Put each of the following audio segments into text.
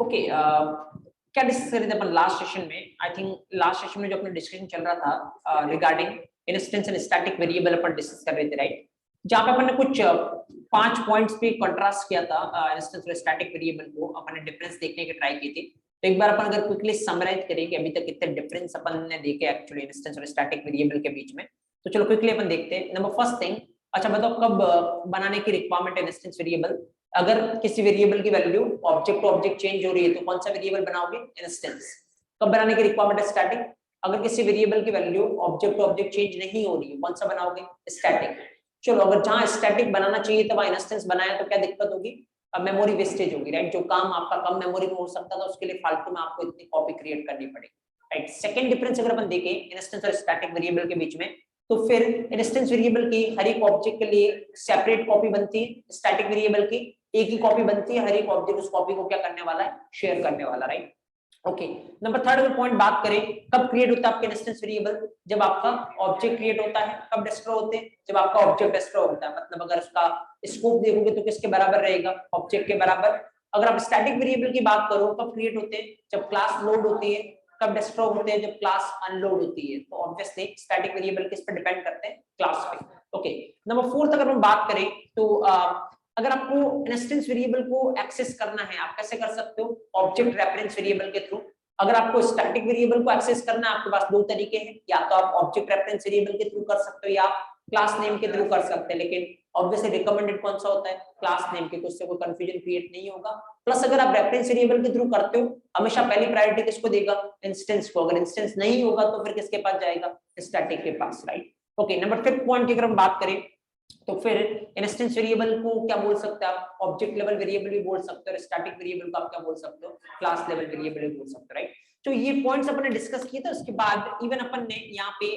Okay, क्या discuss कर रहे थे अपन लास्ट सेशन में? आई थिंक लास्ट सेशन में जो अपना डिस्कशन चल रहा था regarding instance and static variable upon discuss कर रहे थे, राइट? जहां पे अपन ने कुछ 5 पॉइंट्स पे कंट्रास्ट किया था इंस्टेंस और स्टैटिक वेरिएबल को, अपन ने डिफरेंस देखने की ट्राई की थी। तो एक बार अपन अगर क्विकली समराइज करें कि अभी तक कितने डिफरेंस अपन ने देखे एक्चुअली इंस्टेंस और स्टैटिक वेरिएबल के बीच में, तो चलो क्विकली अपन देखते हैं। नंबर फर्स्ट थिंग, अच्छा बताओ कब बनाने की रिक्वायरमेंट है इंस्टेंस वेरिएबल? अगर किसी वेरिएबल की value object to object change हो रही है तो कौन सा वेरिएबल बनाओगे? इंस्टेंस। कब बनाने की रिक्वायरमेंट है स्टैटिक? अगर किसी वेरिएबल की value object to object change नहीं हो रही है, कौन सा बनाओगे? स्टैटिक। चलो अगर जहां स्टैटिक बनाना चाहिए तो वहां इंस्टेंस बनाया तो क्या दिक्कत होगी? अब मेमोरी वेस्टेज होगी, राइट? जो काम आपका कम मेमोरी में हो सकता था उसके लिए फालतू में आपको इतनी कॉपी क्रिएट करनी पड़ेगी, राइट? सेकंड डिफरेंस अगर अपन देखें इंस्टेंस और स्टैटिक वेरिएबल के बीच में, तो फिर इंस्टेंस वेरिएबल की हर एक ऑब्जेक्ट के लिए सेपरेट कॉपी बनती है, स्टैटिक वेरिएबल की एक ही कॉपी बनती है, हर एक ऑब्जेक्ट उस कॉपी को क्या करने वाला है? शेयर करने वाला, राइट? ओके, नंबर थर्ड अगर पॉइंट बात करें, कब क्रिएट होता है आपके इंस्टेंस वेरिएबल? जब आपका ऑब्जेक्ट क्रिएट होता है। कब डिस्ट्रॉय होते हैं? जब आपका ऑब्जेक्ट डिस्ट्रॉय होता है। मतलब अगर उसका स्कोप देखोगे तो किसके बराबर रहेगा? ऑब्जेक्ट के बराबर। अगर आप स्टैटिक वेरिएबल की बात करो, कब क्रिएट होते हैं? जब क्लास लोड होती है। कब डिस्ट्रॉय होते हैं? जब क्लास अनलोड होती है। तो ऑब्वियसली स्टैटिक वेरिएबल किस पे डिपेंड करते हैं? क्लास पे। ओके, नंबर फोर्थ अगर हम बात करें तो अगर आपको इंस्टेंस वेरिएबल को एक्सेस करना है, आप कैसे कर सकते हो? ऑब्जेक्ट रेफरेंस वेरिएबल के थ्रू। अगर आपको स्टैटिक वेरिएबल को एक्सेस करना है, आपके पास दो तरीके हैं, या तो आप ऑब्जेक्ट रेफरेंस वेरिएबल के थ्रू कर सकते हो या क्लास नेम के थ्रू कर सकते हैं। लेकिन ऑब्वियसली रिकमेंडेड कौन सा होता है? क्लास नेम के, उससे कोई कंफ्यूजन क्रिएट नहीं होगा। प्लस अगर आप रेफरेंस वेरिएबल के थ्रू करते हो, हमेशा पहली प्रायोरिटी किसको देगा? इंस्टेंस को। अगर इंस्टेंस नहीं होगा तो फिर किसके पास जाएगा? स्टैटिक के पास, right? Okay, number fifth point की अगर हम बात करें तो फिर इंस्टेंस वेरिएबल को क्या बोल सकते हैं आप? ऑब्जेक्ट लेवल वेरिएबल भी बोल सकते हो, और स्टैटिक वेरिएबल को आप क्या बोल सकते हो? क्लास लेवल वेरिएबल भी बोल सकते हो, राइट? तो ये पॉइंट्स अपन ने डिस्कस किए थे। उसके बाद इवन अपन ने यहाँ पे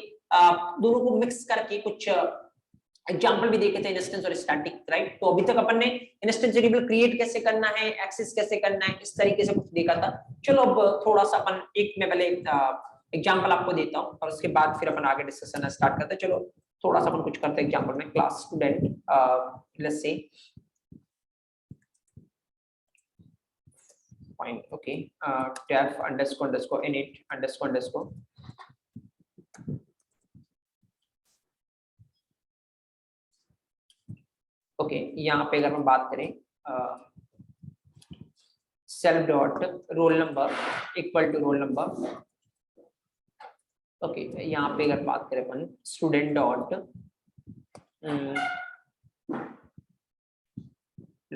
दोनों को मिक्स करके कुछ एग्जांपल भी देखे थे, इंस्टेंस और स्टैटिक, राइट? तो अभी तक अपन ने इंस्टेंस वेरिएबल क्रिएट कैसे करना है, एक्सेस कैसे करना है, इस तरीके से कुछ देखा था। चलो अब थोड़ा सा अपन एक में पहले एग्जांपल आपको देता हूँ और उसके बाद फिर अपन आगे डिस्कशन स्टार्ट करते हैं। चलो थोड़ा सा अपन कुछ करते हैं एग्जांपल में। Class student, let's say fine, okay, def underscore underscore init underscore underscore okay, यहाँ पे अगर हम बात करें self dot roll number equal to roll number. Okay, यहाँ पे अगर बात करें अपन student dot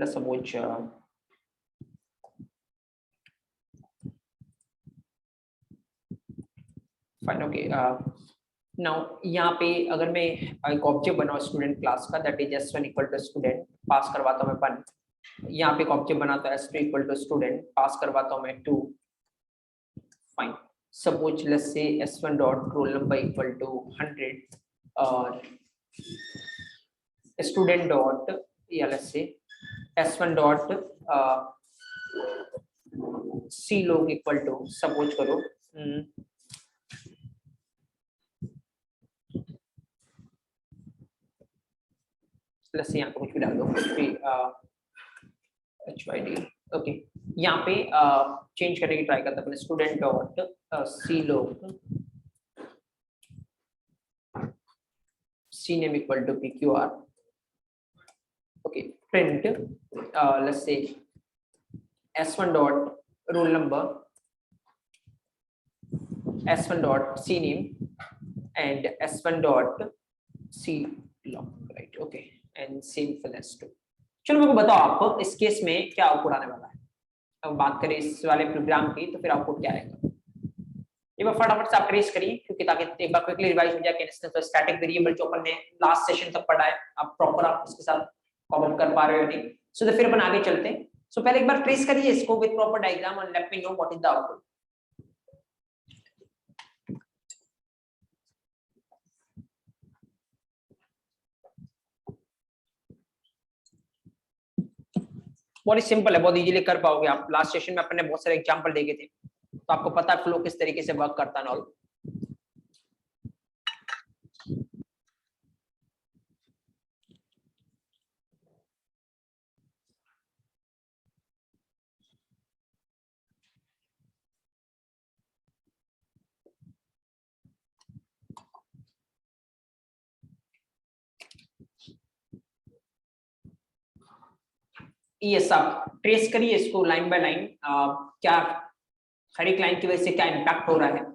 suppose fine. Okay, now यहाँ पे अगर मैं एक ऑब्जेक्ट बनाऊं स्टूडेंट क्लास का, that is s1 equal to student, pass करवाता हूँ मैं 1। यहाँ पे एक ऑब्जेक्ट बनाता हूँ s2 equal to student, pass करवाता हूँ मैं 2। Fine, suppose let's say s1 dot roll number equal to 100 और स्टूडेंट डॉट, या let's say s1 dot C लोग इक्वल टू, सपोज करो प्लस यहाँ पे कुछ भी डाल दो, कुछ भी HYD। ओके, यहाँ पे चेंज करने की ट्राई करते हैं। Student dot C log C name equal to PQR। Okay, print let's say s1 dot roll number s1 dot C name and s1 dot C log, right? Okay, and same for s2। चलो मेरे को बताओ आपको इस case में क्या output आने वाला है। अब बात करें इस वाले प्रोग्राम की, तो फिर आउटपुट क्या आएगा? एक बार फटाफट से आप ट्रेस करिए, क्योंकि ताकि एक बार क्विकली रिवाइज हो जाए कि इंस्टेंस और स्टैटिक वेरिएबल जो अपन ने लास्ट सेशन तक पढ़ा है, आप प्रॉपर आप उसके साथ कॉप अप कर पा रहे हो नहीं। सो तो फिर अपन आगे चलते हैं। सो पहले एक बार ट्रेस करिए इसको विद प्रॉपर डायग्राम और let me know what is the output. बहुत ही सिंपल है, बहुत इजीली कर पाओगे आप। लास्ट सेशन में अपन ने बहुत सारे एग्जांपल देखे थे, तो आपको पता है फ्लो किस तरीके से वर्क करता है। ऑल ये सब ट्रेस करिए इसको लाइन बाय लाइन, क्या हर एक लाइन की वजह से क्या इम्पैक्ट हो रहा है।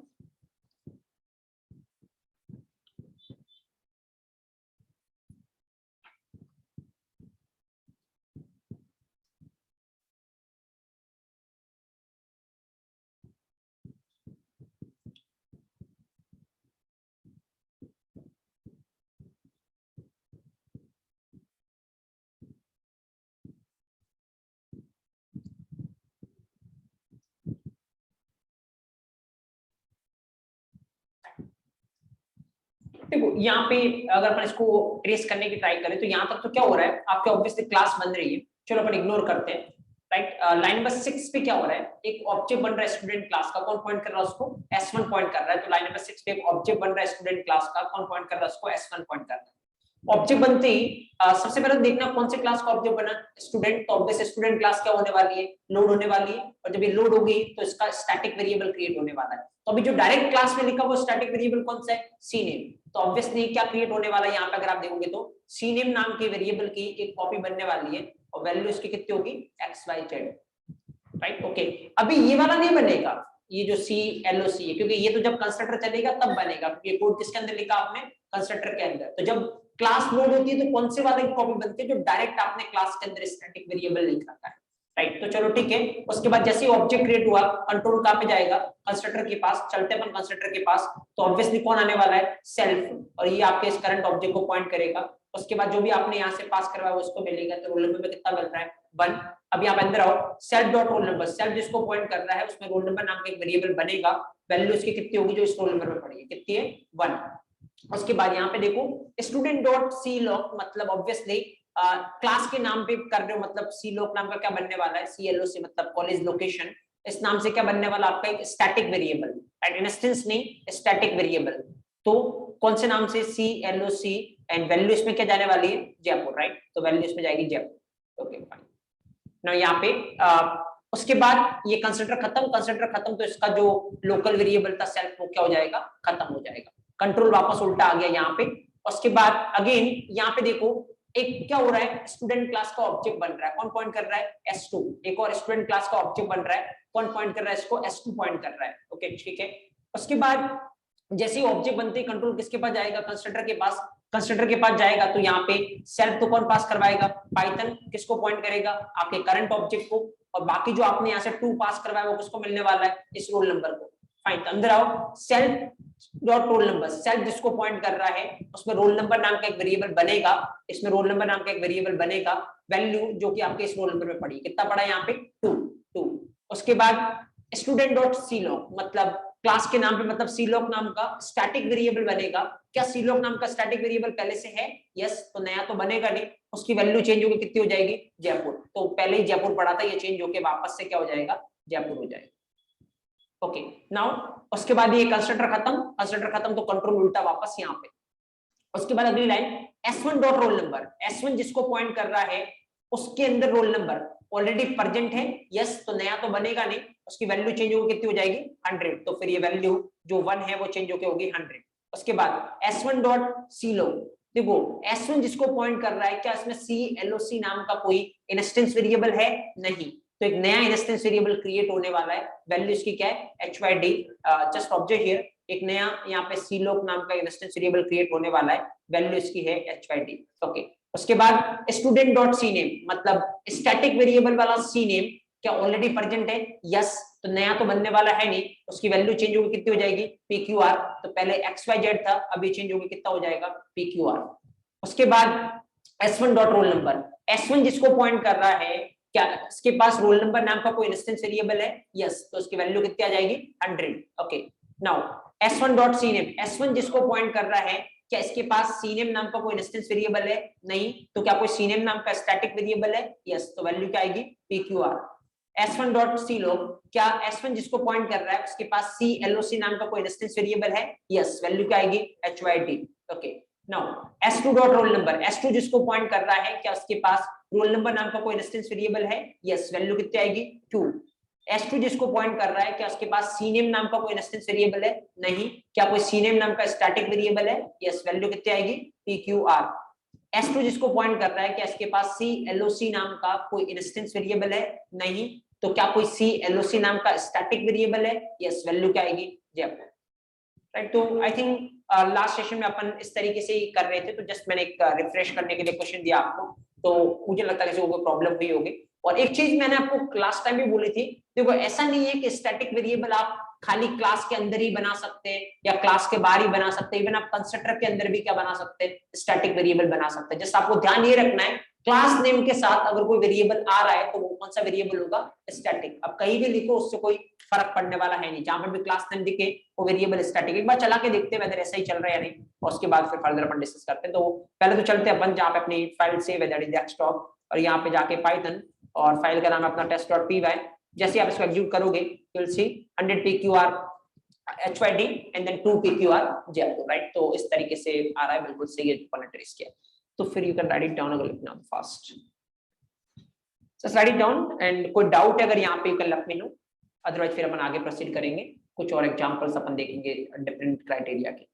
देखो यहाँ पे अगर अपन इसको ट्रेस करने की ट्राई करें तो यहाँ तक तो क्या हो रहा है, आपके ऑब्वियसली क्लास बन रही है, चलो अपन इग्नोर करते हैं, राइट। लाइन नंबर 6 पे क्या हो रहा है, एक ऑब्जेक्ट बन रहा है स्टूडेंट क्लास का, कौन पॉइंट कर रहा है उसको, S1 पॉइंट कर रहा है। तो लाइन नंबर 6 पे एक ऑब्जेक्ट बन रहा है स्टूडेंट क्लास का, कौन पॉइंट कर रहा है उसको, S1 पॉइंट कर रहा है। ऑब्जेक्ट बनते ही सबसे पहले देखना कौन से क्लास का ऑब्जेक्ट बना, स्टूडेंट। तो ऑब्वियसली स्टूडेंट क्लास क्या होने वाली है, लोड होने वाली है, और जब ये लोड होगी तो इसका स्टैटिक वेरिएबल क्रिएट होने वाला है। तो अभी जो डायरेक्ट क्लास में लिखा वो स्टैटिक वेरिएबल कौन सा है, सी नेम। तो ऑब्वियसली क्या क्रिएट होने वाला है यहाँ पे, अगर आप देखोगे तो सी नेम नाम के वेरिएबल की एक कॉपी बनने वाली है, और वैल्यू इसकी कितनी होगी, XYZ, राइट। ओके, अभी ये वाला नहीं बनेगा, ये जो CLOC है, क्योंकि ये तो जब कंस्ट्रक्टर चलेगा तब बनेगा, क्योंकि ये कोड किसके अंदर लिखा आपने, कंस्ट्रक्टर के अंदर। तो जब क्लास लोड होती है तो कौन से वाले की कॉपी बनती है, जो डायरेक्ट आपने क्लास के अंदर स्टैटिक वेरिएबल लिख रखा है, राइट। तो चलो ठीक है, उसके बाद जैसे ही ऑब्जेक्ट क्रिएट हुआ, कंट्रोल कहां पे जाएगा, कंस्ट्रक्टर के पास। चलते अपन कंस्ट्रक्टर के पास, तो ऑब्वियसली कौन आने वाला है, सेल्फ, और ये आपके इस करंट ऑब्जेक्ट को पॉइंट करेगा। उसके बाद जो भी आपने यहाँ से पास करवाया उसको मिलेगा, तो रोल नंबर में कितना मिल रहा है, 1। अब यहाँ अंदर आओ, self dot roll number, self जिसको पॉइंट कर रहा है उसमें रोल नंबर नाम का एक वेरिएबल बनेगा, वैल्यू इसकी कितनी होगी, जो इस रोल नंबर में पड़ी है, कितनी है, 1। उसके बाद यहाँ पे देखो स्टूडेंट डॉट सी लॉक, मतलब ऑब्वियसली क्लास के नाम पे कर रहे हो, मतलब सी लॉक नाम का क्या बनने वाला है, CLOC मतलब कॉलेज लोकेशन, इस नाम से क्या बनने वाला आपका एक स्टैटिक वेरिएबल, राइट, इंस्टेंस नहीं स्टैटिक वेरिएबल। तो कौन से नाम से, CLOC, एंड वैल्यू इसमें क्या जाने वाली है, जयपुर, राइट। तो वैल्यू इसमें जाएगी जयपुर, ओके फाइन। ना यहाँ पे उसके बाद ये कंसिडर खत्म, तो इसका जो लोकल वेरिएबल था सेल्फ, वो क्या हो जाएगा, खत्म हो जाएगा। कंट्रोल वापस उल्टा आ गया यहाँ पे। उसके बाद अगेन यहाँ पे देखो एक क्या हो रहा है, स्टूडेंट क्लास का ऑब्जेक्ट बन रहा है, कौन पॉइंट कर रहा है, S2। एक और स्टूडेंट क्लास का ऑब्जेक्ट बन रहा है, कौन पॉइंट कर रहा है इसको, S2 पॉइंट कर रहा है, ओके ठीक है। उसके बाद जैसे ही ऑब्जेक्ट बनते ही कंट्रोल किसके पास जाएगा, कंस्ट्रक्टर के पास। कंस्ट्रक्टर के पास जाएगा तो यहाँ पे सेल्फ तो कौन पास करवाएगा, पाइथन, किसको पॉइंट करेगा, आपके करंट ऑब्जेक्ट को, और बाकी जो आपने यहाँ से 2 पास करवाया वो किसको मिलने वाला है, इस रोल नंबर को। फाइन, अंदर आओ, self dot roll number, self जिसको पॉइंट कर रहा है उसमें रोल नंबर नाम का एक वेरिएबल बनेगा, इसमें रोल नंबर नाम का एक वेरिएबल बनेगा, वैल्यू जो कि आपके इस रोल नंबर में पड़ी, कितना पड़ा है यहाँ पे, 2। उसके बाद स्टूडेंट डॉट सी लॉक, मतलब क्लास के नाम पे, मतलब सीलॉक नाम का स्टैटिक वेरिएबल बनेगा। क्या सीलॉक नाम का स्टैटिक वेरिएबल पहले से है, यस, तो नया तो बनेगा नहीं, उसकी वैल्यू चेंज होगी, कितनी हो जाएगी, जयपुर। तो पहले ही जयपुर पड़ा था, ये चेंज होके वापस से क्या हो जाएगा, जयपुर हो जाएगा, ओके। नाउ उसके बाद ये कंस्ट्रक्टर खत्म, तो कंट्रोल उल्टा वापस यहाँ पे। उसके बाद अगली line S1 dot roll number, S1 जिसको पॉइंट कर रहा है उसके अंदर रोल नंबर ऑलरेडी प्रेजेंट है, यस, तो नया तो बनेगा नहीं, उसकी वैल्यू चेंज होगी, कितनी हो जाएगी, 100। तो फिर ये वैल्यू जो 1 है वो चेंज होके होगी 100। उसके बाद S1 डॉट सीलो, देखो S1 जिसको पॉइंट कर रहा है, क्या इसमें CLOC नाम का कोई इंस्टेंस वेरिएबल है, नहीं, तो एक नया इंस्टेंस वेरिएबल क्रिएट होने वाला है, वैल्यू इसकी क्या है, HYD, जस्ट ऑब्जर्व हियर, एक नया यहाँ पे सीलोक नाम का इंस्टेंस वेरिएबल क्रिएट होने वाला है, वैल्यू इसकी है HYD, ओके। उसके बाद स्टूडेंट डॉट सी नेम, मतलब स्टैटिक वेरिएबल वाला सी नेम क्या ऑलरेडी प्रेजेंट है, यस, तो नया तो बनने वाला है नहीं, उसकी वैल्यू चेंज होगी, कितनी हो जाएगी, PQR। तो पहले XYZ था, अभी चेंज होगी, कितना हो जाएगा, PQR। उसके बाद S1 dot roll number, S1 जिसको पॉइंट कर रहा है, क्या इसके पास रोल नंबर नाम का कोई इंस्टेंस वेरिएबल है, यस, तो उसकी वैल्यू कितनी आ जाएगी, 100, okay. Now S1 dot सीनेम, S1 जिसको पॉइंट कर रहा है, क्या इसके पास सीनेम नाम का कोई इंस्टेंस वेरिएबल है, नहीं, तो क्या कोई सीनेम नाम का स्टैटिक वेरिएबल है, यस, तो वैल्यू क्या आएगी, PQR। S1 डॉट सीलोक, क्या S1 जिसको पॉइंट कर रहा है उसके पास CLOC नाम का कोई इंस्टेंस वेरिएबल है, यस, वैल्यू क्या आएगी, HYD, okay. Now S2 dot roll number, S2 जिसको पॉइंट कर रहा है, क्या उसके पास रोल नंबर नाम का कोई इंस्टेंस वेरिएबल है, यस, वैल्यू कितनी आएगी, 2। S2 जिसको पॉइंट कर रहा है, क्या उसके पास सीनेम नाम का कोई इंस्टेंस वेरिएबल है, नहीं, क्या कोई सीनेम नाम का स्टैटिक वेरिएबल है, यस, वैल्यू कितनी आएगी, PQR। S2 जिसको पॉइंट कर रहा है कि इसके पास CLOC नाम का कोई इंस्टेंस वेरिएबल है, नहीं, तो क्या कोई CLOC नाम का स्टैटिक वेरिएबल है? यस, वैल्यू क्या आएगी? जी आपको राइट। तो आई थिंक लास्ट सेशन में अपन इस तरीके से ही कर रहे थे, तो जस्ट मैंने एक रिफ्रेश करने के लिए क्वेश्चन दिया आपको, तो मुझे लगता है कि कोई प्रॉब्लम हुई होगी। और एक चीज मैंने आपको लास्ट टाइम भी बोली थी, देखो ऐसा नहीं है कि स्टैटिक वेरिएबल आप खाली क्लास के अंदर ही बना सकते हैं या क्लास के बाहर ही बना सकते हैं, इवन आप कंस्ट्रक्टर के अंदर भी क्या बना सकते हैं, स्टैटिक वेरिएबल बना सकते हैं। जस्ट आपको ध्यान ये रखना है क्लास नेम के साथ अगर कोई वेरिएबल आ रहा है तो वो कौन सा वेरिएबल होगा? स्टैटिक। अब कहीं भी लिखो उससे कोई फर्क पड़ने वाला है नहीं, जहां पर भी क्लास नेम दिखे वो वेरिएबल स्टैटिक। एक बार चला के देखते हैं वेदर ऐसा ही चल रहा है या नहीं, और उसके बाद फिर फर्दर अपन डिस्कस करते हैं। तो पहले तो चलते हैं अपन जहां पे अपनी फाइल सेव है, दैट इज डेस्कटॉप, और यहाँ पे जाके पाइथन, और फाइल का नाम है अपना test.py। जैसे आप इसको एग्जीक्यूट करोगे you will see 100 pqr HYD and then 2 pqr java, right. तो इस तरीके से आ रहा है, बिल्कुल सही है, अपन ने ट्रेस किया। तो फिर you can write it down अगर लिखना हो fast, just right it down, and कोई डाउट है अगर यहाँ पे you can let me know, otherwise फिर अपन आगे प्रोसीड करेंगे, कुछ और एग्जांपल्स अपन देखेंगे डिफरेंट क्राइटेरिया के।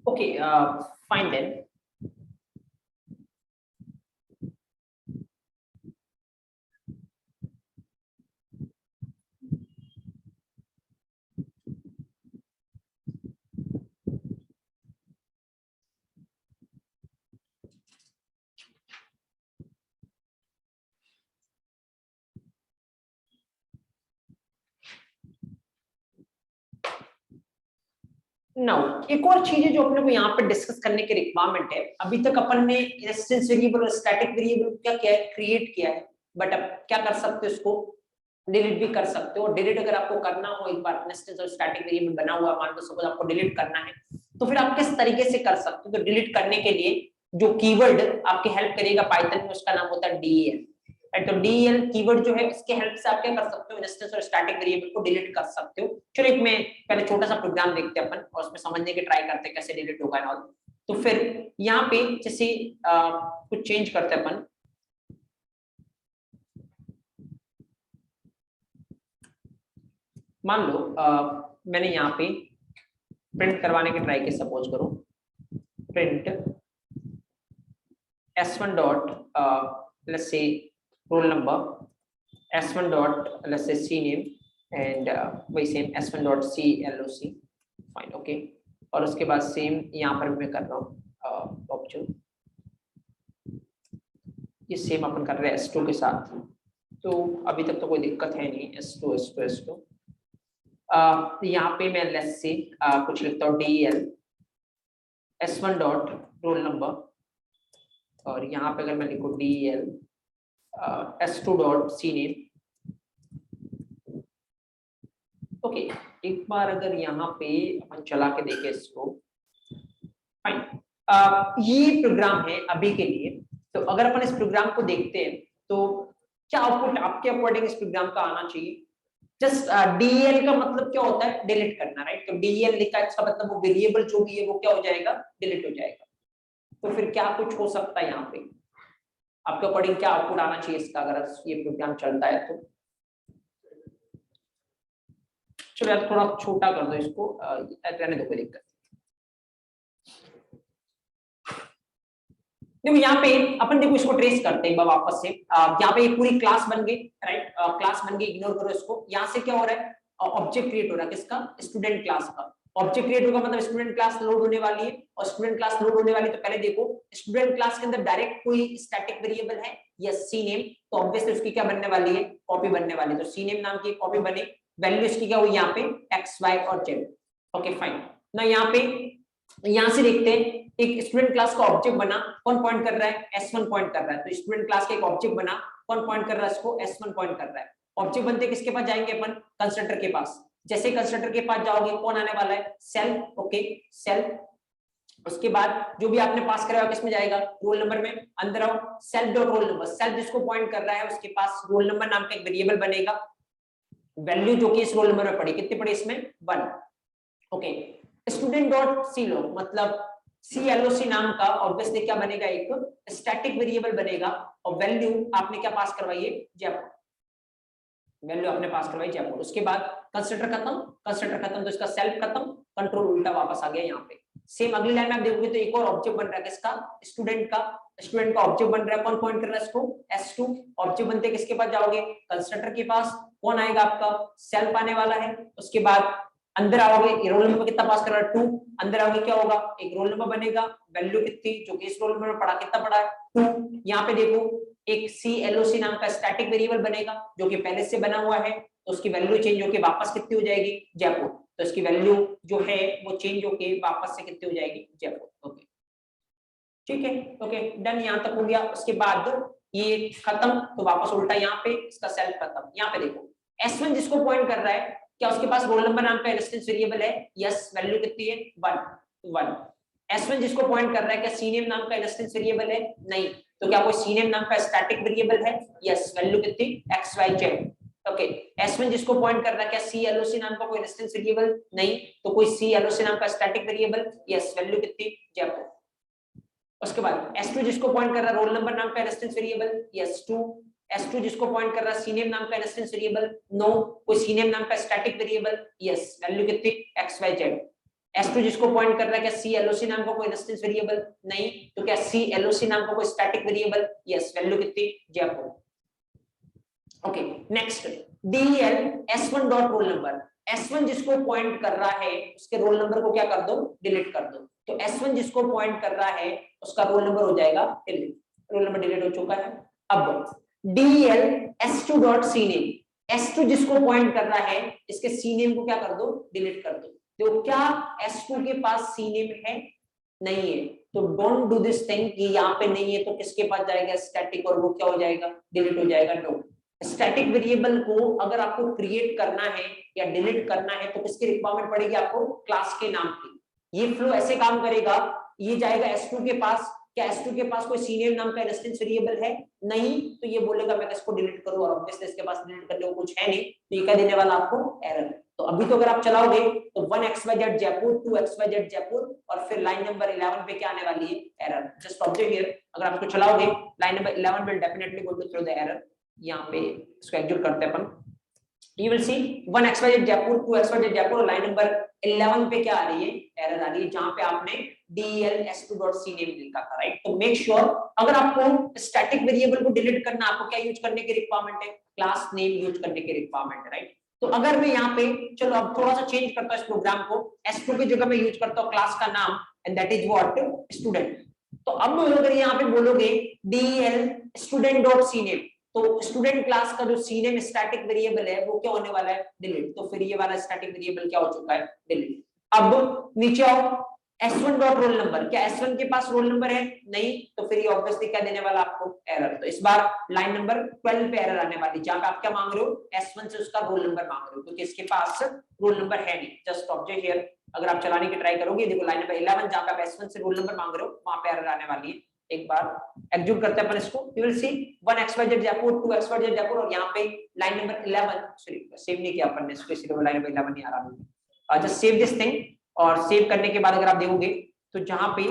Okay, fine then. नाउ एक और चीज है जो अपने को यहाँ पे डिस्कस करने की रिक्वायरमेंट है। अभी तक अपन ने इंस्टेंस वेरिएबल और स्टैटिक वेरिएबल क्या किया है, क्रिएट किया है, बट अब क्या कर सकते हो, इसको डिलीट भी कर सकते हो। डिलीट अगर आपको करना हो, एक बार इंस्टेंस और स्टैटिक वेरिएबल बना हुआ मान लो सपोज आपको डिलीट करना है, तो फिर आप किस तरीके से कर सकते हो? तो डिलीट करने के लिए जो कीवर्ड आपकी हेल्प करेगा पाइथन में, उसका नाम होता है del। तो del कीवर्ड जो है, इसके हेल्प से आप क्या कर सकते हो, इंस्टेंस और स्टैटिक वेरिएबल को डिलीट कर सकते हो। चलो एक मैं पहले छोटा सा प्रोग्राम देखते हैं अपन, और उसमें समझने की ट्राई करते हैं कैसे डिलीट होगा और। तो फिर यहाँ पे जैसे कुछ चेंज करते हैं अपन, मान लो मैंने यहाँ पे प्रिंट करवाने की ट्राई की, सपोज करो print s1 dot let's say role number s1 dot let's say cname and वही same s1 dot cloc fine okay. और उसके बाद सेम यहाँ पर भी मैं कर रहा हूँ ऑब्जेक्ट, ये सेम अपन कर रहे हैं s2 के साथ, तो अभी तक तो कोई दिक्कत है नहीं। s2 यहाँ पे मैं लेट्स से कुछ लिखता हूँ del s1 dot roll number, और यहाँ पे अगर मैं लिखूँ del s2 dot cname okay. एक बार अगर यहाँ पे अपन चला के देखें इसको, फाइन, ये प्रोग्राम है अभी के लिए। तो अगर अपन इस प्रोग्राम को देखते हैं तो क्या आउटपुट आपके अकॉर्डिंग इस प्रोग्राम का आना चाहिए। जस्ट del का मतलब क्या होता है, डिलीट करना, राइट। तो del लिखा है, इसका मतलब वो वेरिएबल जो भी है वो क्या हो जाएगा, डिलीट हो जाएगा। तो फिर क्या कुछ हो सकता है यहाँ पे, आपके अकॉर्डिंग क्या आउटपुट आना चाहिए इसका अगर ये प्रोग्राम चलता है तो। चलो यार थोड़ा छोटा कर दो इसको, रहने दो, कोई दिक्कत। देखो यहाँ पे अपन देखो इसको ट्रेस करते हैं वापस से। यहाँ पे एक पूरी क्लास बन गई, राइट। क्लास बन गई, इग्नोर करो इसको। यहाँ से क्या हो रहा है, ऑब्जेक्ट क्रिएट हो रहा है, किसका, स्टूडेंट क्लास का। ऑब्जेक्ट क्रिएट होगा मतलब स्टूडेंट क्लास लोड होने वाली है, और स्टूडेंट क्लास लोड होने वाली तो पहले देखो स्टूडेंट क्लास के अंदर डायरेक्ट कोई स्टैटिक वेरिएबल है या cname, तो ऑब्वियसली उसकी क्या बनने वाली है, कॉपी बनने वाली है। तो cname नाम की कॉपी बने, वैल्यू इसकी क्या हुई यहाँ पे x y और z। ओके फाइन ना। यहाँ पे यहाँ से देखते हैं एक स्टूडेंट क्लास का ऑब्जेक्ट बना, कौन पॉइंट कर रहा है, s1 पॉइंट कर रहा है। तो स्टूडेंट क्लास का एक ऑब्जेक्ट बना, कौन पॉइंट कर रहा है, इसको s1 पॉइंट कर रहा है। ऑब्जेक्ट बनते किसके पास जाएंगे अपन, कंस्ट्रक्टर के पास। जैसे कंस्ट्रक्टर के पास जाओगे कौन आने वाला है, सेल्फ, ओके सेल्फ। उसके बाद जो भी आपने पास कराया किसमें जाएगा, रोल नंबर में। अंदर आओ, self dot roll number, self जिसको पॉइंट कर रहा है उसके पास रोल नंबर नाम का एक वेरिएबल बनेगा। वैल्यू जो कि इस रोल नंबर में पड़ी, कितनी पड़ी इसमें, 1, ओके। स्टूडेंट डॉट cloc मतलब cloc नाम का ऑब्वियसली क्या बनेगा, एक स्टैटिक वेरिएबल बनेगा। और वैल्यू आपने क्या पास करवाई है, जयपुर, वैल्यू आपने पास करवाई जयपुर। उसके बाद कंस्ट्रक्टर खत्म, कंस्ट्रक्टर खत्म तो इसका सेल्फ खत्म, कंट्रोल उल्टा वापस आ गया यहाँ पे। सेम अगली लाइन में आप देखोगे तो एक और ऑब्जेक्ट बन रहा है किसका, स्टूडेंट का। स्टूडेंट का ऑब्जेक्ट बन रहा है, कौन पॉइंट कर रहा है इसको, s2। ऑब्जेक्ट बनते किसके पास जाओगे, कंस्ट्रक्टर के पास। कौन आएगा आपका, सेल्फ आने वाला है। उसके बाद अंदर आओगे, रोल नंबर कितना पास कर रहा है, 2। अंदर आओगे क्या होगा, एक रोल नंबर बनेगा, वैल्यू कितनी, जो कि इस रोल नंबर में पढ़ा, कितना पढ़ा है, 2। यहाँ पे देखो एक cloc नाम का स्टैटिक वेरिएबल बनेगा जो कि पहले से बना हुआ है, तो उसकी वैल्यू चेंज होके वापस कितनी हो जाएगी, जयपुर। तो इसकी वैल्यू जो है वो चेंज होके वापस से कितनी हो जाएगी, जयपुर। ओके ठीक है, ओके डन, यहाँ तक हो गया। उसके बाद ये खत्म तो वापस उल्टा यहाँ पे इसका सेल्फ खत्म। यहाँ पे देखो s1 जिसको पॉइंट कर रहा है, क्या उसके पास रोल नंबर नाम का इंस्टेंस वेरिएबल है, यस, वैल्यू कितनी है, 1। s1 जिसको पॉइंट कर रहा है, क्या cname नाम का इंस्टेंस वेरिएबल है, नहीं। तो क्या कोई cname नाम का स्टैटिक वेरिएबल है, यस, वैल्यू कितनी, x y z। Okay s1 जिसको पॉइंट कर रहा है, क्या cloc नाम का कोई इंस्टेंस वेरिएबल, नहीं। तो कोई cloc नाम का स्टैटिक वेरिएबल, यस, वैल्यू कितनी, जयपुर। उसके बाद s2 जिसको पॉइंट कर रहा है, रोल नंबर नाम का इंस्टेंस वेरिएबल, यस 2। s2 जिसको पॉइंट कर रहा है, cname नाम का इंस्टेंस वेरिएबल, नो। कोई cname नाम का स्टैटिक वेरिएबल, यस, वैल्यू कितनी, x y z। s2 जिसको पॉइंट कर रहा है, क्या cloc नाम का कोई इंस्टेंस वेरिएबल, नहीं। तो क्या cloc नाम का कोई स्टैटिक वेरिएबल, यस, वैल्यू कितनी, Jaipur. Okay next del s1 dot roll number, s1 जिसको पॉइंट कर रहा है उसके रोल नंबर को क्या कर दो, डिलीट कर दो। तो s1 जिसको पॉइंट कर रहा है उसका रोल नंबर हो जाएगा डिलीट, रोल नंबर डिलीट हो चुका है। अब del s2 dot cname, s2 जिसको पॉइंट कर रहा है इसके cname को क्या कर दो, डिलीट कर दो। तो क्या s2 के पास cname है, नहीं है। तो डोंट डू दिस थिंग कि यहाँ पे नहीं है तो किसके पास जाएगा, स्टैटिक, और वो क्या हो जाएगा, डिलीट हो जाएगा। नो, स्टैटिक वेरिएबल को अगर आपको क्रिएट करना है या डिलीट करना है तो किसकी रिक्वायरमेंट पड़ेगी आपको, क्लास के नाम की। ये फ्लो ऐसे काम करेगा, ये जाएगा s2 के पास, क्या s2 के पास कोई cname नाम का इंस्टेंस वेरिएबल है, नहीं। तो ये बोलेगा मैं इसको डिलीट करूं, और ऑब्वियसली इसके पास डिलीट करने को कुछ है नहीं, तो ये क्या देने वाला आपको, एरर। तो अभी तो अगर आप चलाओगे तो 1xyz जयपुर, 2xyz जयपुर, और फिर लाइन नंबर 11 पे क्या आने वाली है, एरर। जस्ट ऑब्जर्व हियर, अगर आप इसको चलाओगे line number 11 will definitely go to throw the error. यहाँ पे इसको एग्जीक्यूट करते हैं अपन, You will see 1xyz Jaipur 2xyz Jaipur और लाइन नंबर 11 पे क्या आ रही है, एरर आ रही है, जहां पे आपने dls2.cname लिखा था, राइट। तो मेक श्योर अगर आपको स्टैटिक वेरिएबल को डिलीट करना, आपको क्या यूज करने की रिक्वायरमेंट है, क्लास नेम यूज करने की रिक्वायरमेंट है, राइट। तो अगर मैं यहाँ पे, चलो अब थोड़ा सा चेंज करता हूँ इस प्रोग्राम को, s2 की जगह मैं यूज करता हूँ क्लास का नाम and that is what, student. तो अब अगर यहाँ पे बोलोगे dl student.cname, तो स्टूडेंट क्लास का जो सीनेम स्टैटिक वेरिएबल है वो क्या होने वाला है, डिलीट। तो फिर ये वाला स्टैटिक वेरिएबल क्या हो चुका है, डिलीट। अब नीचे आओ, s1 डॉट रोल नंबर, क्या s1 के पास रोल नंबर है, नहीं, तो फिर ये ऑब्वियसली क्या देने वाला आपको, एरर। तो इस बार लाइन नंबर 12 पे एरर आने वाली, जहां पे आप क्या मांग रहे हो, s1 से उसका रोल नंबर मांग रहे हो, क्योंकि इसके पास रोल नंबर है नहीं। जस्ट ऑब्जेक्ट हियर, अगर आप चलाने की ट्राई करोगे, देखो लाइन नंबर 11 जहां पे आप s1 से रोल नंबर मांग रहे हो, वहां पे एरर आने वाली है। एक बार एग्जीक्यूट करते हैं अपन इसको, you will see 1xyz Jaipur 2xyz Jaipur और यहाँ पे लाइन नंबर 11, सॉरी सेव नहीं किया अपन ने इसको, इसलिए लाइन नंबर 11 नहीं आ रहा। जस्ट सेव दिस थिंग, और सेव करने के बाद अगर आप देखोगे तो जहां पे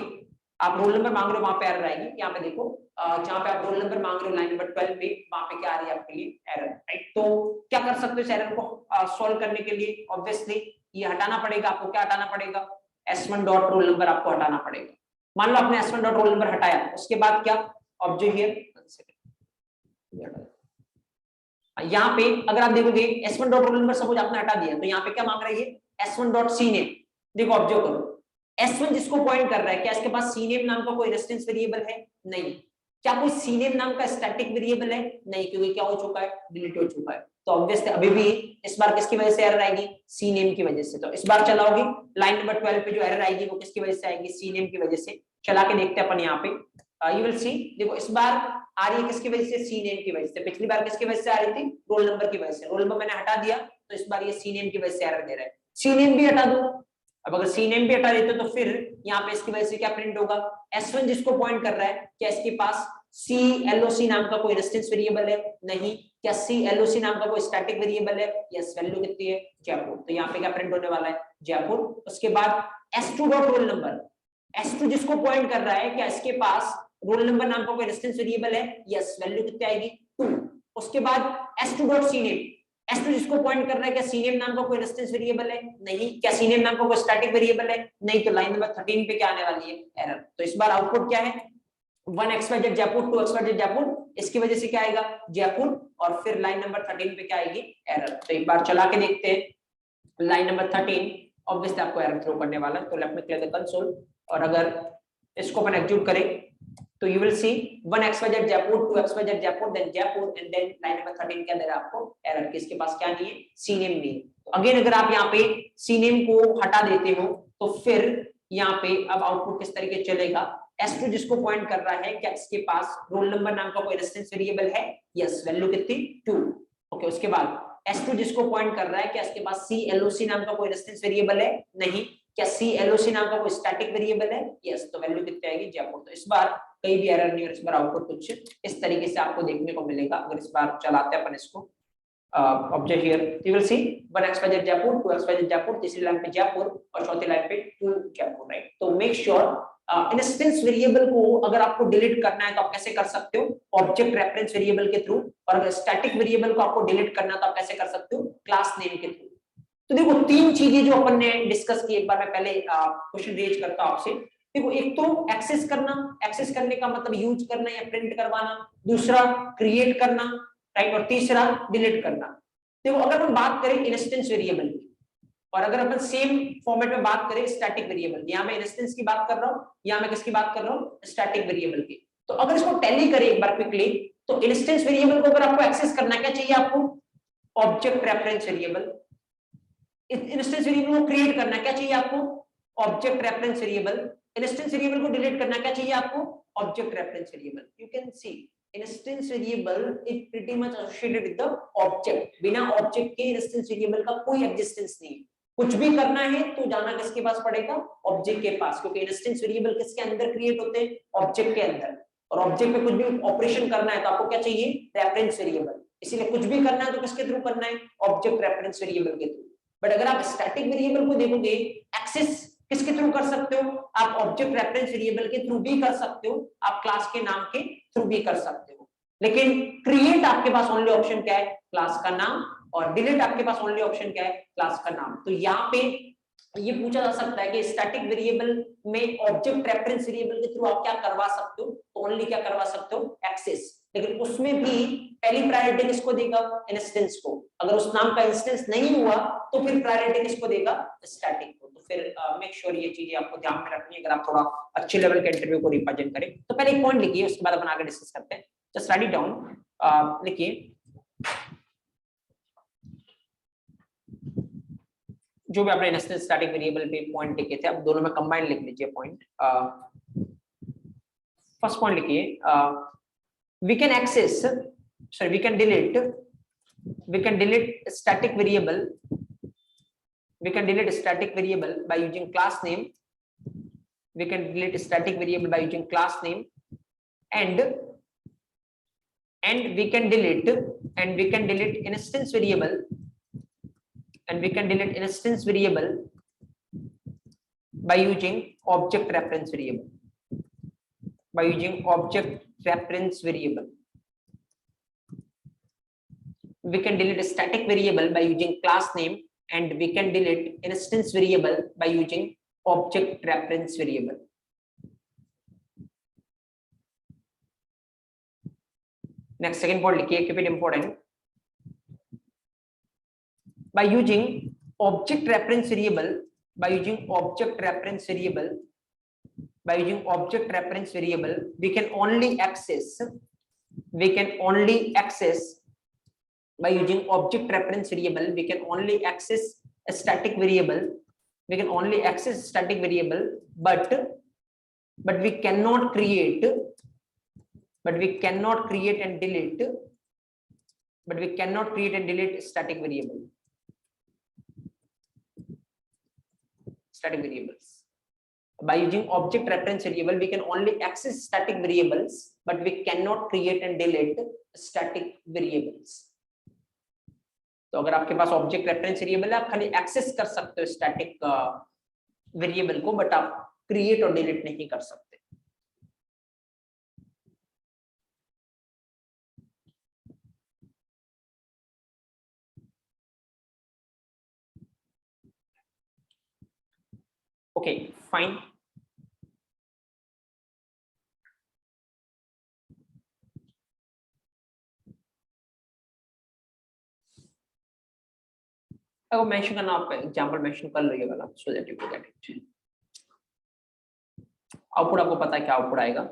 आप रोल नंबर मांग रहे हो वहां पे एरर आएगी। यहाँ पे देखो जहां पे आप रोल नंबर मांग रहे हो लाइन नंबर 12 पे, वहां पे क्या आ रही है आपके लिए, एरर, राइट। तो क्या कर सकते हो इस एरर को सॉल्व करने के लिए, ऑब्वियसली ये हटाना पड़ेगा आपको। क्या हटाना पड़ेगा, s1 डॉट रोल नंबर आपको हटाना पड़ेगा। मान लो आपने s1 डॉट रोल नंबर हटाया, उसके बाद क्या, ऑब्जेक्ट हियर, यहाँ पे अगर आप देखोगे s1 dot roll number suppose आपने हटा दिया, तो यहाँ पे क्या मांग रही है, s1 डॉट cname। देखो ऑब्जर्व करो, s1 जिसको पॉइंट कर रहा है, क्या इसके पास cname नाम का कोई रेजिस्टेंस वेरिएबल है, नहीं। क्या कोई cname नाम का स्टैटिक वेरिएबल है, नहीं, क्योंकि क्या हो चुका है, डिलीट हो चुका है। तो ऑब्वियसली अभी भी इस बार किसकी वजह से एरर आएगी, cname की वजह से। तो इस बार चलाओगे लाइन नंबर 12 पे जो एरर आएगी वो किसकी वजह से आएगी, cname की वजह से। चला के देखते हैं अपन यहाँ पे, यू विल सी, देखो इस बार आ रही है किसकी वजह से, सीनेम की वजह से। पिछली बार किसकी वजह से आ रही थी, रोल नंबर की वजह से। रोल नंबर मैंने हटा दिया, तो इस बार ये सीनेम की वजह से एरर दे रहा है। सीनेम भी हटा दो, अब अगर सीनेम भी हटा देते तो फिर यहाँ पे इसकी वजह से क्या प्रिंट होगा, s1 जिसको पॉइंट कर रहा है, क्या इसके पास CLOC नाम का कोई रेजिस्टेंस वेरिएबल है, नहीं। क्या CLOC नाम का कोई स्टैटिक वेरिएबल है, यस, वैल्यू कितनी है, जयपुर। तो यहाँ पे क्या प्रिंट होने वाला है, जयपुर। उसके बाद s2 dot roll number, s2 जिसको पॉइंट कर रहा है, क्या इसके पास रोल नंबर नाम का कोई रेजिस्टेंस वेरिएबल है, यस, वैल्यू कितनी आएगी, 2। उसके बाद s2 डॉट cname, s2 जिसको पॉइंट कर रहा है, क्या cname नाम का कोई रेजिस्टेंस वेरिएबल है, नहीं। क्या cname नाम का कोई स्टैटिक वेरिएबल है, नहीं। तो लाइन नंबर 13 पे क्या आने वाली है, एरर। तो इस बार आउटपुट क्या है, 1xyz जयपुर 2xyz जयपुर, इसकी वजह से क्या आएगा, जयपुर। और फिर लाइन नंबर 13 पे क्या आएगी, एरर। तो एक बार चला के देखते हैं लाइन नंबर 13, ऑब्वियसली आपको एरर थ्रो करने वाला है। तो let me clear the console, और अगर इसको अपन एग्जीक्यूट करें तो you will see 1xyz Jaipur 2xyz Jaipur then Jaipur and then line number 13 के अंदर आपको एरर, किसके पास क्या नहीं है, cname नहीं है। तो अगेन अगर आप यहाँ पे cname को हटा देते हो तो फिर यहाँ पे अब आउटपुट किस तरीके चलेगा, s2 जिसको पॉइंट कर रहा है, क्या इसके पास रोल नंबर नाम का कोई रेजिस्टेंस वेरिएबल है, यस, वैल्यू कितनी, 2। ओके, उसके बाद s2 जिसको पॉइंट कर रहा है, क्या इसके पास CLOC नाम का कोई रेजिस्टेंस वेरिएबल है, नहीं। क्या CLOC नाम का कोई स्टैटिक वेरिएबल है, यस, तो वैल्यू कितनी आएगी, जयपुर। तो इस बार कहीं भी एरर नहीं, और इस बार आउटपुट कुछ इस तरीके से आपको देखने को मिलेगा। अगर इस बार चलाते हैं अपन इसको, object here, you will see 1xyz Jaipur 2xyz Jaipur, तीसरी लाइन पे जयपुर और चौथी लाइन पे 2 जयपुर, राइट। तो मेक श्योर इंस्टेंस वेरिएबल को अगर आपको डिलीट करना है तो आप कैसे कर सकते हो, ऑब्जेक्ट रेफरेंस वेरिएबल के थ्रू। और अगर स्टैटिक वेरिएबल को आपको डिलीट करना है तो आप कैसे कर सकते हो, क्लास नेम के थ्रू। तो देखो तीन चीजें जो अपन ने डिस्कस की, एक बार मैं पहले क्वेश्चन रेज करता हूं आपसे। देखो एक तो एक्सेस करना, एक्सेस करने का मतलब यूज करना या प्रिंट करवाना, दूसरा क्रिएट करना, राइट, और तीसरा डिलीट करना। देखो अगर हम बात करें इंस्टेंस वेरिएबल की, और अगर अपन सेम फॉर्मेट में बात करें स्टैटिक वेरिएबल की, यहाँ मैं इंस्टेंस की बात कर रहा हूँ, यहाँ मैं किसकी बात कर रहा हूँ, स्टैटिक वेरिएबल की। तो अगर इसको टैली करें एक बार क्विकली, तो इंस्टेंस वेरिएबल को अगर आपको एक्सेस करना, क्या चाहिए आपको, object reference variable. Instance variable को क्रिएट करना, क्या चाहिए आपको, object reference variable. Instance variable को डिलीट करना, क्या चाहिए आपको, object reference variable. You can see instance variable is pretty much associated with the object. बिना ऑब्जेक्ट के इंस्टेंस वेरिएबल का कोई एग्जिस्टेंस नहीं है। कुछ भी करना है तो जाना किसके पास पड़ेगा, ऑब्जेक्ट के पास, क्योंकि इंस्टेंस वेरिएबल किसके अंदर क्रिएट होते हैं, ऑब्जेक्ट के अंदर। और ऑब्जेक्ट पे कुछ भी ऑपरेशन करना है तो आपको क्या चाहिए, रेफरेंस वेरिएबल। इसीलिए कुछ भी करना है तो किसके थ्रू करना है, ऑब्जेक्ट रेफरेंस वेरिएबल के थ्रू। बट अगर आप स्टैटिक वेरिएबल को देखोगे, एक्सेस किसके थ्रू कर सकते हो, आप ऑब्जेक्ट रेफरेंस वेरिएबल के थ्रू भी कर सकते हो, आप क्लास के नाम के थ्रू भी कर सकते हो। लेकिन क्रिएट आपके पास ओनली ऑप्शन क्या है, क्लास का नाम और डिलीट आपके पास ओनली ऑप्शन क्या है, क्लास का नाम। तो यहाँ पे ये पूछा जा सकता है कि स्टैटिक वेरिएबल में ऑब्जेक्ट रेफरेंस वेरिएबल के थ्रू आप क्या करवा सकते हो, तो ओनली क्या करवा सकते हो, एक्सेस। लेकिन उसमें भी पहली प्रायोरिटी किसको देगा, इंस्टेंस को। अगर उस नाम का इंस्टेंस नहीं हुआ तो फिर प्रायोरिटी किसको देगा, स्टैटिक को। तो फिर मेक श्योर ये चीजें आपको ध्यान में रखनी है अगर आप थोड़ा अच्छे लेवल के इंटरव्यू को रिप्रेजेंट करें। तो पहले एक पॉइंट लिखिए, उसके बाद अपन आगे डिस्कस करते हैं। जस्ट राइट इट डाउन, लिखिए जो भी आपने इंस्टेंस स्टैटिक वेरिएबल पे पॉइंट लिखे थे, अब दोनों में कंबाइन लिख लीजिए पॉइंट। फर्स्ट पॉइंट लिखिए, we can access, sorry, we can delete static variable, we can delete static variable by using class name, we can delete static variable by using class name, and we can delete instance variable, and we can delete instance variable by using object reference variable, by using object reference variable. We can delete a static variable by using class name, and we can delete instance variable by using object reference variable. Next, second point लिखिए, keep it important. By using object reference variable, by using object reference variable, by using object reference variable, we can only access by using object reference variable, we can only access a static variable, we can only access static variable, but we cannot create and delete, static variables. By using object reference variable, we can only access static variables, but we cannot create and delete static variables. तो अगर आपके पास object reference variable है, आप खाली access कर सकते हो static variable को, बट आप क्रिएट और डिलीट नहीं कर सकते। Okay, fine. अब मेंशन करना, आपका एग्जांपल मेंशन कर लो ये वाला, so that you get it. Output आपको पता है क्या आउटपुट आएगा।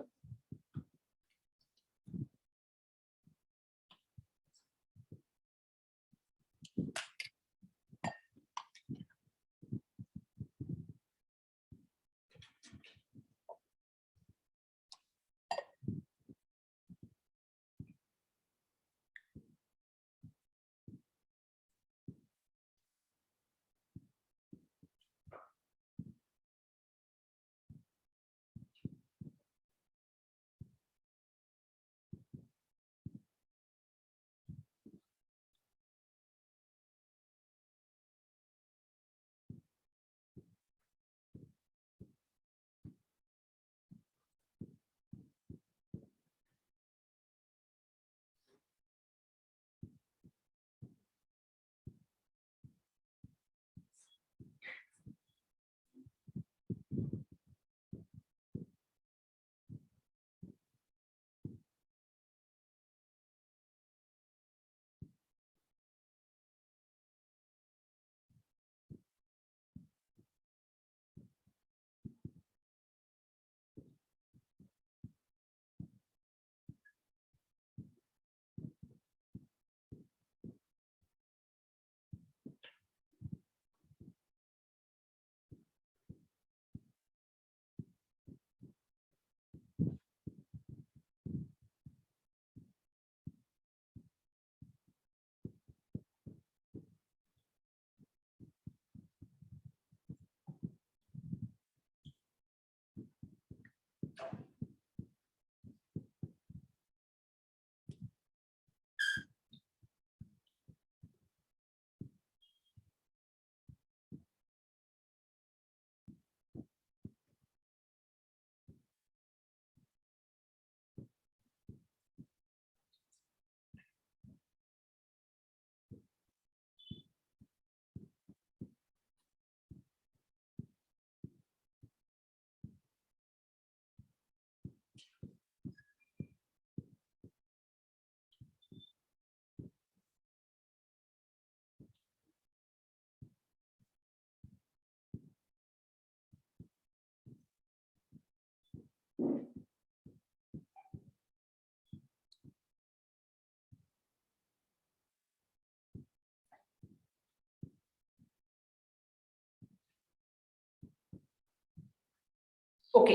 ओके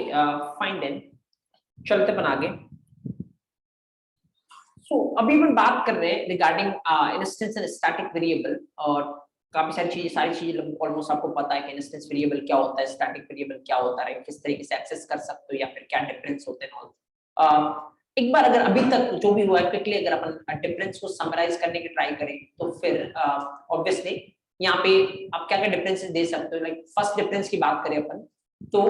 फाइन देन, चलते अपन आगे। सो अभी हम बात कर रहे हैं regarding instance and static variable, और काफी सारी चीजें ऑलमोस्ट आपको पता है कि इंस्टेंस वेरिएबल क्या होता है, स्टैटिक वेरिएबल क्या होता है, किस तरीके से एक्सेस कर सकते हो या फिर क्या डिफरेंस होते हैं ऑल। एक बार अगर अभी तक जो भी हुआ है क्विकली अगर अपन डिफरेंस को समराइज करने की ट्राई करें तो फिर ऑब्वियसली यहाँ पे आप क्या क्या डिफरेंसेस दे सकते हो। लाइक फर्स्ट डिफरेंस की बात करें अपन तो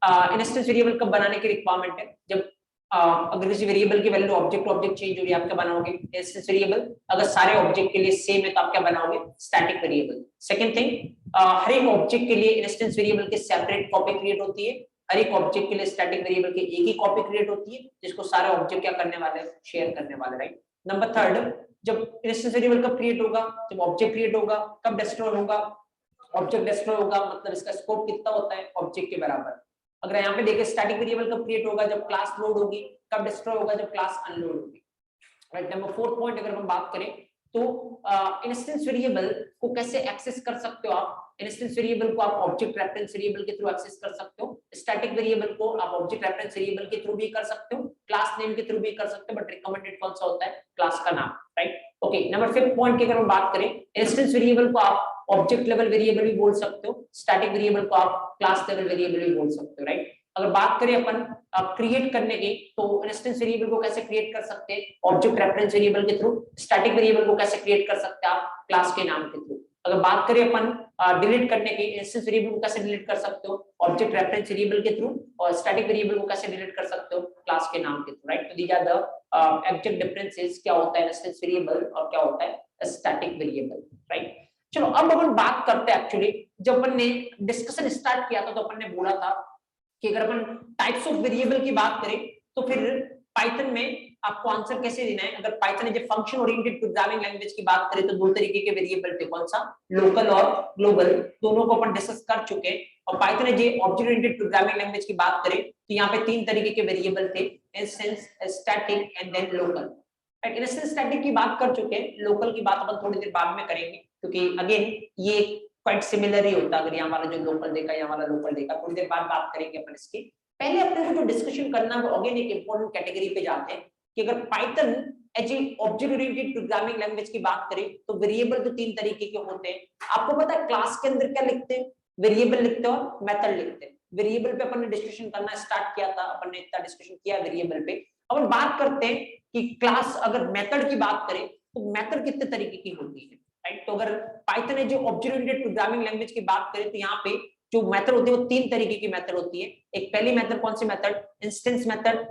इंस्टेंस वेरिएबल कब बनाने की रिक्वायरमेंट है, जब अगर किसी वेरिएबल की वैल्यू ऑब्जेक्ट ऑब्जेक्ट चेंज हो रही है आप क्या बनाओगे, इंस्टेंस वेरिएबल। अगर सारे ऑब्जेक्ट के लिए सेम है तो आप क्या बनाओगे, स्टैटिक वेरिएबल। सेकंड थिंग, हर एक ऑब्जेक्ट के लिए इंस्टेंस वेरिएबल की सेपरेट कॉपी क्रिएट होती है, हर एक ऑब्जेक्ट के लिए स्टैटिक वेरिएबल की एक ही कॉपी क्रिएट होती है जिसको सारे ऑब्जेक्ट क्या करने वाले हैं, शेयर करने वाले, राइट। नंबर थर्ड, जब इंस्टेंस वेरिएबल कब क्रिएट होगा, जब ऑब्जेक्ट क्रिएट होगा। कब डिस्ट्रॉय होगा, ऑब्जेक्ट डिस्ट्रॉय होगा, मतलब इसका स्कोप कितना होता है, ऑब्जेक्ट के बराबर। अगर यहाँ पे देखें स्टैटिक वेरिएबल कब क्रिएट होगा, जब क्लास लोड होगी। कब डिस्ट्रॉय होगा, जब क्लास अनलोड होगी, राइट। नंबर फोर्थ पॉइंट अगर हम बात करें तो इंस्टेंस वेरिएबल को कैसे एक्सेस कर सकते हो आप। इंस्टेंस वेरिएबल को आप ऑब्जेक्ट रेफरेंस वेरिएबल के थ्रू एक्सेस कर सकते हो, स्टैटिक वेरिएबल को आप ऑब्जेक्ट रेफरेंस वेरिएबल के थ्रू भी कर सकते हो, क्लास नेम के थ्रू भी कर सकते हो, बट रिकमेंडेड कौन सा होता है, क्लास का नाम, right. Okay, number fifth point की अगर हम बात करें, इंस्टेंस वेरिएबल को आप ऑब्जेक्ट लेवल वेरिएबल भी बोल सकते हो, स्टैटिक वेरिएबल को आप क्लास लेवल वेरिएबल भी बोल सकते हो, राइट। अगर बात करें अपन क्रिएट करने की तो इंस्टेंस वेरिएबल को कैसे क्रिएट कर सकते हैं, ऑब्जेक्ट रेफरेंस वेरिएबल के थ्रू। स्टैटिक वेरिएबल को कैसे क्रिएट कर सकते हैं आप, क्लास के नाम के थ्रू। अगर बात करें अपन डिलीट करने की, इंस्टेंस वेरिएबल को कैसे डिलीट कर सकते हो, ऑब्जेक्ट रेफरेंस वेरिएबल के थ्रू, और स्टैटिक वेरिएबल को कैसे डिलीट कर सकते हो, क्लास के नाम के थ्रू, राइट। तो these are the exact differences, क्या होता है इंस्टेंस वेरिएबल और क्या होता है स्टैटिक वेरिएबल, राइट। चलो अब अपन बात करते हैं, एक्चुअली जब अपन ने डिस्कशन स्टार्ट किया था तो अपन ने बोला था कि अगर अपन टाइप्स ऑफ वेरिएबल की बात करें तो फिर पाइथन में आपको आंसर कैसे देना है। अगर पाइथन जब फंक्शन ओरिएंटेड प्रोग्रामिंग लैंग्वेज की बात करें तो दो तरीके के वेरिएबल थे, कौन सा, लोकल और ग्लोबल, दोनों को अपन डिस्कस कर चुके हैं। और पाइथन जे ऑब्जेक्ट ओरिएंटेड प्रोग्रामिंग लैंग्वेज की बात करें तो यहाँ पे तीन तरीके के वेरिएबल थे, instance, static and then local. Instance static की बात कर चुके हैं, लोकल की बात अपन थोड़ी देर बाद में करेंगे क्योंकि अगेन ये क्वाइट सिमिलर ही होता है। अगर यहाँ वाला जो लोकल देखा, यहाँ वाला लोकल देखा, थोड़ी देर बाद बात करेंगे अपन इसकी। पहले अपने को जो डिस्कशन करना वो अगेन एक इंपॉर्टेंट कैटेगरी पे जाते हैं कि अगर Python as a object oriented programming language की बात करें तो वेरिएबल तो तीन तरीके के होते हैं। आपको पता है क्लास के अंदर क्या लिखते हैं, वेरिएबल लिखते हैं और मेथड लिखते हैं। वेरिएबल पे अपन ने डिस्कशन करना स्टार्ट किया था, अपन ने इतना डिस्कशन किया वेरिएबल पे। अब हम बात करते हैं कि क्लास, अगर मेथड की बात करें तो मेथड कितने तरीके की होती है, राइट। तो अगर पाइथन है जो ऑब्जेक्ट ओरिएंटेड प्रोग्रामिंग लैंग्वेज की बात करें तो यहाँ पे जो मेथड होती है वो तीन तरीके की मेथड होती है। एक पहली मेथड कौन सी मेथड, इंस्टेंस मेथड,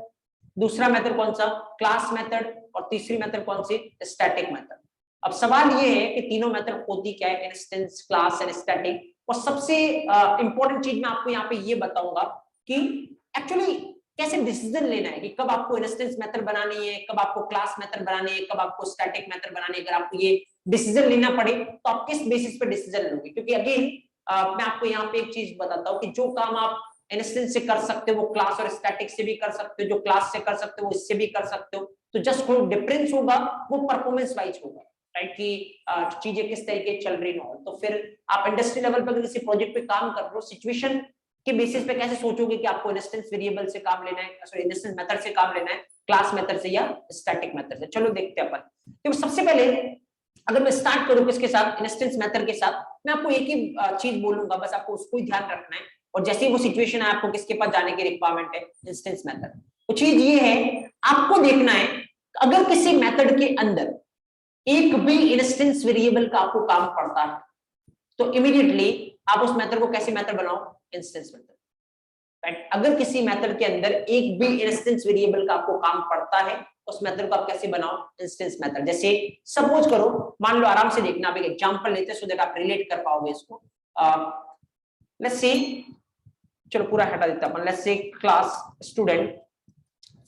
दूसरा मेथड कौन सा, क्लास मेथड, और तीसरी मेथड कौन सी, स्टैटिक मेथड। अब सवाल ये है कि तीनों मेथड होती क्या है, इंस्टेंस, क्लास एंड स्टैटिक। और सबसे इंपॉर्टेंट चीज मैं आपको यहाँ पे ये बताऊंगा कि एक्चुअली कैसे डिसीजन लेना है कि कब आपको इंस्टेंस मेथड बनानी है, कब आपको क्लास मेथड बनानी है, कब आपको स्टैटिक मेथड बनानी है। अगर आपको ये डिसीजन लेना पड़े तो आप किस बेसिस पे डिसीजन लोगे, क्योंकि अगेन मैं आपको यहाँ पे एक चीज बताता हूँ कि जो काम आप इंस्टेंस से कर सकते हो वो क्लास और स्टैटिक से भी कर सकते हो, जो क्लास से कर सकते हो वो इससे भी कर सकते हो। तो जस्ट कोई डिफरेंस होगा वो परफॉर्मेंस वाइज होगा, राइट, कि चीजें किस तरीके चल रही हो। तो फिर आप इंडस्ट्री लेवल पर किसी प्रोजेक्ट पे काम कर रहे हो, सिचुएशन के बेसिस पे कैसे सोचोगे कि आपको इंस्टेंस वेरिएबल से काम लेना है, सॉरी इंस्टेंस मेथड से काम लेना है, क्लास मेथड से या स्टैटिक मेथड से। चलो देखते हैं अपन। तो सबसे पहले अगर मैं स्टार्ट करूं किसके साथ, इंस्टेंस मेथड के साथ, मैं आपको एक ही चीज बोलूंगा, बस आपको उसको ही ध्यान रखना है। और जैसे ही वो सिचुएशन है आपको किसके पास जाने की रिक्वायरमेंट है, इंस्टेंस मेथड। तो चीज ये है, आपको देखना है अगर किसी मेथड के अंदर एक भी इंस्टेंस वेरिएबल का आपको काम पड़ता है तो इमीडिएटली आप उस मेथड को कैसे मेथड बनाओ, इंस्टेंस मेथड, राइट। अगर किसी मेथड के अंदर एक भी इंस्टेंस वेरिएबल का आपको काम पड़ता है उस मेथड को आप कैसे बनाओ, इंस्टेंस मेथड। जैसे सपोज करो, मान लो, आराम से देखना, आप एक एग्जांपल लेते हैं सो दैट आप रिलेट कर पाओगे इसको। लेट्स से, चलो पूरा हटा देता अपन, let's say class student,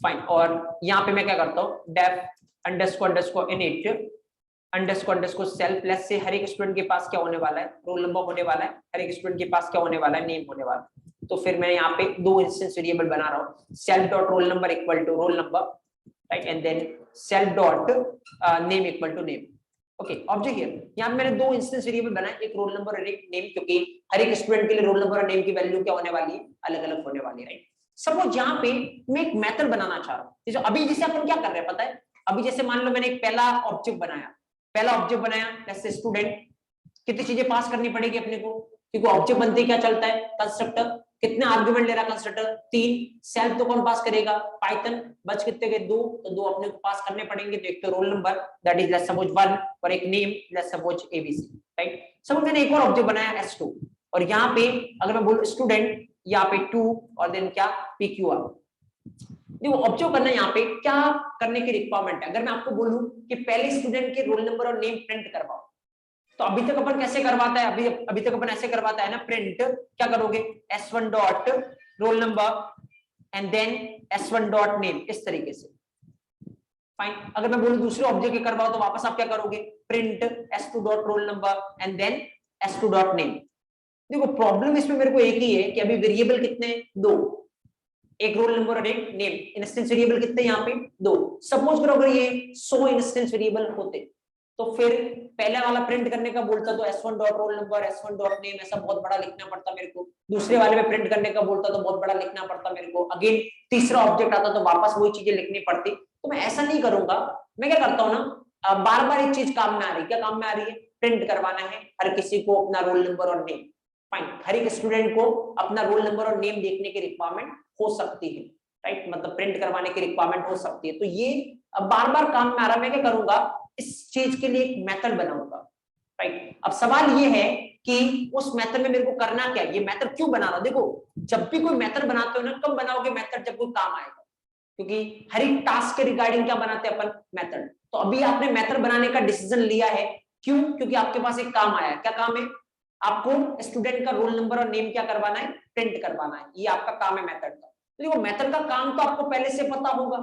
fine, और यहाँ पे मैं क्या करता हूँ, def underscore underscore init underscore self less से हर एक स्टूडेंट के पास क्या होने वाला है, रोल नंबर होने वाला है, हर एक स्टूडेंट के पास क्या होने वाला है, नेम होने वाला है। तो फिर मैं यहाँ पे दो इंस्टेंस वेरिएबल बना रहा हूँ, self dot roll number equal to roll number, right, and then self dot name equal to name. Okay, object here, यहाँ पे मैंने दो इंस्टेंस वेरिएबल बनाए, एक रोल नंबर और एक नेम, क्योंकि हर एक स्टूडेंट के लिए रोल नंबर और नेम की वैल्यू क्या होने वाली है, अलग अलग होने वाली है, राइट। सपोज यहाँ पे मैं एक मेथड बनाना चाह रहा हूँ, अभी जैसे अपन क्या कर रहे हैं पता है, अभी जैसे मान लो मैंने एक पहला ऑब्जेक्ट बनाया जैसे स्टूडेंट, कितनी चीजें पास करनी पड़ेगी अपने को, क्योंकि ऑब्जेक्ट बनते क्या चलता है, कंस्ट्रक्टर, कितने आर्गुमेंट ले रहा कंस्ट्रक्टर, 3, सेल्फ तो कौन पास करेगा, पाइथन, बच कितने गए 2, तो 2 अपने को पास करने पड़ेंगे, तो एक तो roll number that is let's suppose 1 और एक name let's suppose ABC, right. Suppose मैंने एक और ऑब्जेक्ट बनाया S2 और यहाँ पे अगर मैं बोलूं स्टूडेंट, यहाँ पे 2 और देन क्या PQR, देखो ऑब्जर्व करना यहाँ पे क्या करने की रिक्वायरमेंट है। अगर मैं आपको बोलूं कि पहले स्टूडेंट के रोल नंबर और नेम प्रिंट करवाओ, तो अभी तक अपन कैसे करवाता है, अभी तक अपन ऐसे करवाता है ना, प्रिंट क्या करोगे, S1 dot roll number and then S1 dot name, इस तरीके से, फाइन। अगर मैं बोलूं दूसरे ऑब्जेक्ट के करवाओ, तो वापस आप क्या करोगे, print S2 dot roll number and then S2 dot name. देखो प्रॉब्लम इसमें मेरे को एक ही है कि अभी वेरिएबल कितने, 2, एक रोल नंबर और एक नेम, इंस्टेंस वेरिएबल कितने यहाँ पे 2। सपोज करो अगर ये 100 इंस्टेंस वेरिएबल होते, तो फिर पहले वाला प्रिंट करने का बोलता तो S1 dot roll number S1 dot name ऐसा बहुत बड़ा लिखना पड़ता मेरे को, दूसरे वाले में प्रिंट करने का बोलता तो बहुत बड़ा लिखना पड़ता मेरे को, अगेन तीसरा ऑब्जेक्ट आता तो वापस वही चीजें लिखनी पड़ती। तो मैं ऐसा नहीं करूंगा, मैं क्या करता हूँ ना, बार बार एक चीज काम में आ रही, क्या काम में आ रही है, प्रिंट करवाना है हर किसी को अपना रोल नंबर और नेम, फाइन। हर एक स्टूडेंट को अपना रोल नंबर और नेम देखने की रिक्वायरमेंट हो सकती है, राइट, मतलब प्रिंट करवाने की रिक्वायरमेंट हो सकती है। तो ये अब बार बार काम में आ रहा, मैं क्या करूंगा, इस चीज के लिए एक मेथड बनाऊंगा, राइट। अब सवाल ये है कि उस मेथड में मेरे को करना क्या है, ये मेथड क्यों बना रहा हूं। देखो जब भी कोई मेथड बनाते हो ना, कब बनाओगे मेथड, जब कोई काम आएगा, क्योंकि हर एक टास्क के रिगार्डिंग क्या बनाते हैं अपन, मेथड। तो अभी आपने मेथड बनाने का डिसीजन लिया है, क्यों, क्योंकि आपके पास एक काम आया है, क्या काम है, आपको स्टूडेंट का रोल नंबर और नेम क्या करवाना है, प्रिंट करवाना है, ये आपका काम है मेथड का। तो देखो मेथड का काम तो आपको पहले से पता होगा,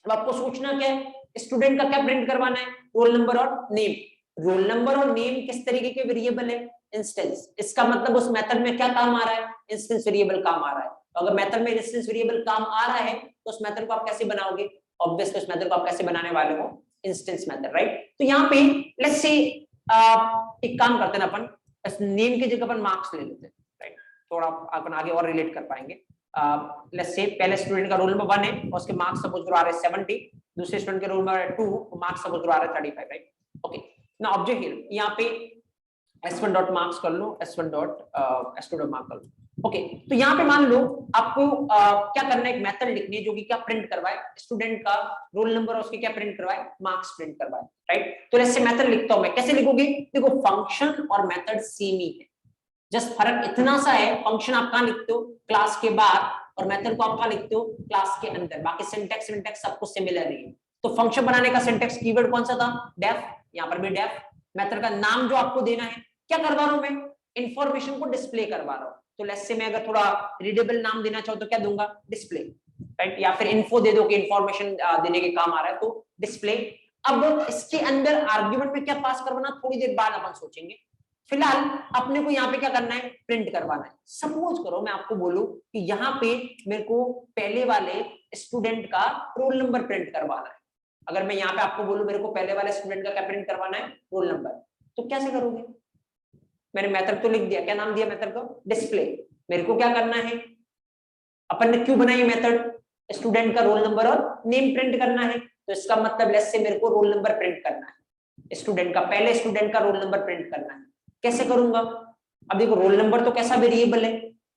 अब आपको सोचना क्या है, स्टूडेंट का क्या प्रिंट करवाना है, रोल नंबर और नेम। रोल नंबर और नेम किस तरीके के वेरिएबल है, इंस्टेंस, इसका मतलब उस मेथड में क्या काम आ रहा है, इंस्टेंस वेरिएबल काम आ रहा है। तो अगर मेथड में इंस्टेंस वेरिएबल काम आ रहा है, तो उस मेथड को आप कैसे बनाओगे, ऑब्वियसली उस मेथड को आप कैसे बनाने वाले हो, इंस्टेंस मेथड, राइट। तो यहाँ पे लेट्स से एक काम करते हैं अपन, नेम की जगह अपन मार्क्स ले लेते हैं, राइट, थोड़ा अपन आगे और रिलेट कर पाएंगे। लेट्स से पहले स्टूडेंट का रोल नंबर 1 है और उसके मार्क्स सपोज करो आ रहे 70, दूसरे स्टूडेंट के रोल नंबर 2 मार्क्स सपोज करो आ रहे 35, right. Okay, now object here, यहाँ पे S1 डॉट मार्क्स कर लो, S1 dot S2 dot mark कर लो। ओके, तो यहाँ पे मान लो आपको क्या करना है, एक मेथड लिखनी है जो कि क्या प्रिंट करवाए, स्टूडेंट का रोल नंबर और उसके क्या प्रिंट करवाए, मार्क्स प्रिंट करवाए, राइट। तो ऐसे मेथड लिखता हूं मैं, कैसे लिखोगे, देखो फंक्शन और मेथड सेम ही है, जस्ट फर्क इतना सा है, फंक्शन आप कहां लिखते हो, क्लास के बाहर, और मेथड को आप कहां लिखते हो, क्लास के अंदर, बाकी सिंटैक्स सब कुछ सिमिलर ही है। तो फंक्शन बनाने का सिंटैक्स कीवर्ड कौन सा था, डेफ, यहाँ पर भी डेफ। मेथड का नाम जो आपको देना है, क्या करवा रहा हूं मैं, इंफॉर्मेशन को डिस्प्ले करवा रहा हूं। तो लेट्स से मैं अगर थोड़ा रीडेबल नाम देना चाहूँ तो क्या दूंगा, डिस्प्ले, राइट, या फिर इन्फो दे दो कि इंफॉर्मेशन देने के काम आ रहा है, तो डिस्प्ले। अब इसके अंदर आर्ग्यूमेंट में क्या पास करवाना, थोड़ी देर बाद अपन सोचेंगे, फिलहाल अपने को यहाँ पे क्या करना है, प्रिंट करवाना है। सपोज करो मैं आपको बोलूं कि यहाँ पे मेरे को पहले वाले स्टूडेंट का रोल नंबर प्रिंट करवाना है। अगर मैं यहाँ पे आपको बोलूं मेरे को पहले वाले स्टूडेंट का क्या प्रिंट करवाना है, रोल नंबर, तो कैसे करोगे, मैंने मेथड तो लिख दिया, क्या नाम दिया मेथड का, डिस्प्ले। मेरे को क्या करना है, अपन ने क्यों बनाई मेथड, स्टूडेंट का रोल नंबर और नेम प्रिंट करना है, तो इसका मतलब लेट्स से मेरे को रोल नंबर प्रिंट करना है, स्टूडेंट का, पहले स्टूडेंट का रोल नंबर प्रिंट करना है। कैसे करूंगा, अब देखो रोल नंबर तो कैसा वेरिएबल है,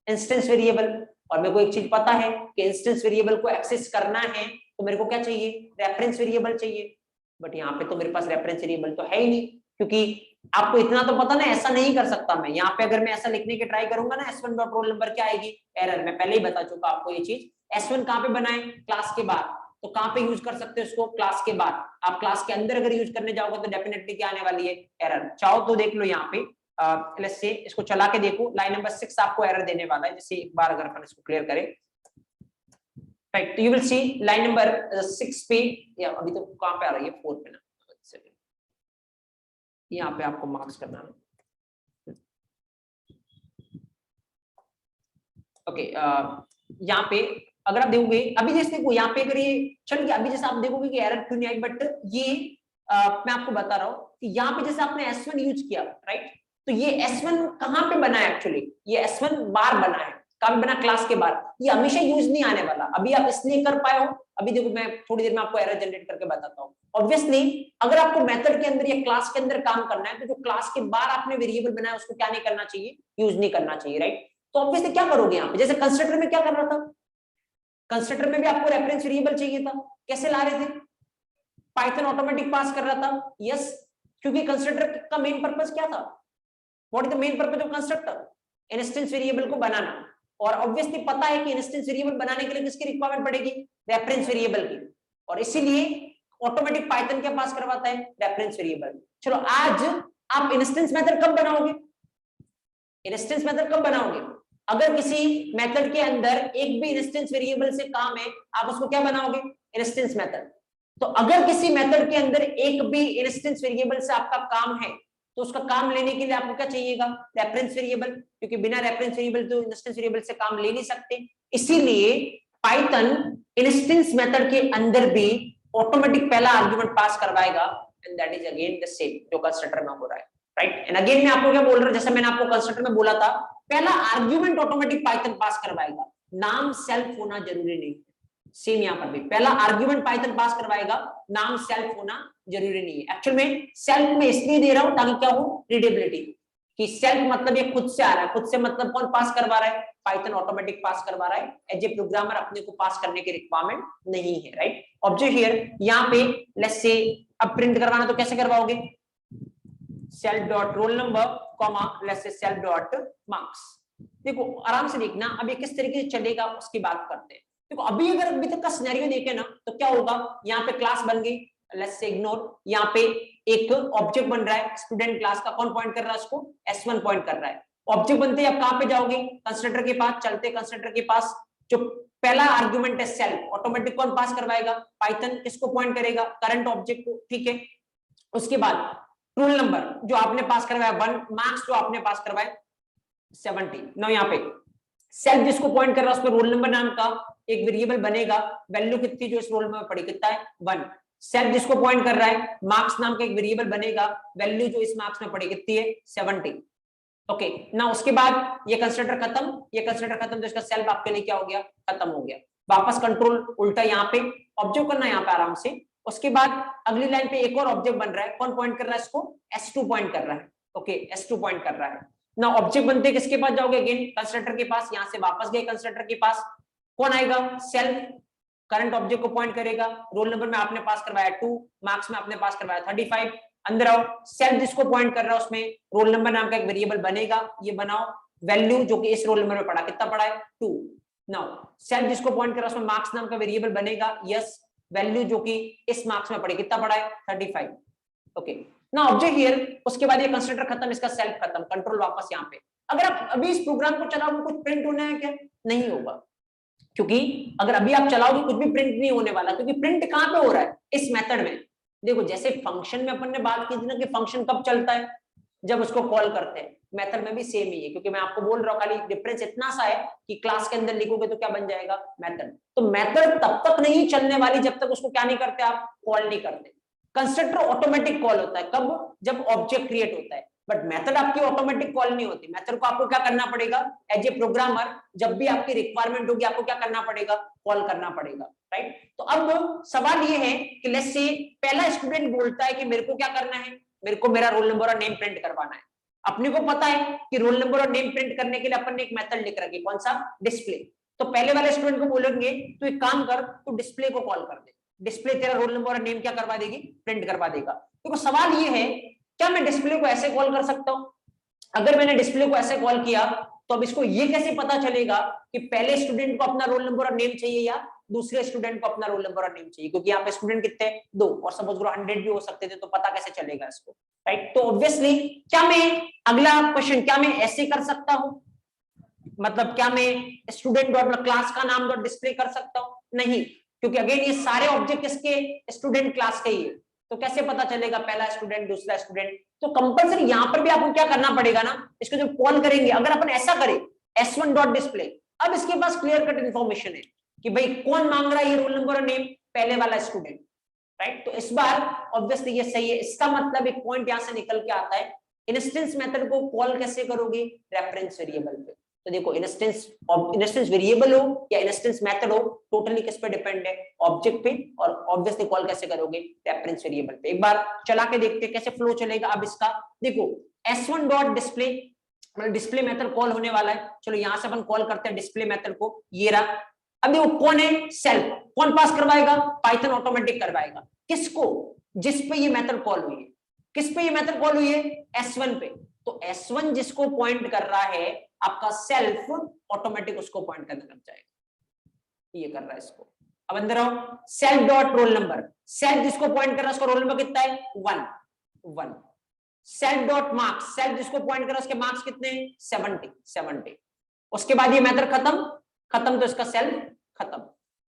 इंस्टेंस वेरिएबल, और मेरे को एक चीज पता है कि इंस्टेंस वेरिएबल को एक्सेस करना है तो मेरे को क्या चाहिए, रेफरेंस वेरिएबल चाहिए। बट यहाँ पे तो मेरे पास रेफरेंस वेरिएबल तो है ही नहीं, क्योंकि आपको इतना तो पता ना, ऐसा नहीं कर सकता मैं। यहाँ पे अगर मैं ऐसा लिखने की ट्राई करूंगा ना, S1 डॉट रोल नंबर, क्या आएगी, एरर। मैं पहले ही बता चुका आपको ये चीज। S1 कहाँ पे बनाए, क्लास के बाद, तो कहाँ पे यूज कर सकते हो इसको, क्लास के बाद। आप क्लास के अंदर अगर यूज करने जाओगे तो डेफिनेटली क्या आने वाली है, एरर। चाहो तो देख लो यहाँ पे, लेट्स से इसको चला के देखो, लाइन नंबर 6 आपको एरर देने वाला है। जैसे एक बार अगर अपन इसको क्लियर करें, राइट, तो you will C line number 6 पे, या अभी तो कहाँ पे आ रही है, 4 पे ना, यहाँ पे आपको मार्क्स करना है। ओके, यहाँ पे अगर आप देखोगे अभी जैसे देखो यहाँ पे अगर ये चल गया, अभी जैसे आप देखोगे कि एरर क्यों नहीं आई, बट ये मैं आपको बता रहा हूँ कि यहाँ पे जैसे आपने S1 यूज किया, राइट, तो ये S1 कहाँ पे बना है एक्चुअली, ये S1 बार बना है, कहाँ बना, क्लास के बाहर, ये हमेशा यूज नहीं आने वाला। अभी आप इसलिए कर पाए हो, अभी देखो मैं थोड़ी देर में आपको एरर जनरेट करके बताता हूँ। ऑब्वियसली अगर आपको मेथड के अंदर या क्लास के अंदर काम करना है, तो जो क्लास के बाहर आपने वेरिएबल बनाया उसको क्या नहीं करना चाहिए, यूज नहीं करना चाहिए, राइट। तो ऑब्वियसली क्या करोगे यहाँ पे, जैसे कंस्ट्रक्टर में क्या कर रहा था, कंस्ट्रक्टर में भी आपको रेफरेंस वेरिएबल चाहिए था, कैसे ला रहे थे, पाइथन ऑटोमेटिक पास कर रहा था, यस, क्योंकि कंस्ट्रक्टर का मेन पर्पस क्या था, what is the main purpose of constructor, instance variable को बनाना। और ऑब्वियसली पता है कि इंस्टेंस वेरिएबल बनाने के लिए किसकी रिक्वायरमेंट पड़ेगी, रेफरेंस वेरिएबल की, और इसीलिए ऑटोमेटिक पाइथन क्या पास करवाता है, रेफरेंस वेरिएबल। चलो आज आप इंस्टेंस मेथड कब बनाओगे, इंस्टेंस मेथड कब बनाओगे, अगर किसी मेथड के अंदर एक भी इंस्टेंस वेरिएबल से काम है, आप उसको क्या बनाओगे, इंस्टेंस मेथड। तो अगर किसी मेथड के अंदर एक भी इंस्टेंस वेरिएबल से आपका काम है, तो उसका काम लेने के लिए आपको क्या चाहिएगा, रेफरेंस वेरिएबल, क्योंकि बिना रेफरेंस वेरिएबल तो इंस्टेंस वेरिएबल से काम ले नहीं सकते। इसीलिए पाइथन इंस्टेंस मेथड के अंदर भी ऑटोमेटिक पहला आर्गुमेंट पास करवाएगा, and that is again the same जो कंस्ट्रक्टर में हो रहा है, राइट। एंड अगेन मैं आपको क्या बोल रहा हूं, जैसे मैंने आपको कंस्ट्रक्टर में बोला था, पहला आर्गुमेंट ऑटोमेटिक पाइथन पास करवाएगा, नाम सेल्फ होना जरूरी नहीं। सेम यहां पर भी पहला आर्गुमेंट पाइथन पास करवाएगा, नाम सेल्फ होना जरूरी नहीं है। एक्चुअल में सेल्फ में इसलिए दे रहा हूं ताकि क्या हो, रीडेबिलिटी, कि सेल्फ मतलब ये खुद से आ रहा है, खुद से मतलब कौन पास करवा रहा है, पाइथन ऑटोमेटिक पास करवा रहा है, एज ए प्रोग्रामर अपने को पास करने की रिक्वायरमेंट नहीं है, राइट। ऑब्जेक्ट हियर, यहाँ पे लेट्स से अब प्रिंट करवाना तो कैसे करवाओगे, self dot roll number comma let's say self dot marks. देखो आराम से देखना, अब ये किस तरीके से चलेगा उसकी बात करते हैं। देखो अभी अगर अभी तक का सिनेरियो देखे ना, तो क्या होगा, यहाँ पे क्लास बन गई, लेट्स से इग्नोर, यहाँ पे एक ऑब्जेक्ट बन रहा है स्टूडेंट क्लास का, कौन पॉइंट कर रहा है उसको, S1 पॉइंट कर रहा है। ऑब्जेक्ट बनते ही आप कहां पे जाओगे, कंस्ट्रक्टर के पास, चलते कंस्ट्रक्टर के पास, जो पहला आर्गुमेंट है सेल्फ, ऑटोमेटिक कौन पास करवाएगा, पाइथन, किसको पॉइंट करेगा, करंट ऑब्जेक्ट को, ठीक है। उसके बाद रोल नंबर जो आपने पास करवाया 1, मार्क्स जो आपने पास करवाए 70। नो यहाँ पे सेल्फ जिसको पॉइंट कर रहा है उस पर रोल नंबर नाम का एक वेरिएबल बनेगा, वैल्यू कितनी जो इस रोल नंबर में पड़ी, कितना है 1। सेल्फ जिसको पॉइंट कर रहा है, मार्क्स नाम का एक वेरिएबल बनेगा, वैल्यू जो इस मार्क्स में पड़ी कितनी है 70। ओके ना, उसके बाद ये कंस्ट्रक्टर खत्म, ये कंस्ट्रक्टर खत्म, तो इसका सेल्फ आपके लिए क्या हो गया, खत्म हो गया। वापस कंट्रोल उल्टा यहाँ पे ऑब्जेक्ट करना, यहाँ पे आराम से। उसके बाद अगली लाइन पे एक और ऑब्जेक्ट बन रहा है, कौन पॉइंट कर रहा है इसको, S2 पॉइंट कर रहा है, ओके S2 पॉइंट कर रहा है ना। ऑब्जेक्ट बनते किसके पास जाओगे, अगेन कंस्ट्रक्टर के पास, यहां से वापस गए कंस्ट्रक्टर के पास, कौन आएगा, सेल्फ करंट ऑब्जेक्ट को पॉइंट करेगा, रोल नंबर में आपने पास करवाया 2, मार्क्स में आपने पास करवाया 35, अंदर आओ, सेल्फ जिसको पॉइंट कर रहा है उसमें रोल नंबर नाम का एक वेरिएबल बनेगा, ये बनाओ, वैल्यू जो कि इस रोल नंबर में पड़ा कितना पड़ा है 2। नाउ सेल्फ जिसको पॉइंट कर रहा है उसमें मार्क्स नाम का वेरिएबल बनेगा, यस, वैल्यू जो कि इस मार्क्स में पड़ी कितना पड़ा है 35। ओके ना, ऑब्जेक्ट हियर, उसके बाद ये कंस्ट्रक्टर खत्म, इसका सेल्फ खत्म, कंट्रोल वापस यहाँ पे। अगर आप अभी इस प्रोग्राम को चलाओगे कुछ प्रिंट होना है क्या, नहीं होगा, क्योंकि अगर अभी आप चलाओगे कुछ भी प्रिंट नहीं होने वाला, क्योंकि प्रिंट कहां पे हो रहा है, इस मेथड में। देखो जैसे फंक्शन में अपन ने बात की थी ना कि फंक्शन कब चलता है, जब उसको कॉल करते हैं, मेथड में भी सेम ही है, क्योंकि मैं आपको बोल रहा हूँ खाली डिफरेंस इतना सा है कि क्लास के अंदर लिखोगे तो क्या बन जाएगा, मेथड। तो मेथड तब तक नहीं चलने वाली जब तक उसको क्या नहीं करते, आप कॉल नहीं करते। कंस्ट्रक्टर ऑटोमेटिक कॉल होता है कब, जब ऑब्जेक्ट क्रिएट होता है, बट मेथड आपकी ऑटोमेटिक कॉल नहीं होती। मेथड को आपको क्या करना पड़ेगा, एज ए प्रोग्रामर, जब भी आपकी रिक्वायरमेंट होगी आपको क्या करना पड़ेगा, कॉल करना पड़ेगा, राइट। तो अब सवाल ये है कि लेट्स से पहला स्टूडेंट बोलता है कि मेरे को क्या करना है, मेरे को मेरा रोल नंबर और नेम प्रिंट करवाना है। अपने को पता है कि रोल नंबर और नेम प्रिंट करने के लिए अपन ने एक मेथड लिख रखी, कौन सा, डिस्प्ले। तो पहले वाले स्टूडेंट को बोलेंगे तो एक काम कर, तू डिस्प्ले को कॉल कर दे, डिस्प्ले तेरा रोल नंबर और नेम क्या करवा देगी, प्रिंट करवा देगा। देखो सवाल ये है, क्या मैं डिस्प्ले को ऐसे कॉल कर सकता हूं, अगर मैंने डिस्प्ले को ऐसे कॉल किया तो अब इसको ये कैसे पता चलेगा कि पहले स्टूडेंट को अपना रोल नंबर और नेम चाहिए या दूसरे स्टूडेंट को अपना रोल नंबर और नेम चाहिए, क्योंकि यहाँ पे स्टूडेंट कितने, 2, और सपोज करो 100 भी हो सकते थे, तो पता कैसे चलेगा इसको, राइट। तो ऑब्वियसली क्या मैं, अगला क्वेश्चन, क्या मैं ऐसे कर सकता हूं, मतलब क्या मैं स्टूडेंट डॉट क्लास का नाम डॉट डिस्प्ले कर सकता हूं, नहीं, क्योंकि अगेन ये सारे ऑब्जेक्ट इसके स्टूडेंट क्लास के ही है, तो कैसे पता चलेगा पहला स्टूडेंट दूसरा स्टूडेंट? तो कंपलसरी यहां पर भी आपको क्या करना पड़ेगा ना, इसको जब कॉल करेंगे, अगर अपन ऐसा करें s1 डॉट डिस्प्ले, अब इसके पास क्लियर कट इन्फॉर्मेशन है कि भाई कौन मांग रहा है ये रोल नंबर और नेम, पहले वाला स्टूडेंट, राइट। तो इस बार ऑब्वियसली ये सही है। इसका मतलब एक पॉइंट यहां से निकल के आता है, इंस्टेंस मेथड को कॉल कैसे करोगे, रेफरेंस वेरिएबल पे। तो देखो इंस्टेंस वेरिएबल हो या इंस्टेंस मेथड हो, टोटली किस पे डिपेंड है, ऑब्जेक्ट पे, और ऑब्वियसली कॉल कैसे करोगे, रेफरेंस वेरिएबल पे। एक बार चला के देखते हैं कैसे फ्लो चलेगा। अब इसका देखो s1 डॉट डिस्प्ले, मतलब डिस्प्ले मेथड कॉल होने वाला है। चलो यहां से अपन कॉल करते हैं डिस्प्ले मेथड को, ये रहा। अब देखो कौन है, सेल्फ, कौन पास करवाएगा, पाइथन ऑटोमेटिक करवाएगा। किसको, जिस पे ये मेथड कॉल हुई है, किस पे ये मेथड कॉल हुई है, s1 पे। तो s1 जिसको पॉइंट कर रहा है आपका सेल्फ, ऑटोमेटिक उसको पॉइंट करने लग जाएगा, ये कर रहा है इसको। अब अंदर आओ, self dot roll number, self जिसको पॉइंट कर रहा है उसका रोल नंबर कितना है, 1। सेल्फ डॉट मार्क्स, सेल्फ जिसको पॉइंट कर रहा है उसके मार्क्स कितने, 70। उसके बाद ये मेथड खत्म, तो इसका सेल्फ खत्म,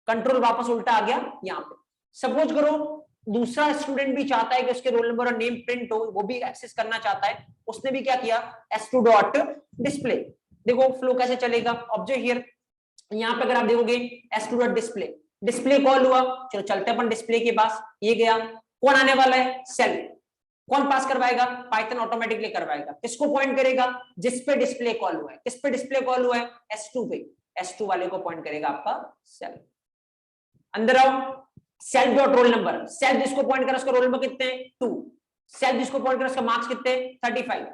कंट्रोल वापस उल्टा आ गया यहाँ पे। सपोज करो दूसरा स्टूडेंट भी चाहता है कि उसके रोल नंबर और नेम प्रिंट हो, वो भी एक्सेस करना चाहता है, उसने भी क्या किया, s2 डॉट डिस्प्ले। देखो फ्लो कैसे चलेगा, ऑब्जेक्ट हियर, यहाँ पे अगर आप देखोगे s2 dot display, display call हुआ, चलो चलते अपन डिस्प्ले के पास, ये गया, कौन आने वाला है, सेल्फ, कौन पास करवाएगा, पाइथन ऑटोमेटिकली करवाएगा। किसको पॉइंट करेगा, जिस पे डिस्प्ले कॉल हुआ है, किस पे डिस्प्ले कॉल हुआ है, s2 पे, s2 वाले को पॉइंट करेगा आपका सेल्फ। अंदर आओ, self dot roll number, self जिसको पॉइंट करा उसका रोल नंबर कितने हैं, 2, सेल्फ जिसको पॉइंट करा उसका मार्क्स कितने, 35।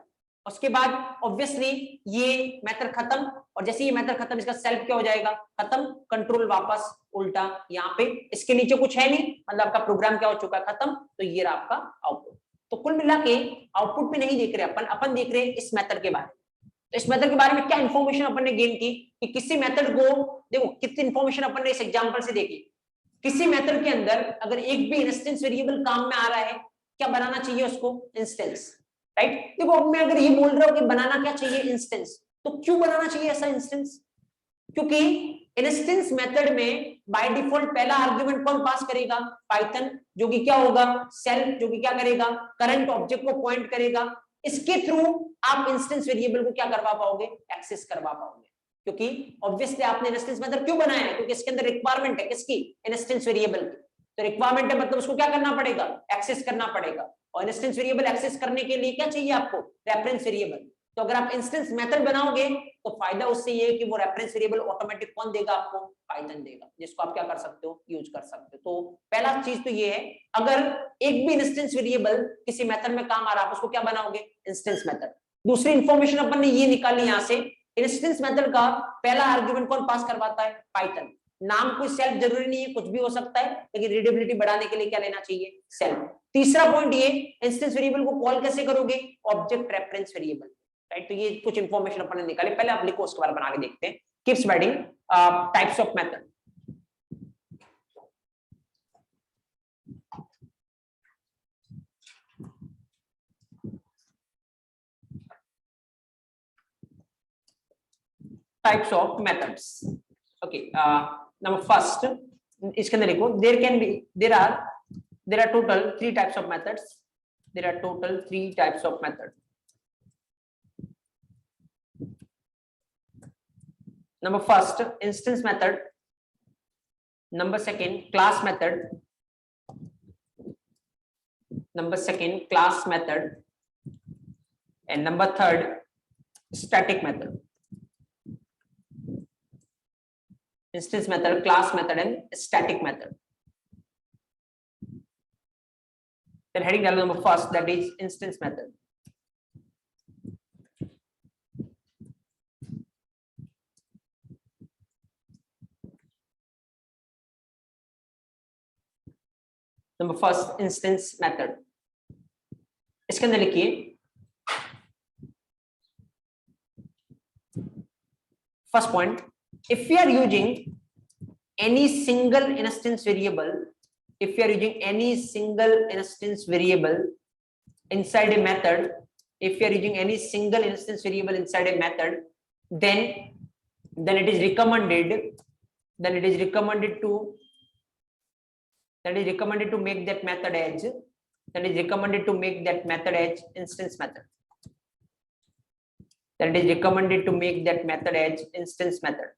उसके बाद ऑब्वियसली ये मेथड खत्म, और जैसे ये मेथड खत्म इसका सेल्फ क्या हो जाएगा, खत्म, कंट्रोल वापस उल्टा यहाँ पे, इसके नीचे कुछ है नहीं, मतलब आपका प्रोग्राम क्या हो चुका है, खत्म। तो ये रहा आपका आउटपुट। तो कुल मिला के आउटपुट पे नहीं देख रहे अपन देख रहे हैं इस मेथड के बारे में। तो इस मेथड के बारे में क्या इंफॉर्मेशन अपन ने गेन की कि किसी मेथड को, देखो कितनी इंफॉर्मेशन अपन ने इस एग्जांपल से देखी, किसी मेथड के अंदर अगर एक भी इंस्टेंस वेरिएबल काम में आ रहा है, क्या बनाना चाहिए उसको, इंस्टेंस, राइट। देखो अब मैं अगर ये बोल रहा हूं कि बनाना क्या चाहिए, इंस्टेंस, तो क्यों बनाना चाहिए ऐसा इंस्टेंस, क्योंकि इंस्टेंस मेथड में बाय डिफॉल्ट पहला आर्गुमेंट कौन पास करेगा, पाइथन, जो कि क्या होगा, सेल्फ, जो कि क्या करेगा, करंट ऑब्जेक्ट को पॉइंट करेगा। इसके थ्रू आप इंस्टेंस वेरिएबल को क्या करवा पाओगे, एक्सेस करवा पाओगे। क्योंकि ऑब्वियसली आपने इंस्टेंस मेथड क्यों बनाया है, क्योंकि इसके अंदर रिक्वायरमेंट है किसकी, इंस्टेंस वेरिएबल की। तो रिक्वायरमेंट है मतलब उसको क्या करना पड़ेगा, एक्सेस करना पड़ेगा। और इंस्टेंस वेरिएबल एक्सेस करने के लिए क्या चाहिए आपको, रेफरेंस वेरिएबल। तो अगर आप इंस्टेंस मेथड बनाओगे तो फायदा उससे ये है कि वो रेफरेंस वेरिएबल ऑटोमेटिक कौन देगा आपको, पाइथन देगा, जिसको आप क्या कर सकते हो, यूज कर सकते हो। तो पहला चीज तो ये है, अगर एक भी इंस्टेंस वेरिएबल किसी मेथड में काम आ रहा है, आप उसको क्या बनाओगे, इंस्टेंस मेथड। दूसरी इंफॉर्मेशन अपन ने ये निकाली यहां से, इंस्टेंस मेथड का पहला आर्गुमेंट कौन पास करवाता है, पाइथन। नाम कोई सेल्फ जरूरी नहीं है, कुछ भी हो सकता है, लेकिन रीडेबिलिटी बढ़ाने के लिए क्या लेना चाहिए, सेल्फ। तीसरा पॉइंट ये, इंस्टेंस वेरिएबल को कॉल कैसे करोगे, ऑब्जेक्ट रेफरेंस वेरिएबल, राइट। तो ये कुछ इंफॉर्मेशन अपन ने निकाली, पहले आप लिखो उसके बारे में बना के देखते हैं। Keep spreading types of method. Types of methods, okay. Number first, इसके अंदर लिखो, there are total 3 types of methods, there are total 3 types of method. Number first, instance method. Number second, class method. Number second, class method. And number third, static method. Instance method, class method, and static method. Then heading down number first, that is instance method. Number first, instance method. इसके अंदर लिखिए, first point, if we are using any single instance variable, if we are using any single instance variable inside a method, if we are using any single instance variable inside a method, then it is recommended to make that method as then it is recommended to make that method as instance method. That is recommended to make that method as instance method.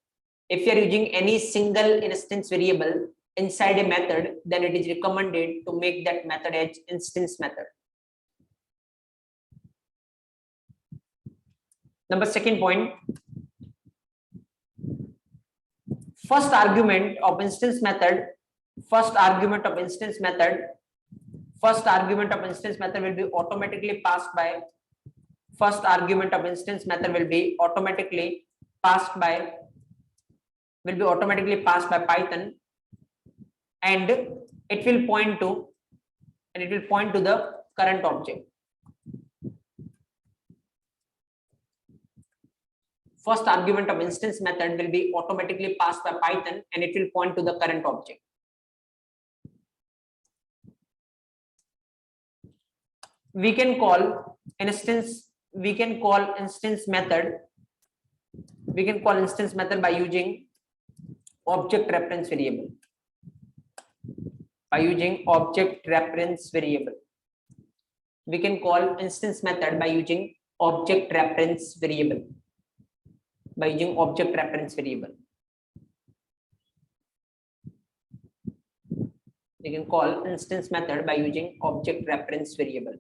If you are using any single instance variable inside a method, then it is recommended to make that method as instance method. Number second point, first argument of instance method will be automatically passed by Python, and it will point to the current object. First argument of instance method will be automatically passed by Python, and it will point to the current object. We can call instance method by using object reference variable. We can call instance method by using object reference variable. We can call instance method by using object reference variable.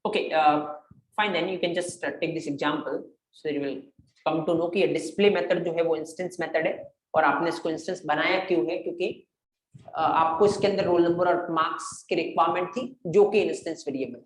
Okay, fine, then you can just take this example, so you will come to know कि display method जो है वो instance method है, और आपने इसको instance बनाया क्यों है, क्योंकि आपको इसके अंदर रोल नंबर और मार्क्स की रिक्वायरमेंट थी जो कि इंस्टेंस वेरिएबल है.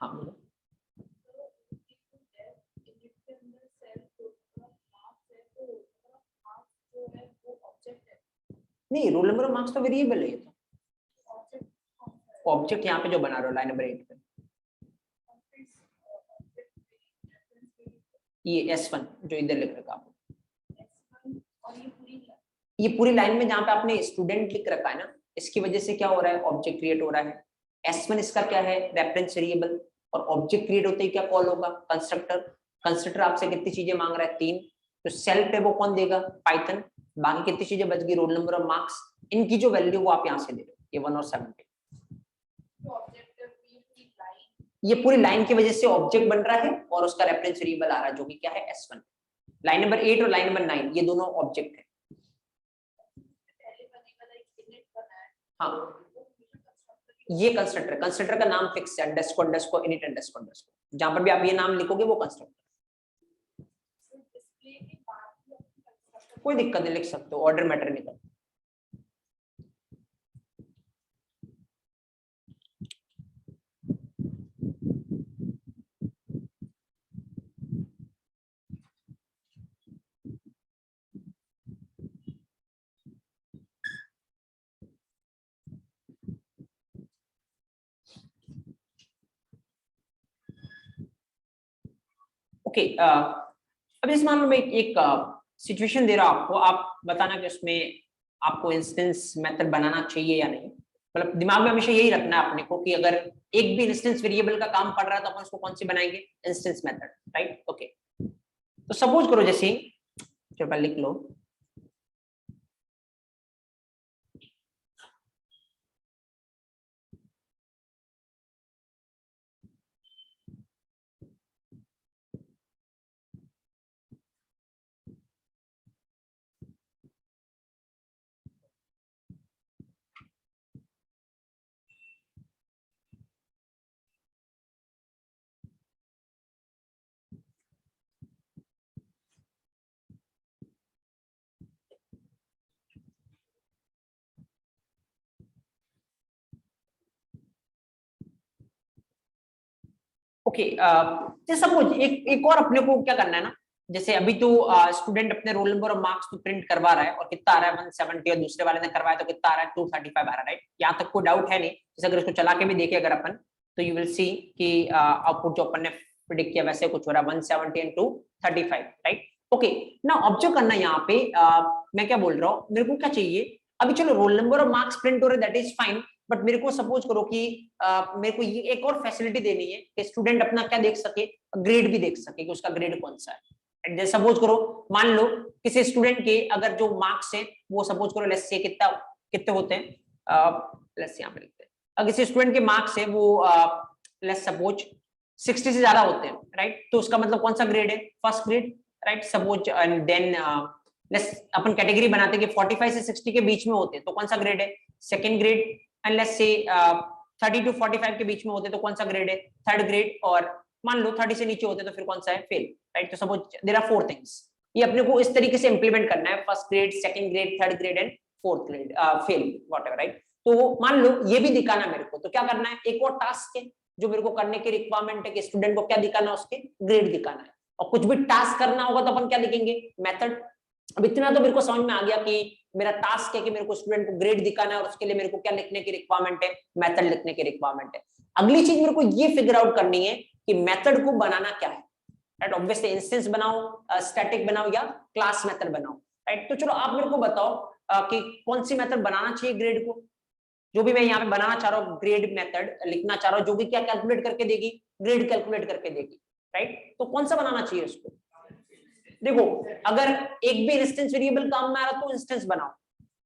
हाँ नहीं, रोल नंबर और मार्क्स तो वेरिएबल है. ये तो ऑब्जेक्ट यहाँ पे जो बना रहे हो लाइन नंबर 8 पे, ये S1 जो इधर लिख रखा आपको, ये पूरी लाइन में जहाँ पे आपने स्टूडेंट लिख रखा है ना, इसकी वजह से क्या हो रहा है, ऑब्जेक्ट क्रिएट हो रहा है. S1 इसका क्या है, रेफरेंस वेरिएबल, और ऑब्जेक्ट क्रिएट होते ही क्या कॉल होगा, कंस्ट्रक्टर आपसे कितनी चीजें मांग रहा है, 3. तो सेल्फ है वो कौन देगा, पाइथन. बाकी कितनी चीजें बच गई, रोल नंबर और मार्क्स, इनकी जो वैल्यू वो आप यहाँ से दे रहे हो, ये 1 और 70. ये पूरी लाइन की वजह से ऑब्जेक्ट बन रहा है और उसका रेफरेंस वेरिएबल आ रहा है जो कि क्या है, S1. लाइन नंबर 8 और लाइन नंबर 9 ये दोनों ऑब्जेक्ट है. हाँ, ये कंस्ट्रक्टर का नाम फिक्स है, अंडरस्कोर इनिट अंडरस्कोर. जहां पर भी आप ये नाम लिखोगे वो कंस्ट्रक्टर. कोई दिक्कत नहीं, लिख सकते हो, ऑर्डर मैटर नहीं करता. ओके, अब इस मामले में एक सिचुएशन दे रहा हूं आपको, आप बताना कि उसमें आपको इंस्टेंस मेथड बनाना चाहिए या नहीं. मतलब दिमाग में हमेशा यही रखना है अपने को कि अगर एक भी इंस्टेंस वेरिएबल का काम पड़ रहा है तो अपन उसको कौन सी बनाएंगे, इंस्टेंस मेथड, राइट. ओके, तो सपोज करो जैसे, चलो लिख लो, ओके, जैसे सपोज एक और अपने को क्या करना है ना, जैसे अभी तो स्टूडेंट अपने रोल नंबर और मार्क्स तो प्रिंट करवा रहा है और कितना आ रहा है 170, और दूसरे वाले ने करवाया तो कितना आ रहा है 235 आ रहा है, राइट? यहाँ तक कोई डाउट है नहीं। जैसे अगर इसको चला के भी देखे अगर अपन, तो यू विल सी कि आउटपुट जो अपन ने प्रिडिक्ट किया वैसे कुछ हो रहा है 170 एंड 235, राइट? ओके, ना ऑब्जर्व करना यहाँ पे मैं क्या बोल रहा हूँ, मेरे को क्या चाहिए अभी, चलो रोल नंबर और मार्क्स प्रिंट हो रहे दैट इज फाइन, बट मेरे को सपोज करो कि मेरे को ये एक और फैसिलिटी देनी है कि स्टूडेंट अपना क्या देख सके, ग्रेड भी देख सके कि उसका ग्रेड कौन सा है। जैसे सपोज करो, मान लो किसी स्टूडेंट के अगर जो मार्क्स है वो सपोज करो लेट्स से कितने होते हैं, लेट्स यहाँ पे लिखते हैं, अगर किसी स्टूडेंट के मार्क्स है वो लेट्स सपोज 60 से ज्यादा होते हैं, राइट? तो उसका मतलब कौन सा ग्रेड है, first grade, right? Suppose and then let's अपन कैटेगरी बनाते हैं कि 45 से 60 के बीच में होते हैं तो कौन सा ग्रेड है, second grade, and let's say 30 to 45 के बीच में होते तो कौन सा ग्रेड है, थर्ड ग्रेड, और मान लो 30 से नीचे होते तो फिर कौन सा है, फेल, राइट? तो सपोज देयर आर 4 थिंग्स, ये अपने को इस तरीके से इंप्लीमेंट करना है, first grade, second grade, third grade and fourth grade, fail whatever, right? तो मान लो ये भी दिखाना मेरे को, तो क्या करना है, एक और टास्क है जो मेरे को करने की रिक्वायरमेंट है कि स्टूडेंट को क्या दिखाना है, उसके ग्रेड दिखाना है, और कुछ भी टास्क करना होगा तो अपन क्या लिखेंगे, मेथड। अब इतना तो मेरे को समझ में आ गया कि मेरा टास्क है कि मेरे को स्टूडेंट को ग्रेड दिखाना है और उसके लिए मेरे को क्या लिखने की रिक्वायरमेंट है, मेथड लिखने की रिक्वायरमेंट है। अगली चीज मेरे को ये फिगर आउट करनी है कि मेथड को बनाना क्या है, राइट? ऑब्वियसली इंस्टेंस बनाओ, स्टैटिक बनाओ या क्लास मेथड बनाओ, राइट? तो चलो आप मेरे को बताओ कि कौन सी मेथड बनाना चाहिए ग्रेड को, जो भी मैं यहाँ पे बनाना चाह रहा हूँ ग्रेड मेथड लिखना चाह रहा हूँ, जो भी क्या कैलकुलेट करके देगी, ग्रेड कैलकुलेट करके देगी, राइट? तो कौन सा बनाना चाहिए उसको, देखो अगर एक भी इंस्टेंस वेरिएबल काम में आ रहा तो इंस्टेंस बनाओ,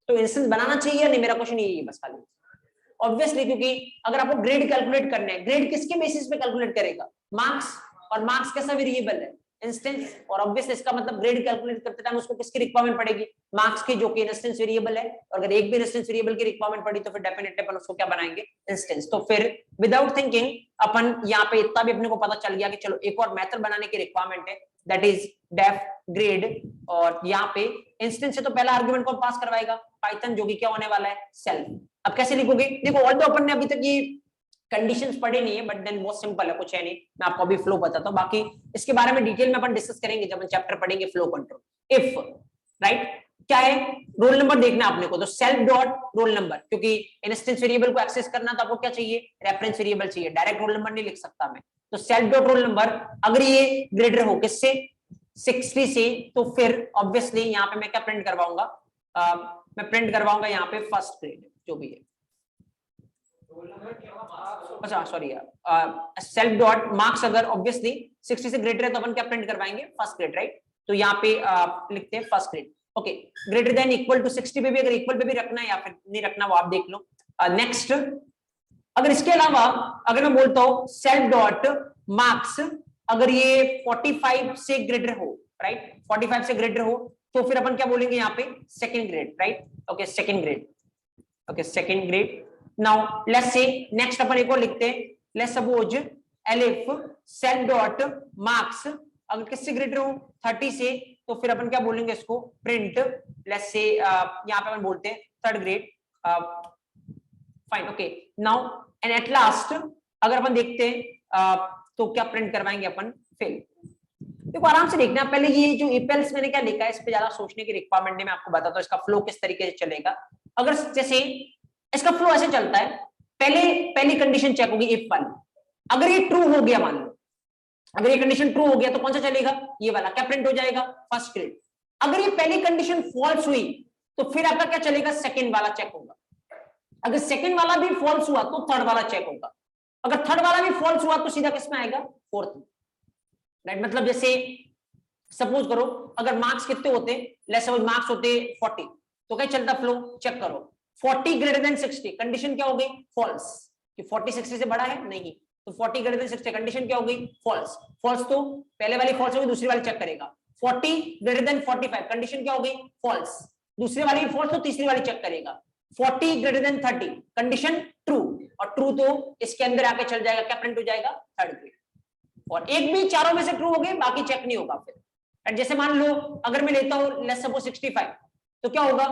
तो इंस्टेंस बनाना चाहिए या नहीं, मेरा क्वेश्चन यही है बस खाली। ऑब्वियसली, क्योंकि अगर आपको ग्रेड कैलकुलेट करना है, ग्रेड किसके बेसिस पे कैलकुलेट करेगा, मार्क्स, और मार्क्स कैसा वेरिएबल है, इंस्टेंस, और ऑब्वियसली इसका मतलब ग्रेड कैलकुलेट करते टाइम उसको किसकी रिक्वायरमेंट पड़ेगी, मार्क्स की, जो कि इंस्टेंस वेरिएबल है, और अगर एक भी इंस्टेंस वेरिएबल की रिक्वायरमेंट पड़ी तो फिर डेफिनेटली अपन उसको क्या बनाएंगे, इंस्टेंस। तो फिर विदाउट थिंकिंग अपन यहाँ पे इतना भी अपने को पता चल गया कि चलो एक और मेथड बनाने की रिक्वायरमेंट है, दैट इज डेफ ग्रेड, और यहाँ पे इंस्टेंस से तो पहला आर्गुमेंट कौन पास करवाएगा, पाइथन, जो कि क्या होने वाला है, सेल्फ। अब कैसे लिखोगे, देखो ऑल्दो अपन ने अभी तक ये कंडीशंस पढ़े नहीं है, बट देन बहुत सिंपल है, कुछ है नहीं, मैं आपको अभी फ्लो बताता हूँ, बाकी इसके बारे में डिटेल में अपन डिस्कस करेंगे जब अपन चैप्टर पढ़ेंगे फ्लो कंट्रोल। इफ, राइट, क्या है, रोल नंबर देखना आपने को, तो सेल्फ डॉट रोल नंबर, क्योंकि इंस्टेंस वेरिएबल को एक्सेस करना तो आपको क्या चाहिए, रेफरेंस वेरिएबल चाहिए, डायरेक्ट रोल नंबर नहीं लिख सकता मैं, तो सेल्फ डॉट रोल नंबर, अगर ये ग्रेटर हो किससे, 60 से, तो फिर ऑब्वियसली यहाँ पे मैं क्या प्रिंट करवाऊंगा, मैं प्रिंट करवाऊंगा यहाँ पे फर्स्ट ग्रेड जो भी है, अच्छा सॉरी यार, सेल्फ डॉट मार्क्स, अगर ऑब्वियसली 60 से ग्रेटर है तो अपन क्या प्रिंट करवाएंगे, फर्स्ट ग्रेड, राइट? तो यहाँ पे लिखते हैं first grade, okay, greater than equal to 60 पे भी, अगर इक्वल पे भी रखना है या फिर नहीं रखना वो आप देख लो। नेक्स्ट, अगर इसके अलावा अगर मैं बोलता हूँ सेल्फ डॉट मार्क्स, अगर ये 45 से ग्रेटर हो, राइट, 45 से ग्रेटर हो, तो फिर अपन क्या बोलेंगे यहाँ पे, second grade, right? Okay, second grade, okay, second grade. Now let's say next अपन एक और लिखते हैं, let's suppose elif self dot marks, अगर किससे ग्रेटर हो, 30 से, तो फिर अपन क्या बोलेंगे इसको, प्रिंट, लेट्स से यहाँ पे अपन बोलते हैं third grade, fine, okay. Now and at last अगर अपन देखते हैं तो क्या प्रिंट करवाएंगे अपन, फेल। देखो आराम से देखना, पहले ये जो इपेल्स मैंने क्या लिखा है इस पे ज्यादा सोचने की रिक्वायरमेंट नहीं, मैं आपको बताता हूँ इसका फ्लो किस तरीके से चलेगा। अगर जैसे इसका फ्लो ऐसे चलता है, पहली कंडीशन चेक होगी इफ वाली, अगर ये ट्रू हो गया, मान लो अगर ये कंडीशन ट्रू हो गया तो कौन सा चलेगा, ये वाला, क्या प्रिंट हो जाएगा, फर्स्ट ग्रेड। अगर ये पहली कंडीशन फॉल्स हुई तो फिर आपका क्या चलेगा, सेकंड वाला चेक होगा। अगर सेकंड वाला भी फॉल्स हुआ तो थर्ड वाला चेक होगा। अगर थर्ड वाला भी फॉल्स हुआ तो सीधा किसमें आएगा, फोर्थ में, राइट? मतलब जैसे सपोज करो अगर मार्क्स कितने होते, लेट्स सपोज मार्क्स होते 40, तो क्या चलता फ्लो, चेक करो, 40 ग्रेटर देन 60, कंडीशन क्या हो गई, फॉल्स, कि 40 60 से बड़ा है, नहीं, तो 40 ग्रेटर देन 60, कंडीशन क्या हो गई, फॉल्स। फॉल्स तो पहले वाली फॉल्स होगी, दूसरी वाली चेक करेगा। 40 ग्रेटर देन 45, कंडीशन क्या हो गई, फॉल्स, दूसरी वाली फॉल्स तो तीसरी वाली चेक करेगा। 40 ग्रेटर देन 30, कंडीशन ट्रू, और ट्रू तो इसके अंदर आके चल जाएगा, क्या प्रिंट हो जाएगा, थर्ड ग्रेड। और एक भी चारों में से ट्रू हो गए, बाकी चेक नहीं होगा फिर। जैसे मान लो अगर मैं लेता हूं लेट्स सपोज 65, तो क्या होगा,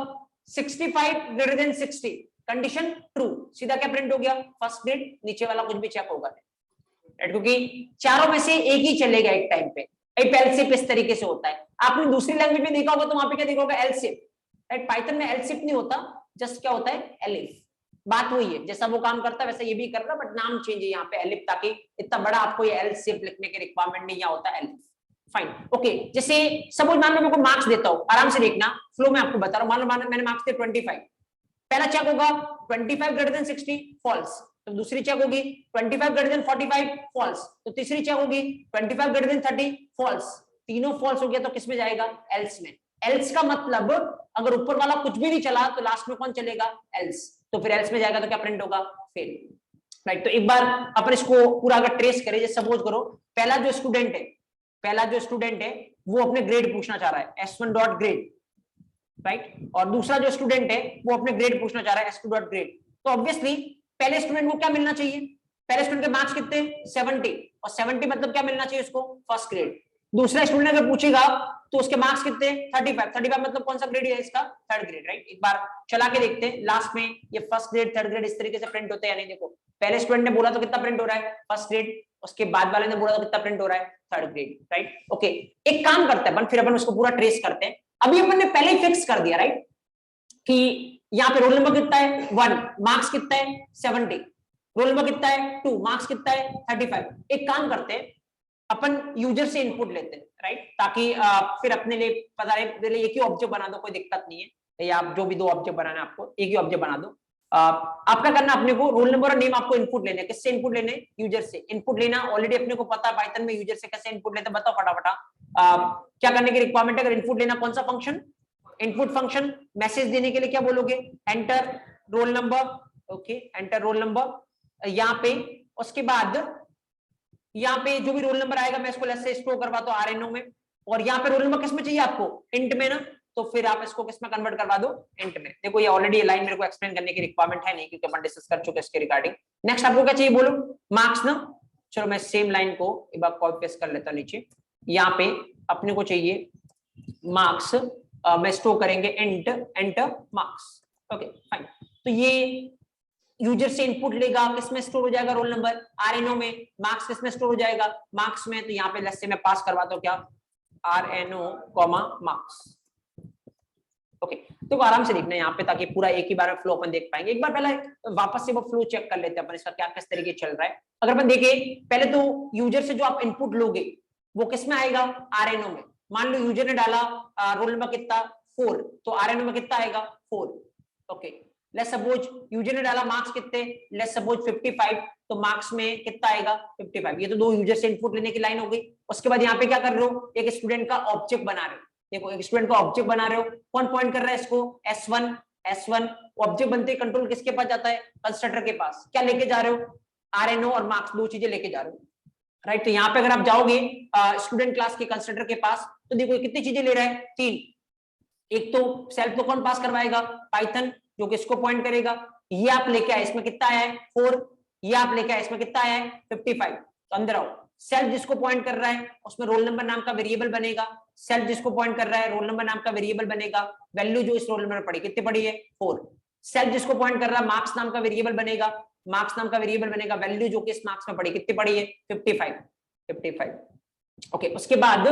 65 ग्रेटर देन 60, कंडीशन ट्रू, सीधा क्या प्रिंट हो गया, फर्स्ट ग्रेड, नीचे वाला कुछ भी चेक होगा। राइट, क्योंकि चारों में से एक ही चलेगा एक टाइम पे। एलसिफ इस तरीके से होता है, आपने दूसरी लैंग्वेज में देखा होगा तो वहां पे क्या देखा होगा, एलसिफ, राइट। पाइथन में एलसिफ नहीं होता, जस्ट क्या होता है, एलिफ। बात वही है, जैसा वो काम करता है वैसा ये भी कर रहा है, बट नाम चेंज है यहाँ पे एलिफ, ताकि इतना बड़ा आपको ये एलसिफ लिखने की रिक्वायरमेंट नहीं, यहाँ होता है एलिफ। Fine, okay. जैसे सपोज मान लो मेरे को मार्क्स देता हूँ, आराम से देखना फ्लो में आपको बता रहा हूँ। मान लो मैंने मार्क्स दिए 25, पहला चेक होगा 25 ग्रेटर देन 60, फॉल्स। तो दूसरी चेक होगी 25 ग्रेटर देन 45, फॉल्स। तो तीसरी चेक होगी 25 ग्रेटर देन 30, फॉल्स। तीनों फॉल्स हो गया तो किसमें जाएगा, एल्स में। एल्स का मतलब अगर ऊपर वाला कुछ भी नहीं चला तो लास्ट में कौन चलेगा, एल्स। तो फिर एल्स में जाएगा तो क्या प्रिंट होगा, फेल, राइट। तो एक बार अपन इसको पूरा अगर ट्रेस करें, जैसे सपोज करो पहला जो स्टूडेंट है वो अपने ग्रेड पूछना चाह रहा है, S1 डॉट ग्रेड, राइट। और दूसरा जो स्टूडेंट है वो अपने ग्रेड पूछना चाह रहा है, S2 डॉट ग्रेड। तो ऑब्वियसली पहले स्टूडेंट को क्या मिलना चाहिए, पहले स्टूडेंट के मार्क्स कितने, 70, और 70 मतलब क्या मिलना चाहिए उसको, फर्स्ट ग्रेड। दूसरा स्टूडेंट अगर पूछेगा तो उसके मार्क्स कितने, 35 मतलब कौन सा ग्रेड है इसका, थर्ड ग्रेड, राइट। एक बार चला के देखते हैं लास्ट में ये फर्स्ट ग्रेड थर्ड ग्रेड इस तरीके से प्रिंट होते हैं या नहीं। देखो पहले स्टूडेंट ने बोला तो कितना प्रिंट हो रहा है, फर्स्ट ग्रेड, उसके बाद वाले ने बोला तो कितना प्रिंट हो रहा है, थर्ड ग्रेड, राइट। ओके, एक काम करते हैं फिर अपन उसको पूरा ट्रेस करते हैं। अभी अपन ने पहले ही फिक्स कर दिया, राइट, कि यहाँ पे रोल नंबर कितना है 1, मार्क्स कितना है 70, रोल नंबर कितना है 2, मार्क्स कितना है 35। एक काम करते हैं अपन यूजर से इनपुट लेते हैं, राइट, ताकि फिर अपने लिए पता रहे, एक ही ऑब्जेक्ट बना दो, कोई दिक्कत नहीं है, या आप जो भी 2 ऑब्जेक्ट बनाना है आपको एक ही ऑब्जेक्ट बना दो। आपका करना, अपने को रोल नंबर और नेम आपको इनपुट लेने, किससे इनपुट लेने, यूजर से इनपुट लेना। ऑलरेडी अपने को पता है पाइथन में यूजर से कैसे इनपुट लेते हैं, बताओ फटाफट। क्या करने की रिक्वायरमेंट है अगर इनपुट लेना, कौन सा फंक्शन, इनपुट फंक्शन। मैसेज देने के लिए क्या बोलोगे, enter roll number, okay, enter roll number यहाँ पे। उसके बाद यहाँ पे जो भी रोल नंबर आएगा मैं इसको लेस से स्टोर करवाता हूँ RNO में, और यहाँ पे रोल नंबर किस में चाहिए आपको, इंट में ना, तो फिर आप इसको किस में कन्वर्ट करवा दो, इंट में। देखो ये ऑलरेडी लाइन मेरे को एक्सप्लेन करने की रिक्वायरमेंट है नहीं, क्योंकि अपन डिस्कस कर चुके हैं इसके रिगार्डिंग। नेक्स्ट आपको क्या चाहिए बोलो, मार्क्स ना। चलो मैं सेम लाइन को एक बार कॉपी पेस्ट कर लेता हूँ नीचे। यहाँ पे अपने को चाहिए मार्क्स, मैं स्टोर करेंगे int enter marks, okay fine. तो ये यूजर से इनपुट लेगा, किसमें स्टोर हो जाएगा, रोल नंबर RNO में, मार्क्स किसमें स्टोर हो जाएगा, मार्क्स में। तो यहाँ पे लेट्स से मैं पास करवाता हूँ क्या, RNO मार्क्स, ओके। तो आराम से देखना यहाँ पे, ताकि पूरा एक ही बार में फ्लो अपन देख पाएंगे। एक बार पहले वापस से वो फ्लो चेक कर लेते हैं अपन, इसका क्या किस तरीके चल रहा है। अगर अपन देखें पहले तो यूजर से जो आप इनपुट लोगे वो किसमें आएगा, RNO में। मान लो यूजर ने डाला रोल नंबर कितना 4, तो RNO में कितना आएगा 4, ओके। लेट्स सपोज यूजर ने डाला मार्क्स कितने, लेट्स सपोज 55, तो मार्क्स में कितना आएगा 55। ये तो 2 यूजर से इनपुट लेने की लाइन हो गई। उसके बाद यहाँ पे क्या कर रहे हो, एक स्टूडेंट का ऑब्जेक्ट बना रहे हो। देखो एक स्टूडेंट का ऑब्जेक्ट बना रहे हो, कौन पॉइंट कर रहा है इसको, S1 ऑब्जेक्ट बनते ही कंट्रोल किसके पास जाता है, कंस्ट्रक्टर के पास। क्या लेके जा रहे हो, RNO और मार्क्स, 2 चीजें लेके जा रहे हो, राइट। तो यहाँ पे अगर आप जाओगे स्टूडेंट क्लास के कंस्ट्रक्टर के पास, तो देखो कितनी चीजें ले रहा है, 3। एक तो सेल्फ तो कौन पास करवाएगा, पाइथन, जो किसको पॉइंट करेगा, ये आप लेके आए, इसमें कितना आया है 4, ये आप लेके आए, इसमें कितना आया है 55। तो अंदर आओ, सेल्फ जिसको पॉइंट कर रहा है उसमें रोल नंबर नाम का वेरिएबल बनेगा, सेल्फ जिसको पॉइंट कर रहा है रोल नंबर नाम का वेरिएबल बनेगा, वैल्यू जो इस रोल नंबर में पड़ी, कितनी पड़ी है 4। सेल्फ जिसको पॉइंट कर रहा है मार्क्स नाम का वेरिएबल बनेगा, मार्क्स नाम का वेरिएबल बनेगा, वैल्यू जो कि इस मार्क्स में पड़ी, कितनी पड़ी है 55। ओके, उसके बाद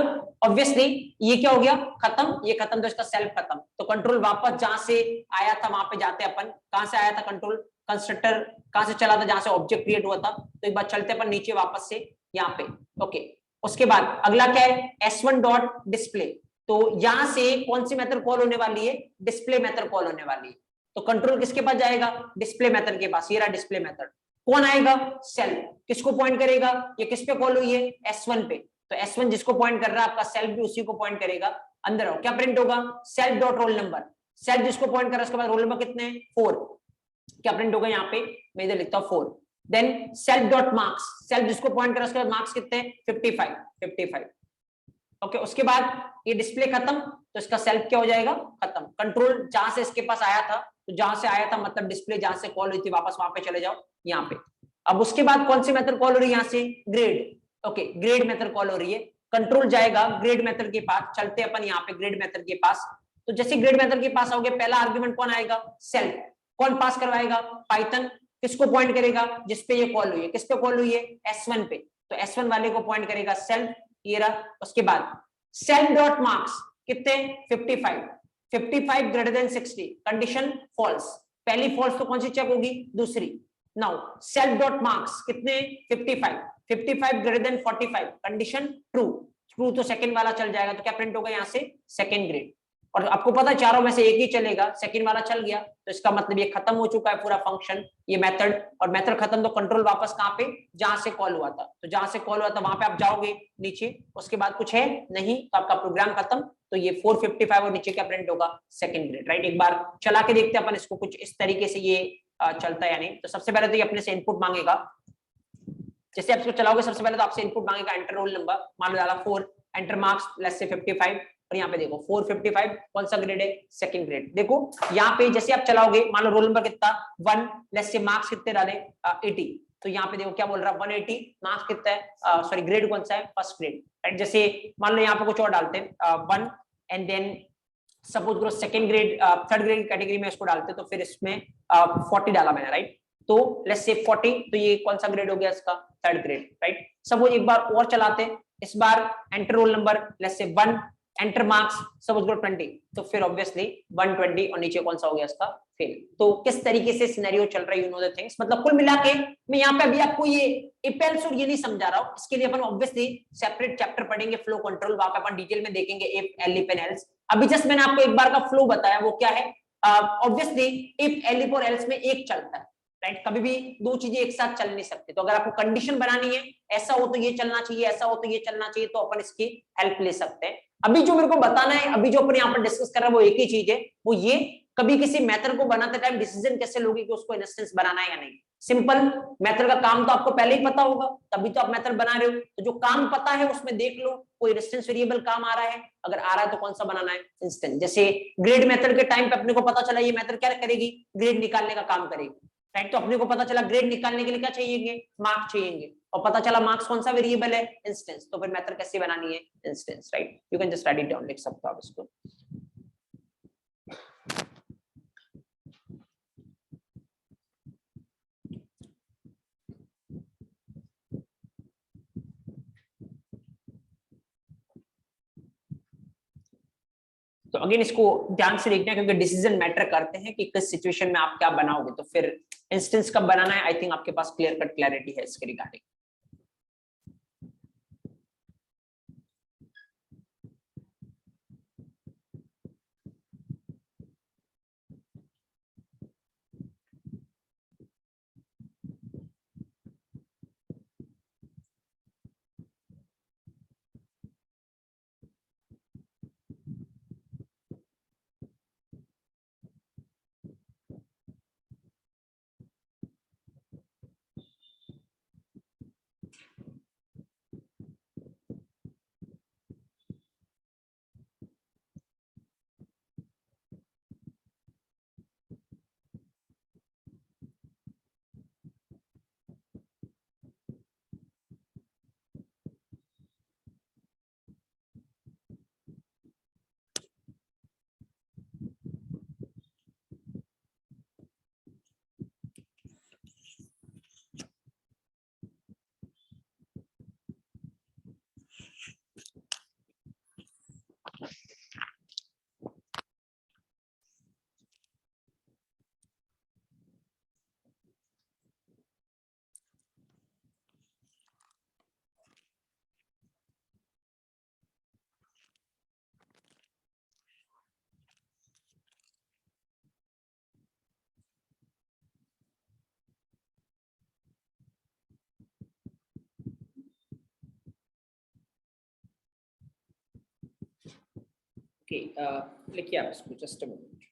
ऑब्वियसली ये क्या हो गया, खत्म, ये खत्म, तो इसका सेल्फ खत्म। तो कंट्रोल वापस जहां से आया था वहां पे जाते अपन, कहां से आया था कंट्रोल, कंस्ट्रक्टर कहां से चला था, जहां से ऑब्जेक्ट क्रिएट हुआ था। तो एक बार चलते अपन नीचे वापस से यहाँ पे, ओके। उसके बाद अगला क्या है, S1 डॉट डिस्प्ले। तो यहां से कौन सी मेथड कॉल होने वाली है, डिस्प्ले मेथड कॉल होने वाली है। तो कंट्रोल किसके पास जाएगा, डिस्प्ले मेथड के पास। ये रहा डिस्प्ले मेथड, कौन आएगा, सेल्फ, किसको पॉइंट करेगा, ये किस पे कॉल हुई है, S1 पे। तो S1 जिसको पॉइंट कर रहा है आपका सेल्फ भी उसी को पॉइंट करेगा। अंदर आओ, क्या प्रिंट होगा, self dot roll number, self जिसको पॉइंट कर रहा है उसके बाद रोल नंबर कितने हैं 4, क्या प्रिंट होगा यहाँ पे, मैं इधर लिखता हूँ 4। Then self dot marks, self जिसको पॉइंट कर रहा है उसके बाद मार्क्स कितने हैं 55। ओके, उसके बाद ये डिस्प्ले खत्म, तो इसका सेल्फ क्या हो जाएगा, खत्म। कंट्रोल जहां से इसके पास आया था, तो जहां से आया था मतलब डिस्प्ले जहां से कॉल हुई थी वापस वहां पे चले जाओ, यहाँ पे। अब उसके बाद कौन सी मेथड कॉल हो रही है, यहाँ से grade, okay, grade method call हो रही है। कंट्रोल जाएगा ग्रेड मेथड के पास, चलते अपन यहाँ पे ग्रेड मेथड के पास। तो जैसे ग्रेड मेथड के पास आओगे, पहला आर्गुमेंट कौन आएगा, सेल्फ, कौन पास करवाएगा, पाइथन, किसको पॉइंट करेगा, जिसपे ये कॉल हुई है, किस पे कॉल हुई है, S1 पे। तो S1 वाले को पॉइंट करेगा सेल्फ, ये रहा। उसके बाद सेल्फ डॉट मार्क्स कितने 55, 55 ग्रेटर देन 60, कंडीशन फॉल्स, पहली फॉल्स तो कौन सी चेक होगी, दूसरी। नाउ सेल्फ डॉट मार्क्स कितने 55, 55 greater than 45, condition true, true तो सेकंड वाला चल जाएगा, तो क्या प्रिंट होगा यहाँ से सेकंड ग्रेड। और आपको पता है चारों में से एक ही चलेगा, सेकंड वाला चल गया तो इसका मतलब ये खत्म हो चुका है पूरा फंक्शन, ये मेथड। और मेथड खत्म तो कंट्रोल वापस कहां पे, जहां से कॉल हुआ था, तो जहां से कॉल हुआ था वहां पे आप जाओगे नीचे, उसके बाद कुछ है नहीं तो आपका प्रोग्राम खत्म। तो ये 455 और नीचे क्या प्रिंट होगा, सेकंड ग्रेड, राइट। एक बार चला के देखते हैं अपन इसको, कुछ इस तरीके से ये चलता है या नहीं। तो सबसे पहले तो ये अपने से इनपुट मांगेगा, जैसे आप इसको चलाओगे सबसे पहले तो आपसे इनपुट मांगेगा एंटर रोल नंबर, मान लो डाला 4, एंटर मार्क्स लेट्स से 55, और यहाँ पे देखो 455 कौन सा ग्रेड है, सेकंड ग्रेड। देखो यहाँ पे जैसे आप चलाओगे, मान लो रोल नंबर कितना 1, लेट्स से मार्क्स कितने डाले 80, तो यहाँ पे देखो क्या बोल रहा है 180, मार्क्स कितना है, सॉरी ग्रेड कौन सा है, फर्स्ट ग्रेड, राइट। जैसे मान लो यहाँ पे कुछ और डालते हैं 1 एंड देन सपोज करो second grade, third grade category में इसको डालते तो फिर इसमें 40 डाला मैंने, राइट। तो लेट्स से 40, तो ये कौन सा ग्रेड हो गया इसका, थर्ड ग्रेड, राइट। सपोज एक बार और चलाते हैं, इस बार enter roll number let's say 1, enter marks suppose करो 20, तो फिर ऑब्वियसली 120 और नीचे कौन सा हो गया इसका, फेल। तो किस तरीके से सिनेरियो चल रहा है, यू नो द थिंग्स। मतलब कुल मिला के मैं यहाँ पे अभी आपको ये इफ एल्स और ये नहीं समझा रहा हूँ, इसके लिए अपन ऑब्वियसली सेपरेट चैप्टर पढ़ेंगे, फ्लो कंट्रोल, वहां पे अपन डिटेल में देखेंगे if L if and else. अभी जस्ट मैंने आपको एक बार का फ्लो बताया, वो क्या है, ऑब्वियसली इफ एल इफ और एल्स में एक चलता है, राइट। कभी भी दो चीजें एक साथ चल नहीं सकती, तो अगर आपको कंडीशन बनानी है, ऐसा हो तो ये चलना चाहिए, ऐसा हो तो ये चलना चाहिए, तो अपन इसकी हेल्प ले सकते हैं। अभी जो मेरे को बताना है, अभी जो अपन यहाँ पर डिस्कस कर रहे हैं वो एक ही चीज है, वो ये कभी किसी मेथड को बनाते टाइम डिसीजन कैसे लोगे कि उसको इंस्टेंस बनाना है या नहीं। सिंपल, मेथड का काम तो आपको पहले ही पता होगा, तभी तो आप मेथड बना रहे हो। तो जो काम पता है उसमें देख लो कोई इंस्टेंस वेरिएबल काम आ रहा है, अगर आ रहा है तो कौन सा बनाना है, इंस्टेंस। जैसे ग्रेड मेथड के टाइम पे अपने को पता चला ये मेथड क्या करेगी, ग्रेड निकालने का काम करेगी, राइट। तो अपने को पता चला ग्रेड निकालने के लिए क्या चाहिए, मार्क्स चाहिए, और पता चला मार्क्स कौन सा वेरिएबल है, इंस्टेंस। तो फिर मेथड कैसे बनानी है, instance, right. You can just right it down, लिख सकते हो आप इसको। तो अगेन इसको ध्यान से देखना है, क्योंकि डिसीजन मैटर करते हैं कि किस सिचुएशन में आप क्या बनाओगे। तो फिर इंस्टेंस कब बनाना है, आई थिंक आपके पास क्लियर कट क्लैरिटी है इसके रिगार्डिंग। ओके, लिखिए आप इसको, just a minute.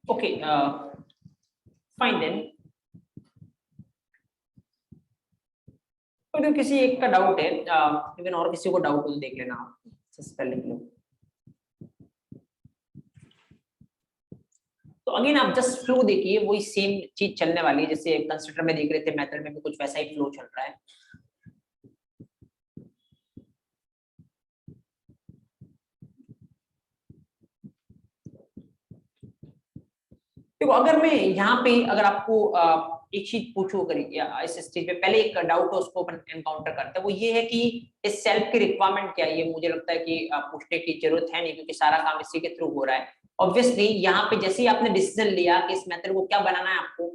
Okay, fine then. तो किसी एक का डाउट है, इवन और किसी को डाउट हो तो देख लेना आप, लिख लो। तो अगेन आप जस्ट फ्लो देखिए, वही सेम चीज चलने वाली है जैसे कंस्ट्रक्टर में देख रहे थे, मेथड में भी कुछ वैसा ही फ्लो चल रहा है। देखो अगर मैं यहाँ पे अगर आपको एक चीज पूछूं, अगर इस स्टेज पे पहले एक डाउट है उसको अपन एनकाउंटर करते हैं, वो ये है कि इस सेल्फ की रिक्वायरमेंट क्या है। ये मुझे लगता है कि पूछने की जरूरत है नहीं, क्योंकि सारा काम इसी के थ्रू हो रहा है। ऑब्वियसली यहाँ पे जैसे ही आपने डिसीजन लिया कि इस मेथड को क्या बनाना है आपको,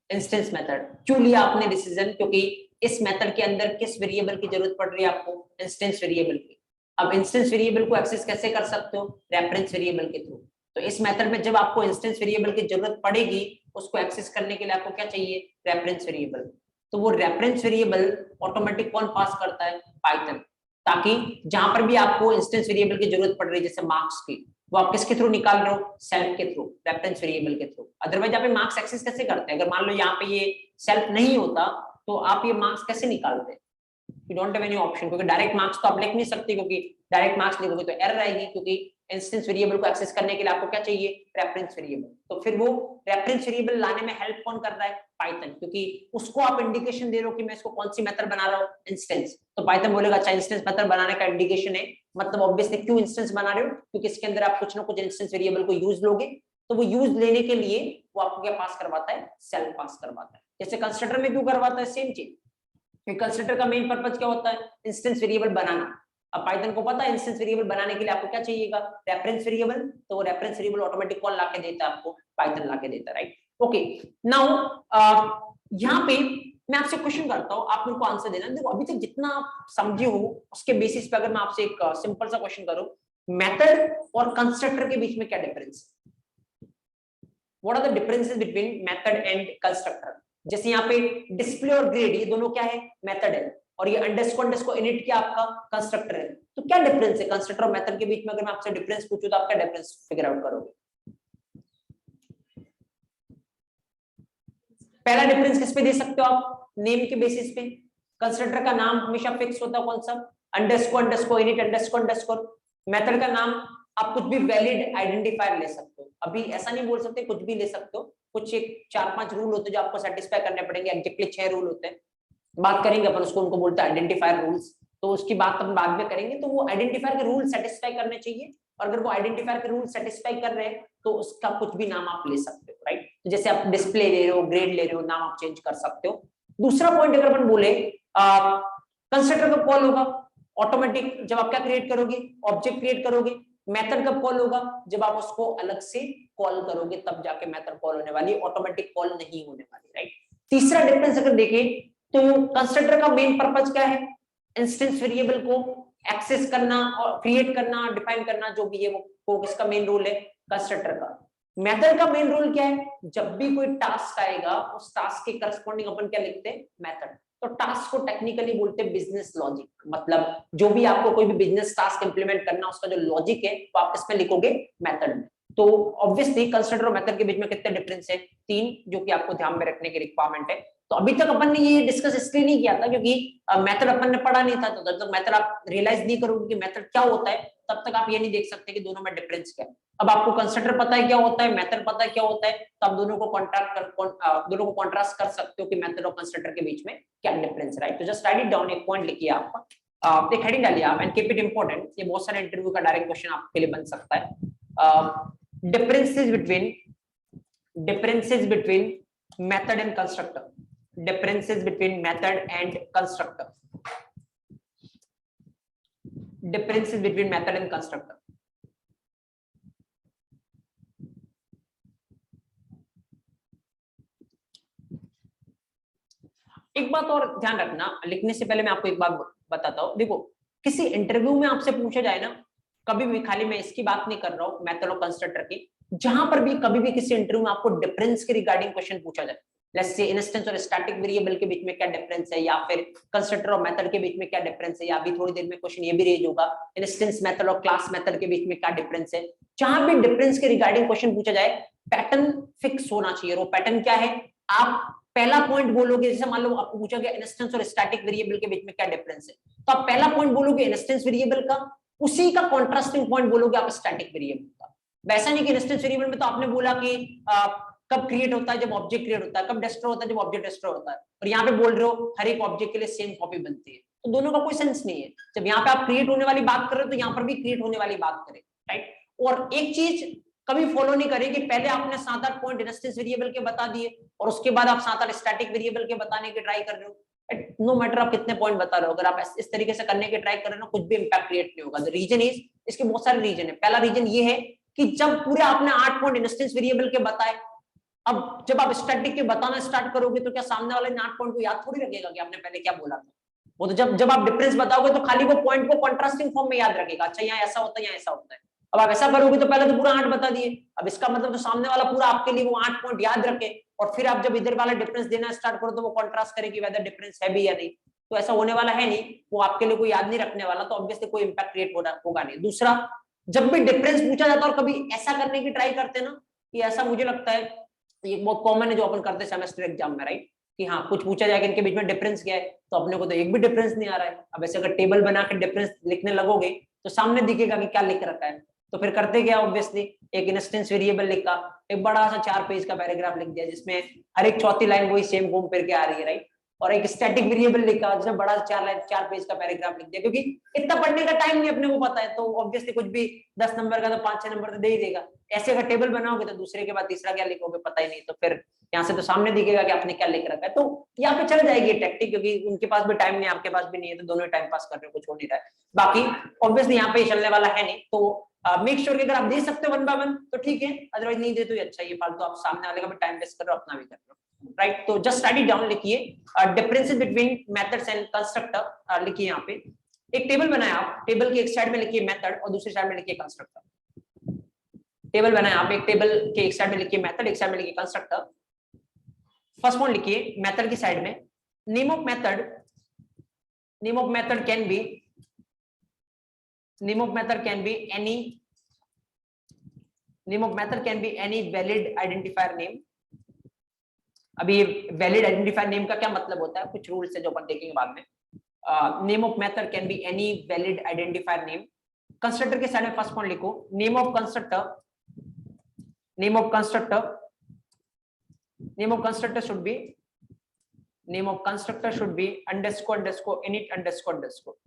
इंस्टेंस मेथड, क्यों लिया आपने डिसीजन? क्योंकि इस मेथड के अंदर किस वेरिएबल की जरूरत पड़ रही है आपको? इंस्टेंस वेरिएबल की। अब इंस्टेंस वेरिएबल को एक्सेस कैसे कर सकते हो? रेफरेंस वेरिएबल के थ्रू। तो इस मेथड में जब आपको इंस्टेंस वेरिएबल की जरूरत पड़ेगी, उसको एक्सेस करने के लिए आपको क्या चाहिए? Reference variable. तो वो रेफरेंस वेरिएबल ऑटोमेटिक कौन पास करता है? पाइथन। ताकि जहां पर भी आपको इंस्टेंस वेरिएबल की जरूरत पड़ रही है, जैसे मार्क्स की, वो आप किसके थ्रू निकाल रहे हो? सेल्फ के थ्रू, रेफरेंस वेरिएबल के थ्रू। अदरवाइज आप मार्क्स एक्सेस कैसे करते हैं? अगर मान लो यहाँ पे ये सेल्फ नहीं होता तो आप ये मार्क्स कैसे निकालते? You don't have any option, क्योंकि डायरेक्ट मार्क्स तो आप लिख नहीं सकते, क्योंकि डायरेक्ट मार्क्स लिखोगे तो एरर आएगी। क्योंकि इंस्टेंस वेरिएबल को एक्सेस करने के लिए आपको क्या चाहिए? Reference variable. तो फिर वो रेफरेंस वेरिएबल लाने में हेल्प कौन कर रहा है? पाइथन। क्योंकि उसको आप इंडिकेशन दे रहे हो कि मैं इसको कौन सी मेथड बना रहा हूँ? इंस्टेंस। तो पाइथन बोलेगा अच्छा इंस्टेंस मेथड बनाने का इंडिकेशन है, मतलब ऑब्वियसली क्यों इंस्टेंस बना रहे हो? क्योंकि इसके अंदर आप कुछ ना कुछ इंस्टेंस वेरिएबल को यूज लोगे। तो वो यूज लेने के लिए वो आपको क्या पास करवाता है? सेल्फ पास करवाता है। जैसे कंस्ट्रक्टर में क्यों करवाता है? सेम चीज। कंस्ट्रक्टर का मेन पर्पस क्या होता है? इंस्टेंस वेरिएबल बनाना। अब पाइथन को पता है इंस्टेंस वेरिएबल बनाने के लिए आपको क्या चाहिएगा? Reference variable. तो वो रेफरेंस वेरिएबल ऑटोमेटिक कौन लाके देता है आपको? पाइथन लाके देता है, राइट? ओके, नाउ यहाँ पे मैं आपसे क्वेश्चन करता हूँ, आप मेरे को आंसर देना। देखो अभी तक जितना आप समझे हो उसके बेसिस पे अगर मैं आपसे एक सिंपल सा क्वेश्चन करूं, मेथड और कंस्ट्रक्टर के बीच में क्या डिफरेंस है? What are the differences between method and constructor? जैसे यहाँ पे डिस्प्ले और ग्रेड, ये दोनों क्या है? मेथड है। और ये अंडरस्कोर इनिट क्या आपका? कंस्ट्रक्टर है। तो क्या डिफरेंस है कंस्ट्रक्टर और मेथड के बीच में? अगर मैं आपसे डिफरेंस पूछूं तो आप क्या डिफरेंस फिगर आउट करोगे? पहला डिफरेंस किस पे दे सकते हो आप? नेम के बेसिस पे। कंस्ट्रक्टर का नाम हमेशा फिक्स होता है, कौन सा? Underscore init underscore. मेथड का नाम आप कुछ भी वैलिड आइडेंटिफायर ले सकते हो। अभी ऐसा नहीं बोल सकते कुछ भी ले सकते हो, कुछ एक 4-5 रूल होते हैं जो आपको सेटिस्फाई करने पड़ेंगे। एग्जैक्टली 6 रूल होते हैं, बात करेंगे अपन उसको, उनको बोलते हैं आइडेंटिफायर रूल्स। तो उसकी बात अपन बाद में करेंगे। तो वो आइडेंटिफायर के रूल सेटिस्फाई करने चाहिए, और अगर वो आइडेंटिफायर के रूल सेटिस्फाई कर रहे हैं तो उसका कुछ भी नाम आप ले सकते हो, राइट? तो जैसे आप डिस्प्ले ले रहे हो, ग्रेड ले रहे हो, नाम आप चेंज कर सकते हो। दूसरा पॉइंट अगर अपन बोले, कंस्ट्रक्टर कब कॉल होगा? ऑटोमेटिक, जब आप क्या क्रिएट करोगे? ऑब्जेक्ट क्रिएट करोगे। मेथड कब कॉल होगा? जब आप उसको अलग से कॉल करोगे, तब जाके मेथड कॉल होने वाली, ऑटोमेटिक कॉल नहीं होने वाली, राइट? तीसरा डिफरेंस अगर देखें तो कंस्ट्रक्टर का मेन पर्पस क्या है? इंस्टेंस वेरिएबल को एक्सेस करना और क्रिएट करना, डिफाइन करना, जो भी है वो किसका मेन रोल है? कंस्ट्रक्टर का। मेथड का मेन रोल क्या है? जब भी कोई टास्क आएगा उस टास्क के करस्पॉन्डिंग अपन क्या लिखते हैं? मेथड। तो टास्क को टेक्निकली बोलते हैं बिजनेस लॉजिक, मतलब जो भी आपको कोई भी बिजनेस टास्क इंप्लीमेंट करना उसका जो लॉजिक है वो आप इसमें लिखोगे मेथड में। तो ऑब्वियसली कंस्ट्रक्टर और मेथड के बीच में कितने डिफरेंस है, 3, जो कि आपको ध्यान में रखने की रिक्वायरमेंट है। तो अभी तक अपन ने ये डिस्कस इसलिए नहीं किया था क्योंकि मेथड अपन ने पढ़ा नहीं था, तो जब तक मेथड आप रियलाइज नहीं करोगे कि मेथड क्या होता है तब तक आप ये नहीं देख सकते कि दोनों में डिफरेंस क्या है। अब आपको कंस्ट्रक्टर पता है क्या होता है, मेथड पता है क्या होता है, तो आप दोनों को कॉन्ट्रास्ट कर सकते हो कि मेथड और कंस्ट्रक्टर के बीच में क्या डिफरेंस है, राइट। तो जस्ट राइट इट डाउन, एक पॉइंट लिखिए आप, एक हेडिंग डालिए आप एंड कीप इट इंपॉर्टेंट। ये बहुत सारे इंटरव्यू का डायरेक्ट क्वेश्चन आपके लिए बन सकता है। differences between method and constructor, differences between method and constructor, differences between method and constructor। एक बात और ध्यान रखना, लिखने से पहले मैं आपको एक बात बताता हूं। देखो, किसी इंटरव्यू में आपसे पूछा जाए ना, कभी भी, खाली मैं इसकी बात नहीं कर रहा हूं मेथड और कंस्ट्रक्टर की, जहां पर भी कभी भी किसी इंटरव्यू में आपको डिफरेंस के रिगार्डिंग क्वेश्चन पूछा जाए, लेट्स से इंस्टेंस और स्टैटिक वेरिएबल के बीच में क्या डिफरेंस है, या फिर कंस्ट्रक्टर और मेथड के बीच में क्या डिफरेंस है, या अभी थोड़ी देर में क्वेश्चन ये भी रेज होगा इंस्टेंस मेथड और क्लास मेथड के बीच में क्या डिफरेंस है। जहां भी डिफरेंस के रिगार्डिंग क्वेश्चन पूछा जाए, पैटर्न फिक्स होना चाहिए। वो पैटर्न क्या है, आप पहला पॉइंट बोलोगे, जैसे मान लो आपको पूछा गया इंस्टेंस और स्टैटिक वेरिएबल के बीच में क्या डिफरेंस है, तो आप पहला पॉइंट बोलोगे इंस्टेंस वेरिएबल का, उसी का कॉन्ट्रास्टिंग पॉइंट बोलोगे आप स्टैटिक वेरिएबल का। वैसा नहीं कि इंस्टेंस वेरिएबल में तो आपने बोला कि कब क्रिएट होता है, जब ऑब्जेक्ट क्रिएट होता है, कब डिस्ट्रॉय होता है, जब ऑब्जेक्ट डिस्ट्रॉय होता है, और यहाँ पे बोल रहे हो हर एक ऑब्जेक्ट के लिए सेम कॉपी बनती है, तो दोनों का कोई सेंस नहीं है। जब यहाँ पे आप क्रिएट होने वाली बात कर रहे हो तो यहाँ पर भी क्रिएट होने वाली बात करें, राइट। और एक चीज कभी फॉलो नहीं करें कि पहले आपने 7-8 पॉइंट इंस्टेंस वेरिएबल के बता दिए और उसके बाद आप 7-8 स्टैटिक वेरिएबल के बताने की ट्राई कर रहे हो। नो मैटर आप कितने पॉइंट बता रहे हो, अगर आप इस तरीके से करने की ट्राई कर रहे हो ना, कुछ भी इंपैक्ट क्रिएट नहीं होगा। द रीजन इज, इसके बहुत सारे रीजन है। पहला रीजन ये है कि जब पूरे आपने 8 पॉइंट इंस्टेंस वेरिएबल के बताए, अब जब आप स्टैटिक के बताना स्टार्ट करोगे तो क्या सामने वाले 8 पॉइंट को याद थोड़ी रखेगा कि आपने पहले क्या बोला था। वो तो जब आप डिफरेंस बताओगे तो खाली वो पॉइंट को कॉन्ट्रास्टिंग फॉर्म में याद रखेगा, अच्छा यहाँ ऐसा होता है, यहाँ ऐसा होता है। अब आप ऐसा करोगे तो पहले तो पूरा 8 बता दिए, अब इसका मतलब तो सामने वाला पूरा आपके लिए वो 8 पॉइंट याद रखे, और फिर आप जब इधर वाला डिफरेंस देना स्टार्ट करो तो वो कॉन्ट्रास्ट करे कि वेदर डिफरेंस है भी या नहीं। तो ऐसा होने वाला है नहीं, वो आपके लिए कोई याद नहीं रखने वाला, तो ऑब्वियसली कोई इंपैक्ट क्रिएट होगा नहीं। दूसरा, जब भी डिफरेंस पूछा जाता है और कभी ऐसा करने की ट्राई करते हैं ना, कि ऐसा मुझे लगता है ये बहुत कॉमन है जो अपन करते हैं सेमेस्टर एग्जाम में, राइट, कि हाँ कुछ पूछा जाएगा इनके बीच में डिफरेंस क्या है, तो अपने को तो एक भी डिफरेंस नहीं आ रहा है। अब ऐसे अगर टेबल बना के डिफरेंस लिखने लगोगे तो सामने दिखेगा कि क्या लिख रखा है, तो फिर करते क्या, ऑब्वियसली एक इंस्टेंस वेरिएबल लिखा, एक बड़ा सा 4 पेज का पैराग्राफ लिख दिया जिसमें हर एक चौथी लाइन वही सेम घूम फिर के आ रही है, राइट, और एक स्टैटिक वेरिएबल लिखा जिसमें बड़ा 4 पेज का पैराग्राफ लिख दिया, क्योंकि इतना पढ़ने का टाइम नहीं अपने को पता है, तो ऑब्वियसली कुछ भी 10 नंबर का तो 5-6 नंबर तो दे ही देगा। ऐसे अगर टेबल बनाओगे तो दूसरे के बाद तीसरा क्या लिखोगे पता ही नहीं, तो फिर यहाँ से तो सामने दिखेगा कि आपने क्या लिख रखा है। तो यहाँ पे चल जाएगी टैक्टिक, क्योंकि उनके पास भी टाइम नहीं, आपके पास भी नहीं है, तो दोनों टाइम पास कर रहे हो, कुछ हो नहीं रहा है। बाकी ऑब्वियसली यहाँ पे चलने वाला है नहीं, तो मेक श्योर कि अगर आप दे सकते हो 1 by 1 तो ठीक है, अदरवाइज नहीं दे तो ये अच्छा, ये फालतू आप सामने वाले का भी टाइम वेस्ट कर रहे हो, अपना भी कर रहे हो, राइट। तो जस्ट राइट इट डाउन, लिखिए differences between methods and constructor, लिखिए यहाँ पे एक टेबल बनाया आप, टेबल की एक साइड में लिखिए मेथड और दूसरी साइड में लिखिए कंस्ट्रक्टर। टेबल बनाया आप, एक टेबल के एक साइड में लिखिए मेथड, एक साइड में लिखिए कंस्ट्रक्टर। फर्स्ट पॉइंट लिखिए मेथड की साइड में, name of method can be, name of method can be any valid identifier name। अभी valid identifier name का क्या मतलब होता है, कुछ रूल्स है जो अपन देखेंगे बाद में। name of method can be any valid identifier name। Constructor के साइड में फर्स्ट पॉइंट लिखो, name of constructor should be underscore init underscore underscore।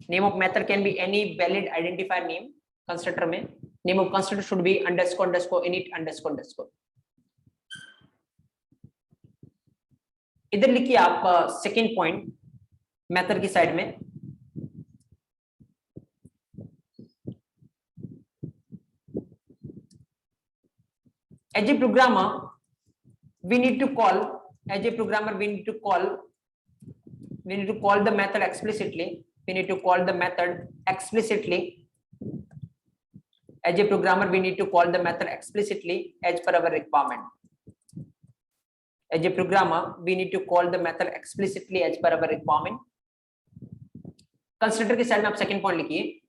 name of method can be any valid identifier name, constructor में name of constructor should be underscore init underscore underscore। इधर लिखिए आप second point method की side में, as a programmer we need to call the method explicitly, as a programmer we need to call the method explicitly as per our requirement, As a programmer, we need to call the method explicitly as per our requirement. Constructor के side में आप second point लिखिए,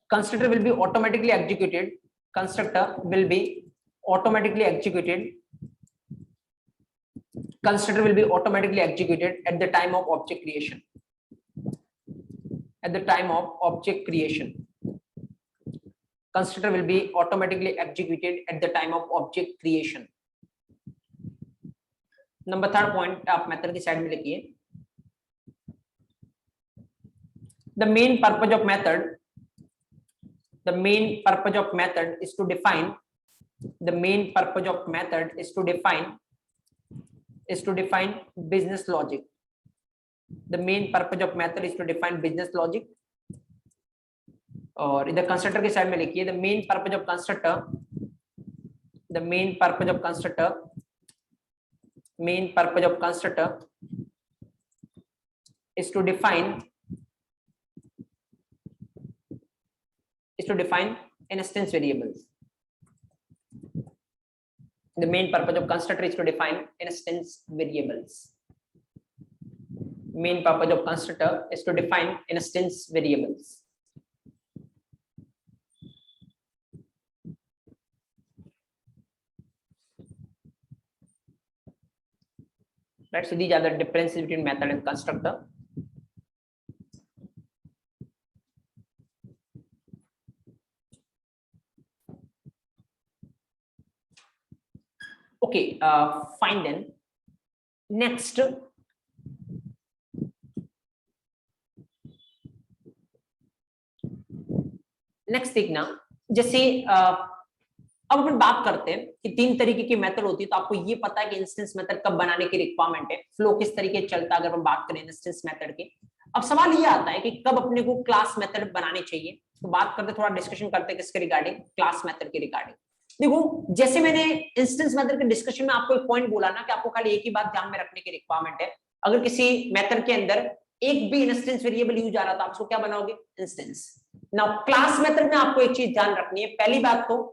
constructor will be automatically executed. Constructor will be automatically executed. Constructor will be automatically executed at the time of object creation. At the time of object creation, constructor will be automatically executed at the time of object creation. Number third point आप method की side में लिखिए, the main purpose of method is to define business logic. The main purpose of method is to define business logic. और इधर constructor की side में लिखिए, the main purpose of constructor is to define instance variables. The main purpose of constructor is to define instance variables. Main purpose of constructor is to define instance variables. Right, so these are the differences between method and constructor. Okay, fine then. Next, देखना, जैसे अब अपन बात करते हैं कि तीन तरीके की मेथड होती है, तो आपको ये पता है कि इंस्टेंस मेथड कब बनाने की रिक्वायरमेंट है, फ्लो किस तरीके से चलता है अगर हम बात करें इंस्टेंस मेथड की। अब सवाल ये आता है कि कब अपने को क्लास मेथड बनाने चाहिए, तो बात करते थोड़ा डिस्कशन करते हैं किसके रिगार्डिंग, क्लास मेथड के रिगार्डिंग। देखो, जैसे मैंने इंस्टेंस मेथड के डिस्कशन में आपको एक पॉइंट बोला ना कि आपको खाली एक ही बात ध्यान में रखने की रिक्वायरमेंट है, अगर किसी मेथड के अंदर एक भी इंस्टेंस वेरिएबल यूज आ रहा था, आप उसको क्या बनाओगे, इंस्टेंस। नाउ क्लास मेथड में आपको एक चीज ध्यान रखनी है, पहली बात तो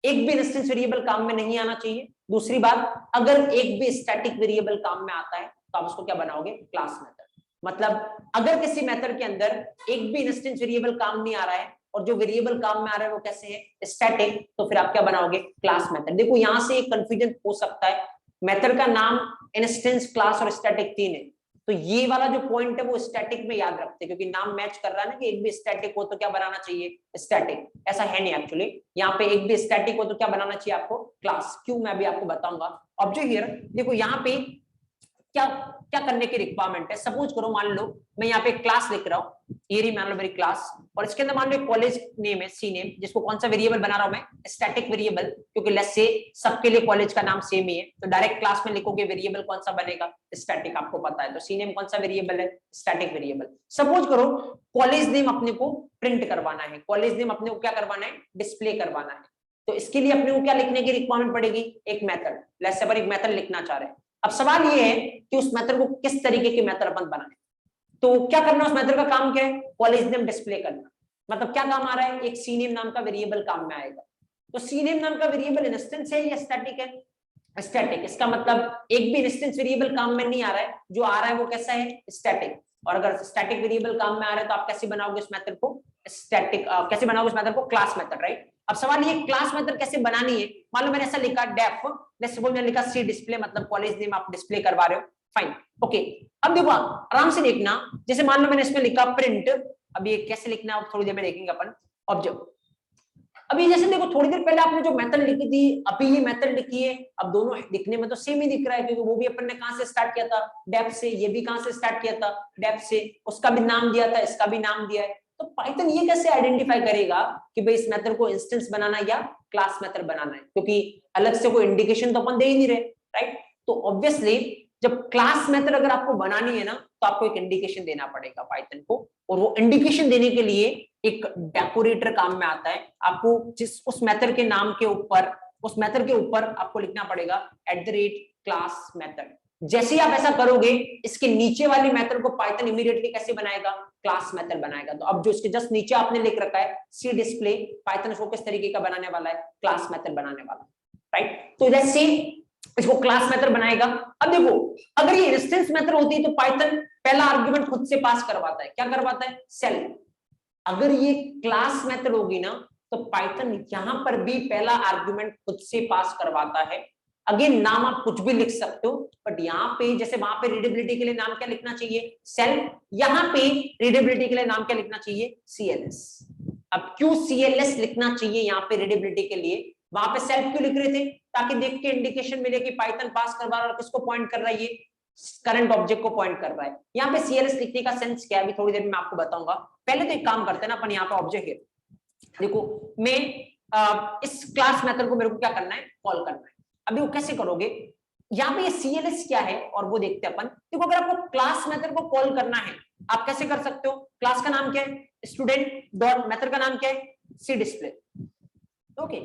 एक भी इंस्टेंस वेरिएबल काम में नहीं आना चाहिए, दूसरी बात अगर एक भी स्टैटिक वेरिएबल काम में आता है तो आप उसको क्या बनाओगे, क्लास मेथड। मतलब अगर किसी मेथड के अंदर एक भी इंस्टेंस वेरिएबल काम नहीं आ रहा है और जो वेरिएबल काम में आ रहा है वो कैसे है, स्टैटिक, तो फिर आप क्या बनाओगे, क्लास मेथड। देखो यहां से एक कंफ्यूजन हो सकता है, मेथड का नाम इंस्टेंस, क्लास और स्टैटिक तीन है, तो ये वाला जो पॉइंट है वो स्टैटिक में याद रखते हैं, क्योंकि नाम मैच कर रहा है ना कि एक भी स्टैटिक हो तो क्या बनाना चाहिए, स्टैटिक। ऐसा है नहीं एक्चुअली, यहाँ पे एक भी स्टैटिक हो तो क्या बनाना चाहिए आपको, क्लास। क्यों, मैं अभी आपको बताऊंगा। ऑब्जेक्ट हियर, देखो यहाँ पे क्या क्या करने की रिक्वायरमेंट है। सपोज करो, मान लो मैं यहाँ पे क्लास लिख रहा हूँ, ये मान लो मेरी क्लास, और इसके अंदर मान लो कॉलेज नेम है, सी नेम, जिसको कौन सा वेरिएबल बना रहा हूं मैं, स्टैटिक वेरिएबल, क्योंकि लेट्स से सबके लिए कॉलेज का नाम सेम ही है, तो डायरेक्ट क्लास में लिखोगे वेरिएबल कौन सा बनेगा, स्टैटिक, आपको पता है। तो सी नेम कौन सा वेरिएबल है, स्टैटिक वेरिएबल। सपोज करो कॉलेज नेम अपने को प्रिंट करवाना है, कॉलेज नेम अपने को क्या करवाना है, डिस्प्ले करवाना है, तो इसके लिए अपने को क्या लिखने की रिक्वायरमेंट पड़ेगी, एक मेथड। लेट्स से एक मेथड लिखना चाह रहे हैं, अब सवाल ये है कि उस मेथड को किस तरीके की मेथड अपन बनाए, तो क्या करना, उस मेथड का काम क्या है, कॉलेज नेम डिस्प्ले करना। मतलब क्या काम आ रहा है, एक सी नेम नाम का वेरिएबल काम में आएगा, तो सी नेम नाम का वेरिएबल इंस्टेंस है या स्टैटिक है, स्टैटिक। इसका मतलब एक भी इंस्टेंस वेरिएबल काम में नहीं आ रहा है, जो आ रहा है वो कैसा है, स्टैटिक। और अगर स्टैटिक वेरिएबल काम में आ रहा है तो आप कैसे बनाओगे उस मेथड को, स्टैटिक, कैसे बनाओगे उस मेथड को, क्लास मेथड, राइट। अब सवाल ये क्लास मेथड कैसे बनानी है, मान लो मैंने ऐसा लिखा डेफ, लेट्स सपोज मैंने लिखा सी डिस्प्ले, मतलब कॉलेज नेम आप डिस्प्ले करवा रहे हो, फाइन, ओके। अब देखो आराम से देखना, जैसे मान लो मैंने इसमें लिखा प्रिंट, अब ये कैसे लिखना है थोड़ी देर में देखेंगे अपन। ऑब्जेक्ट, अभी जैसे देखो थोड़ी देर पहले आपने जो मेथड लिखी थी, अभी ये मेथड लिखी है, अब दोनों दिखने में तो सेम ही दिख रहा है, क्योंकि वो भी अपन ने कहां से स्टार्ट किया था, डेफ से, ये भी कहां से स्टार्ट किया था, डेफ से, उसका भी नाम दिया था, इसका भी नाम दिया है। तो पाइथन ये कैसे आइडेंटिफाई करेगा कि भाई इस मेथड को इंस्टेंस बनाना है या क्लास मेथड बनाना है, क्योंकि अलग से कोई इंडिकेशन तो अपन दे ही नहीं रहे, राइट। तो ऑब्वियसली जब क्लास मेथड अगर आपको बनानी है ना, तो आपको एक इंडिकेशन देना पड़ेगा पाइथन को, और वो इंडिकेशन देने के लिए एक डेकोरेटर काम में आता है। आपको जिस उस मेथड के नाम के ऊपर, उस मेथड के ऊपर आपको लिखना पड़ेगा @क्लास मेथड। जैसे ही आप ऐसा करोगे, इसके नीचे वाली मेथड को पाइथन इमीडिएटली कैसे बनाएगा, क्लास मेथड बनाएगा। तो अब जो इसके जस्ट नीचे आपने लिख रखा है सी डिस्प्ले, पाइथन इसको किस तरीके का बनाने वाला है, क्लास मेथड बनाने वाला, राइट। तो लेट्स सी इसको क्लास मेथड बनाएगा। अब देखो, अगर ये इंस्टेंस मेथड होती तो पाइथन पहला आर्गुमेंट खुद से पास करवाता है, क्या करवाता है, सेल्फ। अगर ये क्लास मेथड होगी ना, तो पाइथन यहां पर भी पहला आर्गुमेंट खुद से पास करवाता है। अगेन नाम आप कुछ भी लिख सकते हो, बट यहाँ पे जैसे वहां पे रीडेबिलिटी के लिए नाम क्या लिखना चाहिए, सेल्फ, यहाँ पे रीडेबिलिटी के लिए नाम क्या लिखना चाहिए, सीएलएस। अब क्यों सीएलएस लिखना चाहिए यहाँ पे रीडेबिलिटी के लिए, वहां पे सेल्फ क्यों लिख रहे थे, ताकि देख के इंडिकेशन मिले कि पाइथन पास करवा रहा है और किसको पॉइंट कर रहा है, ये करंट ऑब्जेक्ट को पॉइंट कर रहा है। यहाँ पे सीएलएस लिखने का सेंस क्या है, अभी थोड़ी देर में मैं आपको बताऊंगा। पहले तो एक काम करते हैं ना अपन, यहाँ पे ऑब्जेक्ट है, देखो मैं इस क्लास मेथड को मेरे को क्या करना है, कॉल करना है। अभी वो कैसे करोगे, यहाँ पे ये सीएलएस क्या है और वो देखते हैं अपन। देखो अगर आपको क्लास मेथड को कॉल करना है, आप कैसे कर सकते हो, क्लास का नाम क्या है, स्टूडेंट डॉट, मेथड का नाम क्या है, सी डिस्प्ले। ओके,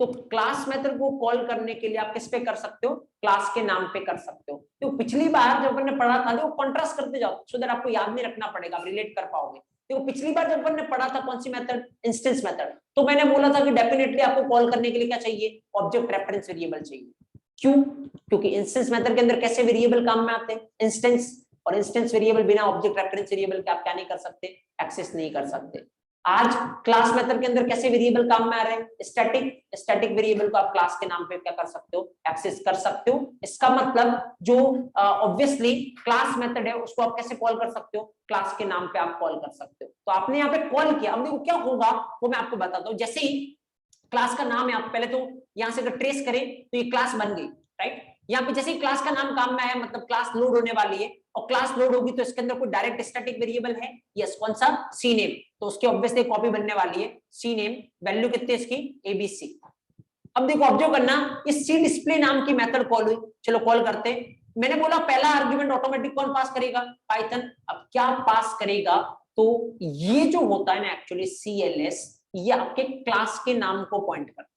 तो क्लास मेथड को कॉल करने के लिए आप किस पे कर सकते हो, क्लास के नाम पे कर सकते हो। तो पिछली बार जब हमने पढ़ा था, वो कॉन्ट्रास्ट करते जाओ सो दैट आपको याद नहीं रखना पड़ेगा, आप रिलेट कर पाओगे। देखो पिछली बार जब हमने पढ़ा था कौन सी मेथड, इंस्टेंस मेथड, तो मैंने बोला था कि डेफिनेटली आपको कॉल करने के लिए क्या चाहिए, ऑब्जेक्ट रेफरेंस वेरिएबल चाहिए। क्यों, क्योंकि इंस्टेंस मेथड के अंदर कैसे वेरिएबल काम में आते हैं, इंस्टेंस, और इंस्टेंस वेरिएबल बिना ऑब्जेक्ट रेफरेंस वेरिएबल के आप क्या नहीं कर सकते, एक्सेस नहीं कर सकते। आज क्लास मेथड के अंदर कैसे वेरिएबल काम में आ रहे हैं, स्टैटिक, स्टैटिक वेरिएबल को आप क्लास के नाम पे क्या कर सकते हो, एक्सेस कर सकते हो। इसका मतलब जो ऑब्वियसली क्लास मेथड है उसको आप कैसे कॉल कर सकते हो, क्लास के नाम पे आप कॉल कर सकते हो। तो आपने यहाँ पे कॉल किया, अब देखो क्या होगा वो मैं आपको बताता हूँ। जैसे ही क्लास का नाम है, आप पहले तो यहाँ से अगर ट्रेस करें तो ये क्लास बन गई, राइट। यहाँ पे जैसे ही क्लास का नाम काम में आया, मतलब क्लास लोड होने वाली है, और क्लास लोड होगी तो इसके अंदर कोई डायरेक्ट स्टैटिक वेरिएबल है, यस, कौन सा, सी नेम, तो उसकी ऑब्वियसली कॉपी बनने वाली है, सी नेम, वैल्यू कितनी है इसकी, एबीसी। अब देखो ऑब्जर्व करना, इस सी डिस्प्ले नाम की मेथड कॉल हुई, चलो कॉल करते हैं। मैंने बोला पहला आर्गुमेंट ऑटोमेटिक कौन पास करेगा, पाइथन। अब क्या पास करेगा, तो ये जो होता है ना एक्चुअली सीएलएस, ये आपके क्लास के नाम को पॉइंट करता है।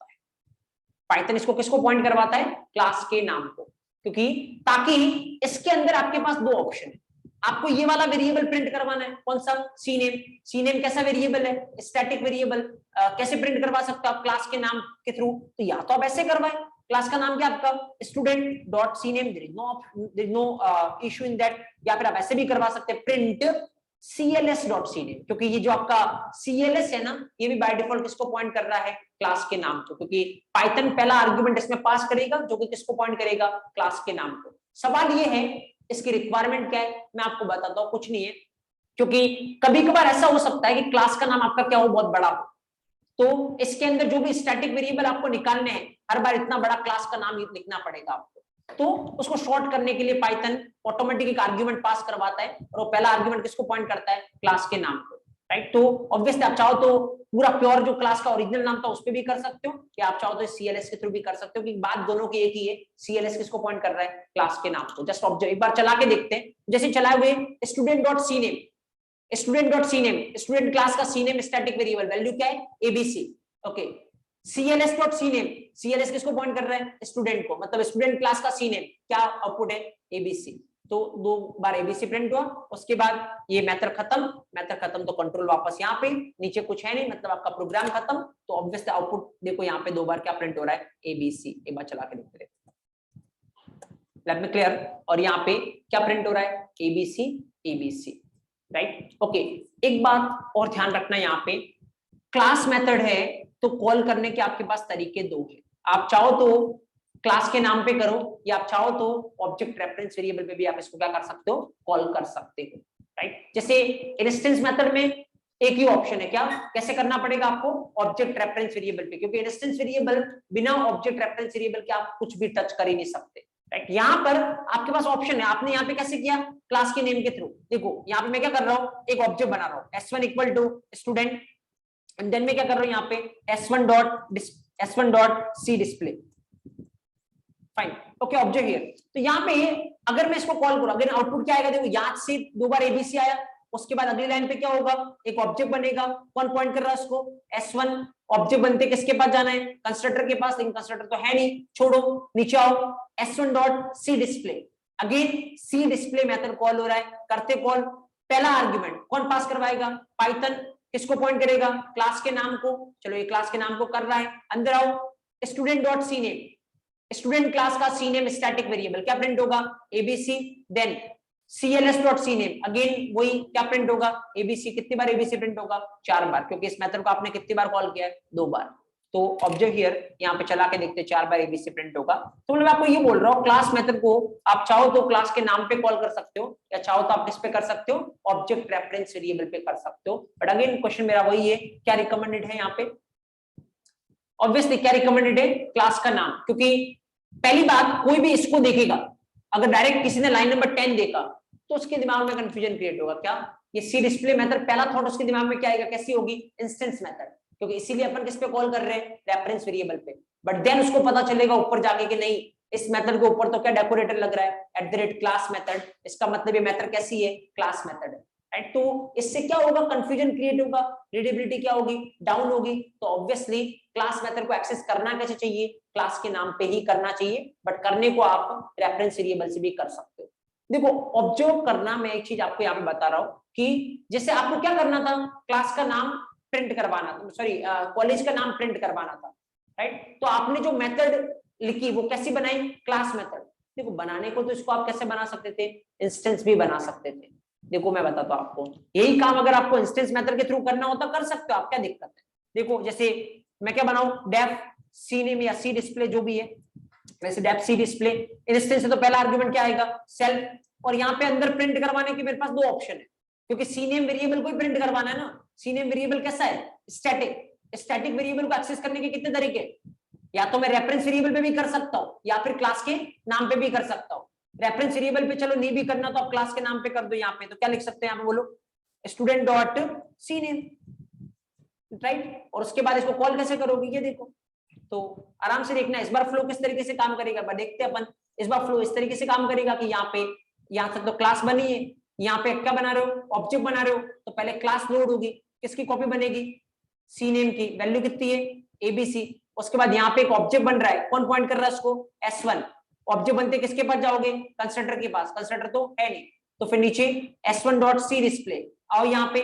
पाइथन इसको किसको पॉइंट करवाता है, क्लास के नाम को, क्योंकि ताकि इसके अंदर आपके पास दो ऑप्शन है, आपको ये वाला वेरिएबल प्रिंट करवाना है, कौन सा, सी नेम। सी नेम कैसा वेरिएबल है, स्टैटिक वेरिएबल। कैसे प्रिंट करवा सकते हो आप, क्लास के नाम के थ्रू। तो या तो आप ऐसे करवाए, क्लास का नाम क्या आपका, student dot C name, there is no issue in that. या फिर आप ऐसे भी करवा सकते हैं, प्रिंट cls.cname, क्योंकि ये जो आपका cls है ना, ये भी बाय डिफॉल्ट किसको पॉइंट कर रहा है, क्लास के नाम को, क्योंकि पाइथन पहला आर्गुमेंट इसमें पास करेगा जो कि किसको पॉइंट करेगा, क्लास के नाम को। सवाल ये है इसकी रिक्वायरमेंट क्या है, मैं आपको बताता हूं, कुछ नहीं है, क्योंकि कभी कभार ऐसा हो सकता है कि क्लास का नाम आपका क्या हो, बहुत बड़ा हो, तो इसके अंदर जो भी स्टैटिक वेरिएबल आपको निकालने हैं, हर बार इतना बड़ा क्लास का नाम लिखना पड़ेगा आपको। तो उसको शॉर्ट करने के लिए पाइथन ऑटोमेटिक एक आर्गुमेंट पास करवाता है, और वो पहला आर्गुमेंट किसको पॉइंट करता है, क्लास के नाम को, राइट। तो ऑब्वियसली आप चाहो तो पूरा प्योर जो क्लास का ओरिजिनल नाम था उस पर भी कर सकते हो, या आप चाहो तो सीएलएस के थ्रू भी कर सकते हो, कि बात दोनों की एक ही है, सीएलएस किसको पॉइंट कर रहा है, क्लास के नाम को। जस्ट ऑब्जर्व, एक बार चला के देखते हैं, जैसे चलाए हुए स्टूडेंट डॉट सी नेम, स्टूडेंट डॉट सी नेम, स्टूडेंट क्लास का सी नेम स्टैटिक वेरिएबल, वैल्यू क्या है, एबीसी, ओके। cls डॉट सी नेम, cls किसको पॉइंट कर रहा है, स्टूडेंट को, मतलब स्टूडेंट क्लास का सी नेम क्या आउटपुट है, एबीसी। तो दो बार एबीसी प्रिंट हुआ, उसके बाद ये मेथड खत्म, तो कंट्रोल वापस यहाँ पे, नीचे कुछ है नहीं, मतलब आपका प्रोग्राम खत्म। तो ऑब्वियसली आउटपुट देखो यहाँ पे दो बार क्या प्रिंट हो रहा है, एबीसी। एक बार चला के देखते हैं, लेट मी क्लियर। और यहाँ पे क्या प्रिंट हो रहा है, एबीसी, एबीसी, राइट, ओके। एक बात और ध्यान रखना, यहाँ पे क्लास मेथड है तो कॉल करने के आपके पास तरीके दो हैं। आप चाहो तो क्लास के नाम पे करो, या आप चाहो तो ऑब्जेक्ट रेफरेंस वेरिएबल पे भी आप इसको क्या कर सकते हो, कॉल कर सकते हो, राइट। जैसे इंस्टेंस मेथड में एक ही ऑप्शन है, क्या, कैसे करना पड़ेगा आपको, ऑब्जेक्ट रेफरेंस वेरिएबल पे, क्योंकि इंस्टेंस वेरिएबल बिना ऑब्जेक्ट रेफरेंस वेरिएबल के आप कुछ भी टच कर ही नहीं सकते, राइट। यहाँ पर आपके पास ऑप्शन है, आपने यहाँ पे कैसे किया, क्लास के नेम के थ्रू। देखो यहाँ पे मैं क्या कर रहा हूँ, एक ऑब्जेक्ट बना रहा हूँ, s1 equal to student, and then मैं क्या कर रहा हूं, यहाँ पे s1 dot C display, fine, okay, object here. तो यहाँ पे अगर मैं इसको कॉल करूं, अगर आउटपुट क्या आएगा, देखो याद से दो बार एबीसी आया, उसके बाद अगली लाइन पे क्या होगा, एक ऑब्जेक्ट बनेगा, कौन पॉइंट कर रहा है उसको, s1। ऑब्जेक्ट बनते किसके पास जाना है, कंस्ट्रक्टर के पास, लेकिन कंस्ट्रक्टर तो है नहीं, छोड़ो, नीचे आओ, s1 डॉट सी display, again c display method call हो रहा है, करते कॉल, पहला आर्गुमेंट कौन पास करवाएगा, पाइथन, किसको पॉइंट करेगा, क्लास के नाम को। चलो ये क्लास के नाम को कर रहा है, अंदर आओ, स्टूडेंट डॉट सी नेम, स्टूडेंट क्लास का सी नेम स्टैटिक वेरिएबल क्या प्रिंट होगा, एबीसी, देन cls डॉट सी नेम, अगेन वही क्या प्रिंट होगा, एबीसी। कितनी बार एबीसी प्रिंट होगा, 4 बार, क्योंकि इस मेथड को आपने कितनी बार कॉल किया है, 2 बार। तो ऑब्जर्व हियर, यहाँ पे चला के देखते 4 बार एबीसी प्रिंट होगा। तो मैं आपको ये बोल रहा हूँ, क्लास मेथड को आप चाहो तो क्लास के नाम पे कॉल कर सकते हो, या चाहो तो आप किस पे कर सकते हो, ऑब्जेक्ट रेफरेंस वेरिएबल पे कर सकते हो। बट अगेन क्वेश्चन मेरा वही है, क्या रिकमेंडेड है यहाँ पे, ऑब्वियसली क्या रिकमेंडेड है, क्लास का नाम। क्योंकि पहली बात, कोई भी इसको देखेगा, अगर डायरेक्ट किसी ने लाइन नंबर 10 देखा तो उसके दिमाग में कंफ्यूजन क्रिएट होगा, क्या ये सी डिस्प्ले मेथड, पहला थॉट उसके दिमाग में क्या आएगा, कैसी होगी, इंस्टेंस मेथड, क्योंकि इसीलिए अपन किस पे कॉल कर रहे हैं, रेफरेंस वेरिएबल पे। बट देन उसको पता चलेगा ऊपर जाके कि नहीं, इस मेथड के ऊपर तो क्या डेकोरेटर लग रहा है, @क्लास मेथड, इसका मतलब ये मेथड कैसी है, क्लास मेथड है, राइट। तो इससे क्या होगा, कंफ्यूजन क्रिएट होगा, रीडेबिलिटी क्या होगी, डाउन होगी। तो ऑब्वियसली क्लास मेथड को एक्सेस करना कैसे चाहिए, क्लास के नाम पे ही करना चाहिए, बट करने को आप रेफरेंस वेरिएबल से भी कर सकते हो। देखो ऑब्जर्व करना, मैं एक चीज आपको यहाँ पे बता रहा हूँ कि जैसे आपको क्या करना था, क्लास का नाम प्रिंट करवाना था, सॉरी कॉलेज का नाम प्रिंट करवाना था, राइट। तो आपने जो मेथड लिखी वो कैसी बनाई, क्लास मेथड। देखो बनाने को तो इसको आप कैसे बना सकते थे, इंस्टेंस भी बना सकते थे। देखो मैं बताता हूँ आपको, यही काम अगर आपको इंस्टेंस मेथड के थ्रू करना होता कर सकते हो आप, क्या दिक्कत है। देखो जैसे मैं क्या बनाऊं, डेफ सी नेम या सी डिस्प्ले जो भी है, वैसे डेफ सी डिस्प्ले इंस्टेंस से तो पहला आर्गुमेंट क्या आएगा, सेल्फ, और यहाँ पे अंदर प्रिंट करवाने की मेरे पास 2 ऑप्शन है, क्योंकि सी नेम वेरिएबल को ही प्रिंट करवाना है ना। सी नेम वेरिएबल कैसा है, स्टैटिक। स्टैटिक वेरिएबल को एक्सेस करने के कितने तरीके, या तो मैं रेफरेंस वेरिएबल पे भी कर सकता हूँ, या फिर क्लास के नाम पे भी कर सकता हूँ। रेफरेंस वेरिएबल पे चलो नहीं भी करना तो आप क्लास के नाम पे कर दो। यहाँ पे तो क्या लिख सकते हैं, यहाँ पे बोलो स्टूडेंट डॉट सी नेम, राइट। और उसके बाद इसको कॉल कैसे करोगे, ये देखो, तो आराम से देखना इस बार फ्लो किस तरीके से काम करेगा। देखते हैं अपन, इस बार फ्लो इस तरीके से काम करेगा कि यहाँ पे, यहाँ तक तो क्लास बनी है, यहाँ पे क्या बना रहे हो, ऑब्जेक्ट बना रहे हो, तो पहले क्लास लोड होगी, किसकी कॉपी बनेगी, सी नेम की, वैल्यू कितनी है, एबीसी। उसके बाद यहाँ पे एक ऑब्जेक्ट बन रहा है, कौन पॉइंट कर रहा है उसको, S1। ऑब्जेक्ट बनते किसके पास जाओगे, कंस्ट्रक्टर के पास, कंस्ट्रक्टर तो है नहीं, तो फिर नीचे S1 डॉट सी डिस्प्ले आओ, यहाँ पे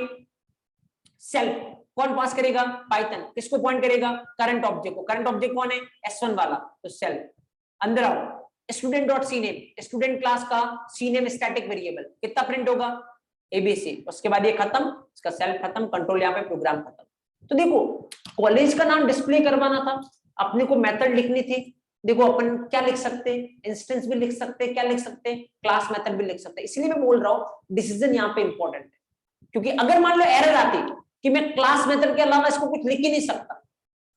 सेल्फ कौन पास करेगा, पाइथन, किसको पॉइंट करेगा, करंट ऑब्जेक्ट को। करंट ऑब्जेक्ट कौन है, S1 वाला, तो सेल्फ। अंदर आओ, स्टूडेंट डॉट सी नेम, स्टूडेंट क्लास का सी नेम स्टैटिक वेरिएबल कितना प्रिंट होगा, एबीसी। उसके बाद ये खत्म, इसका सेल्फ खत्म, कंट्रोल यहाँ पे, प्रोग्राम खत्म। तो देखो कॉलेज का नाम डिस्प्ले करवाना था, अपने को मेथड लिखनी थी। देखो अपन क्या लिख सकते हैं, इंस्टेंस भी लिख सकते हैं, क्या लिख सकते हैं, क्लास मेथड भी लिख सकते हैं। इसलिए मैं बोल रहा हूँ डिसीजन यहाँ पे इंपॉर्टेंट है, क्योंकि अगर मान लो एरर आती कि मैं क्लास मेथड के अलावा इसको कुछ लिख ही नहीं सकता,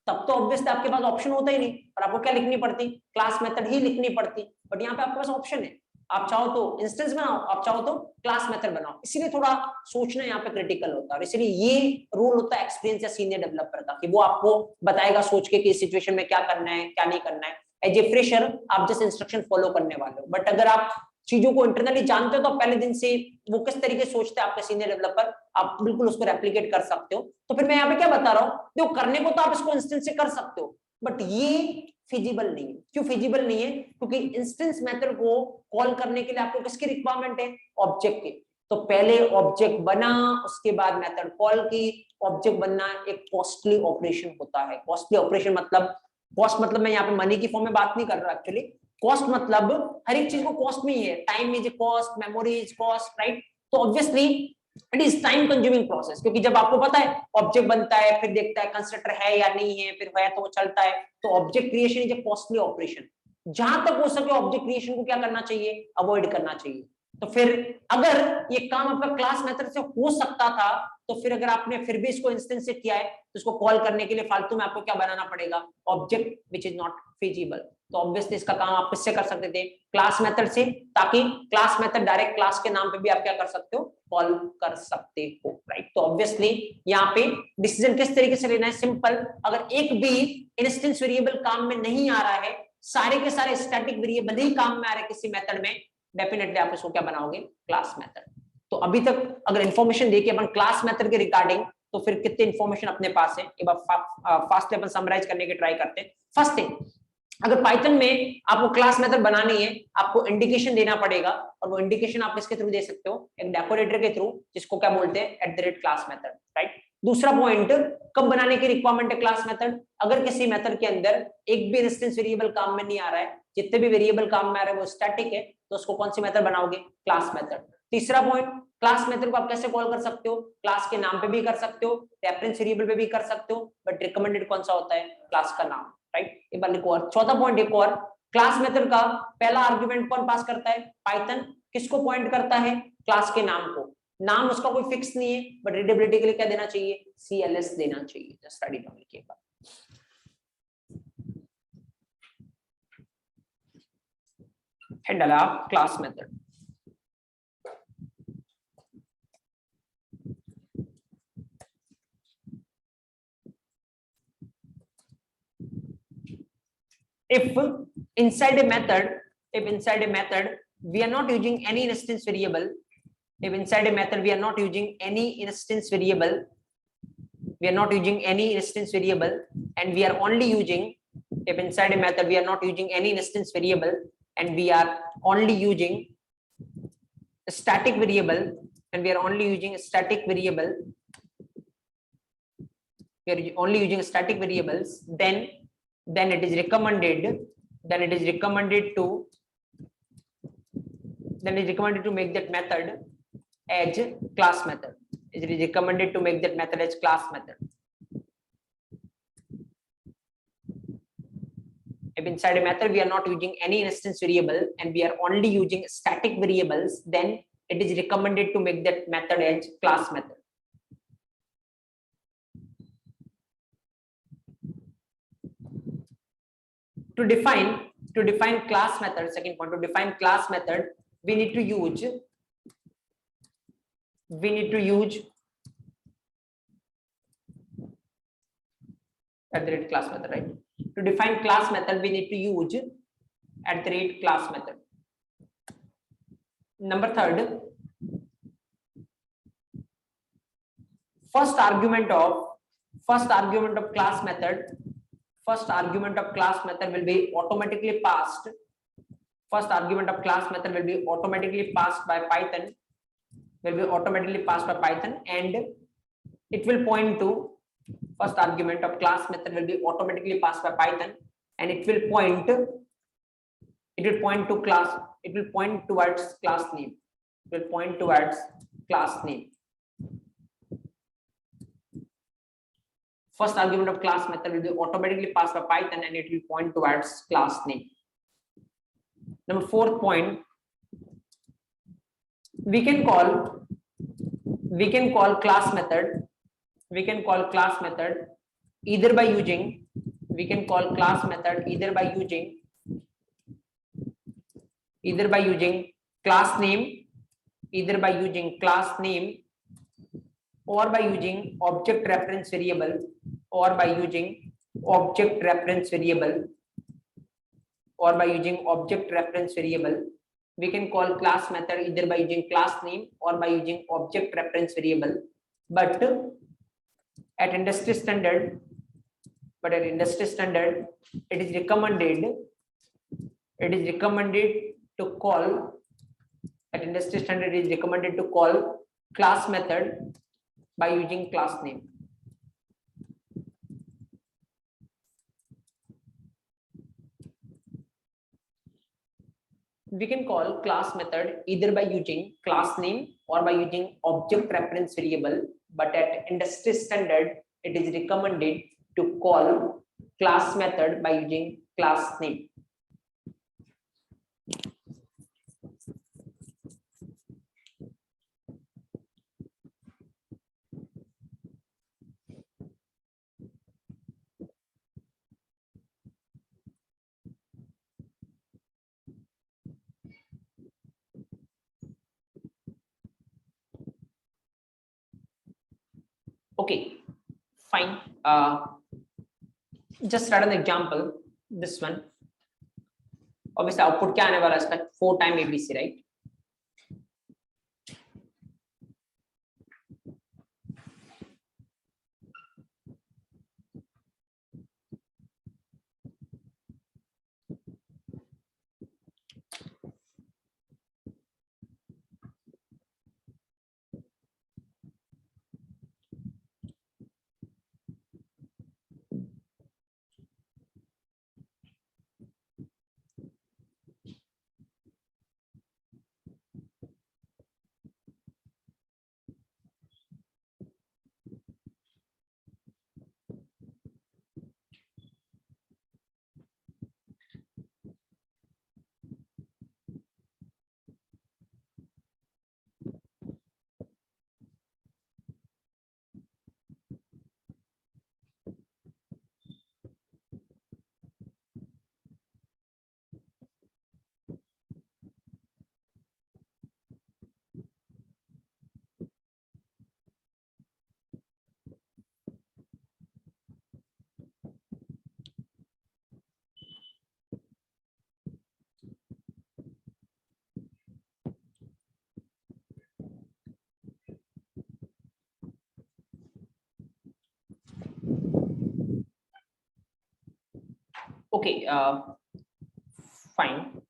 तब तो ऑब्वियसली आपके पास ऑप्शन होता ही नहीं, और आपको क्या लिखनी पड़ती, क्लास मेथड ही लिखनी पड़ती। बट यहाँ पे आपके पास ऑप्शन है, आप चाहो तो इंस्टेंस बनाओ, आप चाहो तो क्लास मेथड बनाओ। इसीलिए थोड़ा सोचना यहाँ पे क्रिटिकल होता है, और इसलिए ये रूल होता है एक्सपीरियंस या सीनियर डेवलपर का, कि वो आपको बताएगा सोच के कि इस सिचुएशन में क्या करना है क्या नहीं करना है। एज ए फ्रेशर आप जैसे इंस्ट्रक्शन फॉलो करने वाले हो, बट अगर आप चीजों को इंटरनली जानते हो तो पहले दिन से वो किस तरीके से सोचते हैं आपके सीनियर डेवलपर, आप बिल्कुल उसको रेप्लिकेट कर सकते हो। तो फिर मैं यहाँ पे क्या बता रहा हूँ, देखो करने को तो आप इसको इंस्टेंस से कर सकते हो, बट ये फिजिबल नहीं है। क्यों फिजिबल नहीं है, क्योंकि इंस्टेंस मेथड को कॉल करने के लिए आपको किसकी रिक्वायरमेंट है, ऑब्जेक्ट की। तो पहले ऑब्जेक्ट बना, उसके बाद मेथड कॉल की। ऑब्जेक्ट बनना एक कॉस्टली ऑपरेशन होता है। कॉस्टली ऑपरेशन मतलब, कॉस्ट मतलब मैं यहाँ पे मनी की फॉर्म में बात नहीं कर रहा एक्चुअली। कॉस्ट मतलब हर एक चीज को कॉस्ट में ही है, time is cost, memory is cost, right. तो obviously it is time consuming process, क्योंकि जब आपको पता है ऑब्जेक्ट बनता है, फिर देखता है कंस्ट्रक्टर है या नहीं है, फिर है तो वो चलता है, तो object creation is a costly operation. जहां तक हो सके ऑब्जेक्ट क्रिएशन को क्या करना चाहिए, अवॉइड करना चाहिए। तो फिर अगर ये काम आपका क्लास मेथड से हो सकता था, तो फिर अगर आपने फिर भी इसको इंस्टेंस से किया है, तो इसको कॉल करने के लिए फालतू में आपको क्या बनाना पड़ेगा, object which is not feasible. तो ऑब्वियसली इसका काम आप किससे कर सकते थे, क्लास मेथड से, ताकि क्लास मेथड डायरेक्ट क्लास के नाम पे भी आप क्या कर सकते हो, कॉल कर सकते हो, राइट। तो ऑब्वियसली यहाँ पे डिसीजन किस तरीके से लेना है, सिंपल। अगर एक भी इंस्टेंस वेरिएबल काम में नहीं आ रहा है, सारे के सारे स्टैटिक वेरिएबल ही काम में आ रहे हैं किसी मेथड में, डेफिनेटली आप इसको क्या बनाओगे, क्लास मेथड। तो अभी तक अगर इंफॉर्मेशन देखिए अपन क्लास मेथड के रिगार्डिंग, तो फिर कितने इंफॉर्मेशन अपने पास है, एक बार फास्ट अपन समराइज करने की ट्राई करते हैं। फर्स्ट थिंग, अगर पाइथन में आपको क्लास मेथड बनानी है, आपको इंडिकेशन देना पड़ेगा, और वो इंडिकेशन आप किसके थ्रू दे सकते हो, एक डेकोरेटर के थ्रू, जिसको क्या बोलते हैं, @ क्लास मेथड, राइट। दूसरा पॉइंट, कब बनाने की रिक्वायरमेंट है क्लास मेथड? अगर किसी मेथड के अंदर एक भी इंस्टेंस वेरिएबल काम में नहीं आ रहा है, जितने भी वेरिएबल काम में आ रहे हैं वो स्टैटिक है, तो उसको कौन सी मेथड बनाओगे? Class method. तीसरा पॉइंट, क्लास मेथड को आप कैसे कॉल कर सकते हो? क्लास के नाम पे भी कर सकते हो, रेफरेंस वेरिएबल पे भी कर सकते हो, बट रिकमेंडेड कौन सा होता है? क्लास का नाम, राइट? एक बार लिखो। और चौथा पॉइंट एक और, क्लास मेथड का पहला आर्गुमेंट कौन पास करता है? पाइथन। किसको पॉइंट करता है? क्लास के नाम को। नाम उसका कोई फिक्स नहीं है, बट रीडेबिलिटी के लिए क्या देना चाहिए? CLS देना चाहिए। जस्ट राइट डाउन, लिखिए एक बार। हेड डाला आप class method. if inside a method we are not using any instance variable, if inside a method we are not using any instance variable, and we are only using, if inside a method we are not using any instance variable and we are only using a static variable, and we are only using a static variable, we are only using static variables, then it is recommended, to make that method as class method. It is recommended to make that method as class method. If inside a method we are not using any instance variable and we are only using static variables, then it is recommended to make that method as class method. To define class method, second point, to define class method, we need to use at the rate class method, right? To define class method, we need to use at the rate class method. Number third, first argument of class method will be automatically passed. First argument of class method will be automatically passed by Python. And it will point to, first argument of class method will be automatically passed by Python, and it will point to class. It will point towards class name. First argument of class method will be automatically passed by Python, and it will point towards class name. Number fourth point, we can call class method either by using class name, or by using object reference variable, We can call class method either by using class name or by using object reference variable. But at industry standard, it is recommended to call, at industry standard it is recommended to call class method by using class name. We can call class method either by using class name or by using object reference variable, but at industry standard it is recommended to call class method by using class name. Okay, fine. Just start an example. This one. Obviously, output क्या आने वाला है इसका? 4 time ABC, right? Okay fine.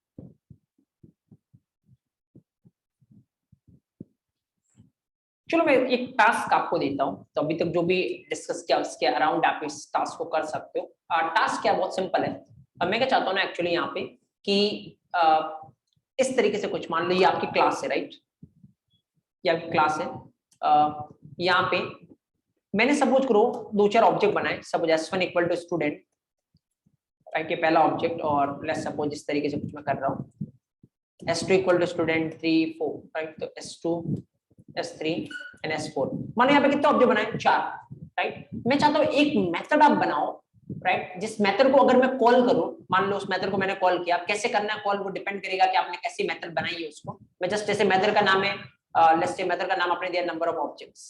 चलो मैं एक task आपको देता हूं, तो अभी तक जो भी डिस्कस किया उसके अराउंड आप इस टास्क को कर सकते हो। टास्क क्या, बहुत सिंपल है। अब मैं क्या चाहता हूँ ना एक्चुअली यहाँ पे कि इस तरीके से कुछ मान लो ये आपकी क्लास है, राइट, ये आपकी क्लास है। यहाँ पे मैंने सपोज करो दो चार ऑब्जेक्ट बनाए, suppose S1 equal to student, right, ये पहला ऑब्जेक्ट, और लेट्स सपोज इस तरीके से कुछ मैं कर रहा हूँ, S2 equal to student 3 4, right, तो S2 S3 एंड S4। मानो यहाँ पे कितने ऑब्जेक्ट बनाए, 4, राइट। मैं चाहता हूँ एक मेथड आप बनाओ, राइट, जिस मेथड को अगर मैं कॉल करूं, मान लो उस मेथड को मैंने कॉल किया, कैसे करना है कॉल वो डिपेंड करेगा कि आपने कैसी मेथड बनाई है उसको। मैं जस्ट जैसे मेथड का नाम है, लेट्स से मेथड का नाम आपने दिया नंबर ऑफ ऑब्जेक्ट्स,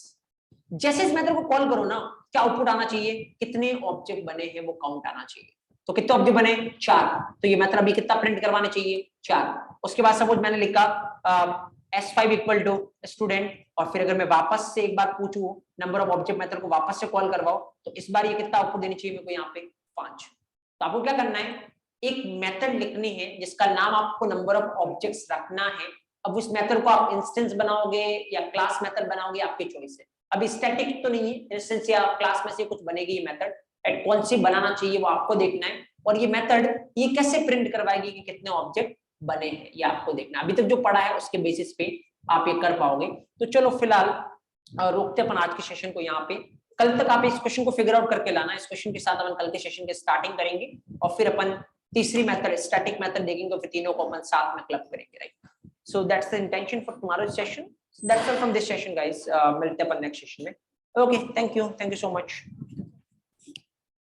जैसे इस मेथड को कॉल करो ना, क्या आउटपुट आना चाहिए, कितने ऑब्जेक्ट बने हैं वो काउंट आना चाहिए। तो कितने ऑब्जेक्ट बने, 4, तो ये मेथड अभी कितना प्रिंट करवाने चाहिए, 4। उसके बाद सपोज मैंने लिखा S5 इक्वल टू स्टूडेंट, और फिर अगर मैं वापस से एक बार पूछूं नंबर ऑफ ऑब्जेक्ट मेथड को वापस से कॉल करवाओ, तो इस बार ये कितना आउटपुट देनी चाहिए मेरे को, यहाँ पे 5। तो आपको क्या करना है, एक मेथड लिखनी है जिसका नाम आपको नंबर ऑफ ऑब्जेक्ट्स रखना है। अब उस मेथड को आप इंस्टेंस बनाओगे या क्लास मेथड बनाओगे, आपकी चॉइस है। अभी स्टैटिक तो नहीं है, इंस्टेंस या क्लास में से कुछ बनेगी ये मेथड, कौन सी बनाना चाहिए वो आपको देखना है। और ये मेथड ये कैसे प्रिंट करवाएगी कि कितने ऑब्जेक्ट बने हैं, ये आपको देखना। अभी तक जो पढ़ा है उसके बेसिस पे आप ये कर पाओगे। तो चलो फिलहाल रोकते अपन आज के सेशन को यहाँ पे। कल तक आप इस क्वेश्चन को फिगर आउट करके लाना। इस क्वेश्चन के साथ अपन कल के सेशन के स्टार्टिंग करेंगे, और फिर अपन तीसरी मेथड स्टैटिक मेथड देखेंगे, फिर तीनों को अपन साथ में क्लब करेंगे, right. So that's the intention for tomorrow session. That's all from this session guys. मिलते हैं अपन नेक्स्ट सेशन में। Okay, thank you so much.